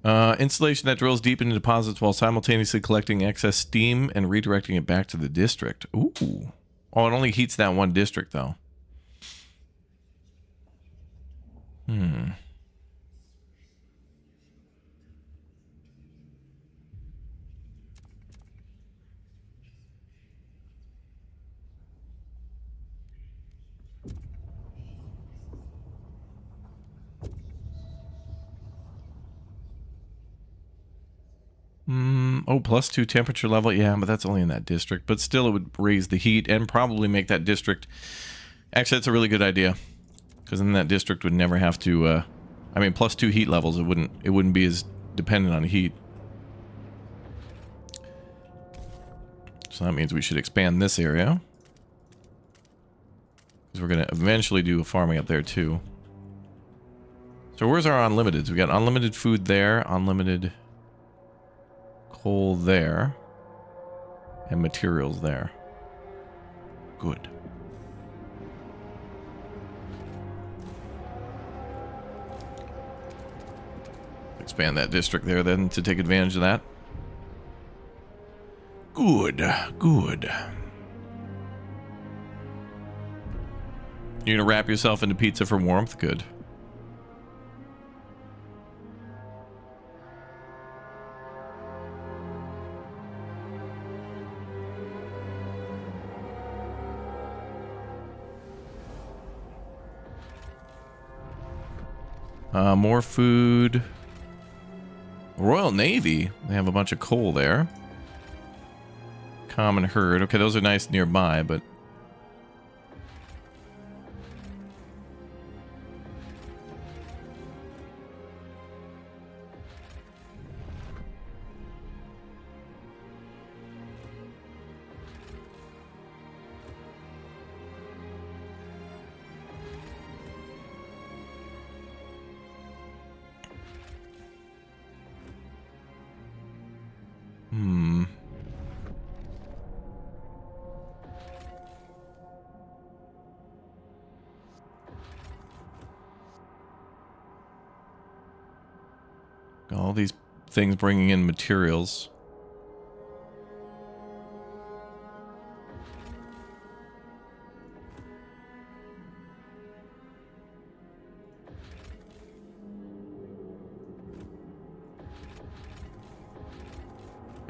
Installation that drills deep into deposits while simultaneously collecting excess steam and redirecting it back to the district. Ooh. Oh, it only heats that one district, though. Oh, +2 temperature level. Yeah, but that's only in that district. But still, it would raise the heat and probably make that district... Actually, that's a really good idea. Because then that district would never have to... I mean, +2 heat levels. It wouldn't be as dependent on heat. So that means we should expand this area. Because we're going to eventually do farming up there, too. So where's our unlimiteds? We got unlimited food there, unlimited... coal there, and materials there. Good. Expand that district there then to take advantage of that. Good, good. You're gonna wrap yourself into pizza for warmth? Good. More food. Royal Navy. They have a bunch of coal there. Common herd. Okay, those are nice nearby, but... all these things bringing in materials.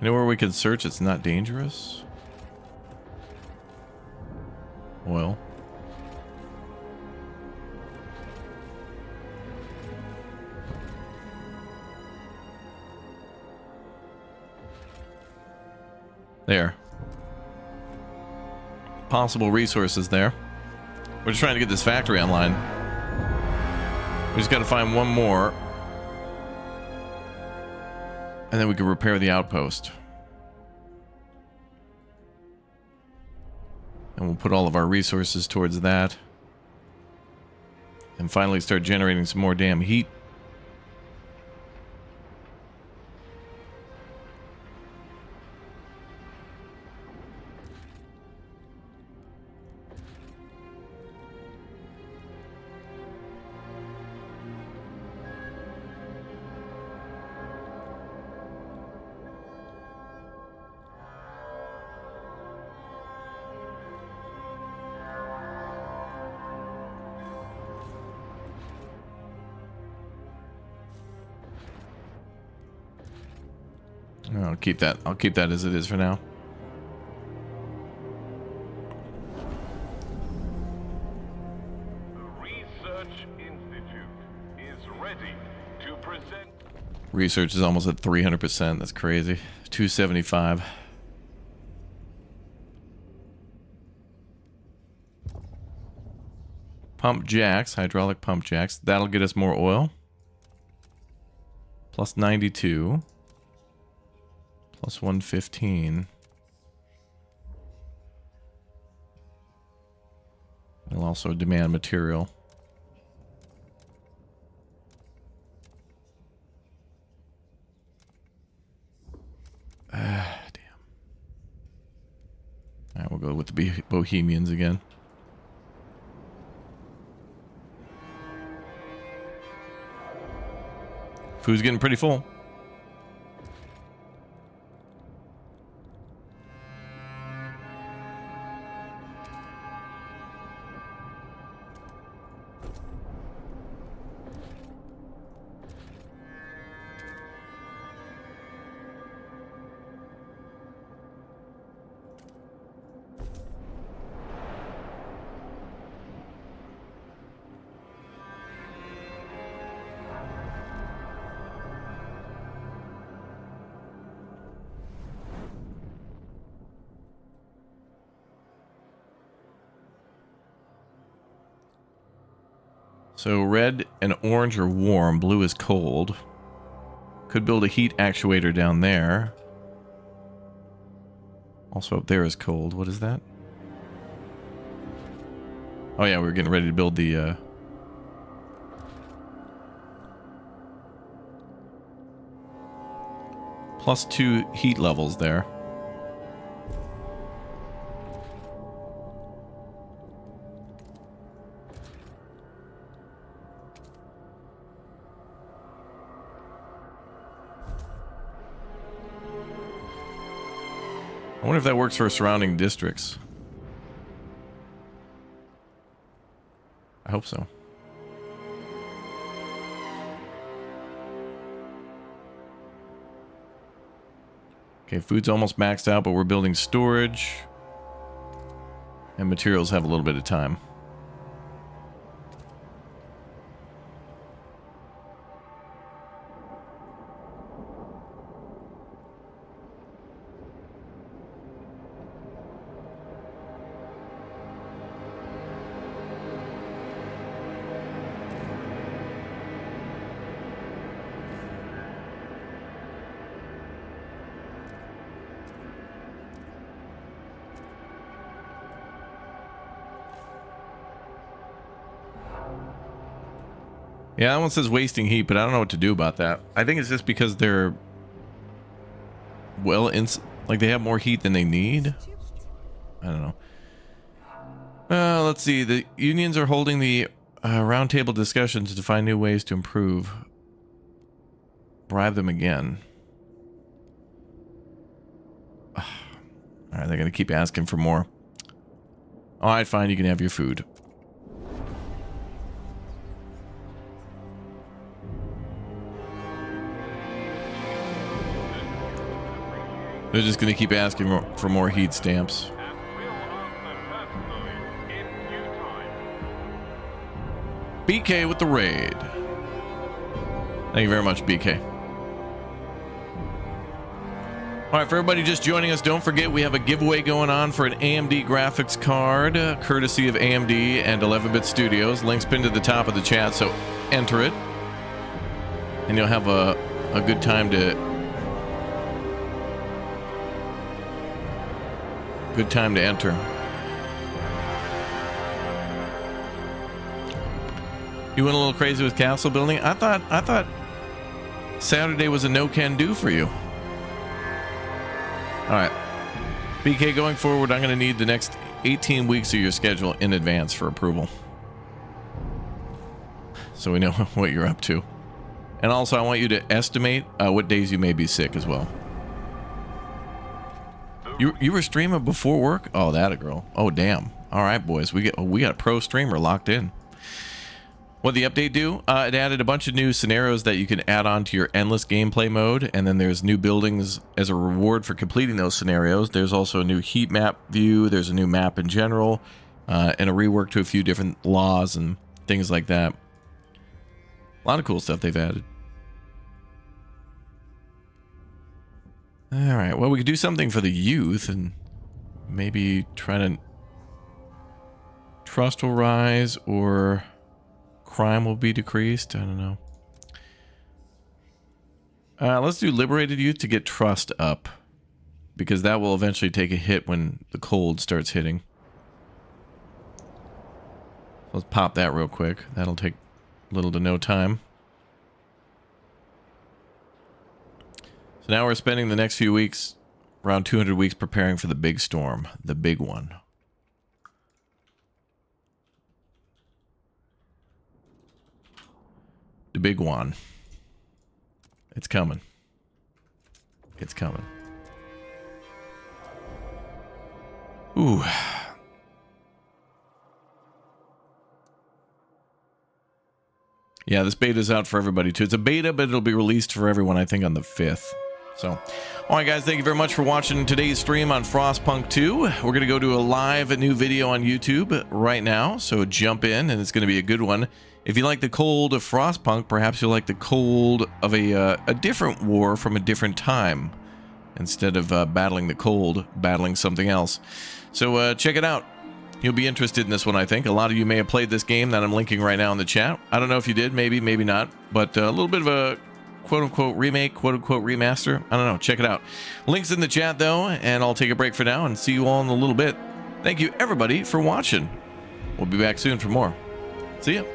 Anywhere we can search, it's not dangerous. Oil. There. Possible resources there. We're just trying to get this factory online. We just got to find one more. And then we can repair the outpost. And we'll put all of our resources towards that. And finally start generating some more damn heat. I'll keep that. I'll keep that as it is for now. The Research Institute is ready to present. Research is almost at 300%. That's crazy. 275. Pump jacks, hydraulic pump jacks. That'll get us more oil. Plus 92. Plus 115. It'll also demand material. Damn. Alright, we'll go with the Bohemians again. Food's getting pretty full. So red and orange are warm, blue is cold. Could build a heat actuator down there. Also up there is cold. What is that? Oh yeah, we're getting ready to build the +2 heat levels there. I wonder if that works for surrounding districts. I hope so. Okay, food's almost maxed out, but we're building storage. And materials have a little bit of time. Yeah, that one says wasting heat, but I don't know what to do about that. I think it's just because they're, well, like they have more heat than they need. I don't know. Let's see. The unions are holding the roundtable discussions to find new ways to improve. Bribe them again. All right, they're going to keep asking for more. All right, fine. You can have your food. They're just going to keep asking for more heat stamps. BK with the raid. Thank you very much, BK. All right, for everybody just joining us, don't forget we have a giveaway going on for an AMD graphics card, courtesy of AMD and 11-Bit Studios. Link's pinned to the top of the chat, so enter it. And you'll have a good time to... Good time to enter. You went a little crazy with castle building? I thought Saturday was a no can do for you. All right. BK, going forward, I'm going to need the next 18 weeks of your schedule in advance for approval. So we know what you're up to. And also, I want you to estimate what days you may be sick as well. You were streaming before work? Oh, that a girl. Oh, damn. All right, boys. We got a pro streamer locked in. What did the update do? It added a bunch of new scenarios that you can add on to your endless gameplay mode, and then there's new buildings as a reward for completing those scenarios. There's also a new heat map view. There's a new map in general, and a rework to a few different laws and things like that. A lot of cool stuff they've added. All right, well, we could do something for the youth and maybe try to... Trust will rise or crime will be decreased. I don't know. Let's do liberated youth to get trust up, because that will eventually take a hit when the cold starts hitting. Let's pop that real quick. That'll take little to no time. So now we're spending the next few weeks, around 200 weeks, preparing for the big storm, the big one. The big one. It's coming. It's coming. Ooh. Yeah, this beta's out for everybody too. It's a beta, but it'll be released for everyone, I think, on the 5th. So, all right, guys, thank you very much for watching today's stream on Frostpunk 2. We're going to go to a live new video on YouTube right now, so jump in, and it's going to be a good one. If you like the cold of Frostpunk, perhaps you'll like the cold of a different war from a different time. Instead of battling the cold, battling something else. So check it out. You'll be interested in this one, I think. A lot of you may have played this game that I'm linking right now in the chat. I don't know if you did, maybe not. But a little bit of a quote-unquote remake, quote-unquote remaster. I don't know. Check it out. Links in the chat, though, and I'll take a break for now and see you all in a little bit. Thank you, everybody, for watching. We'll be back soon for more. See ya.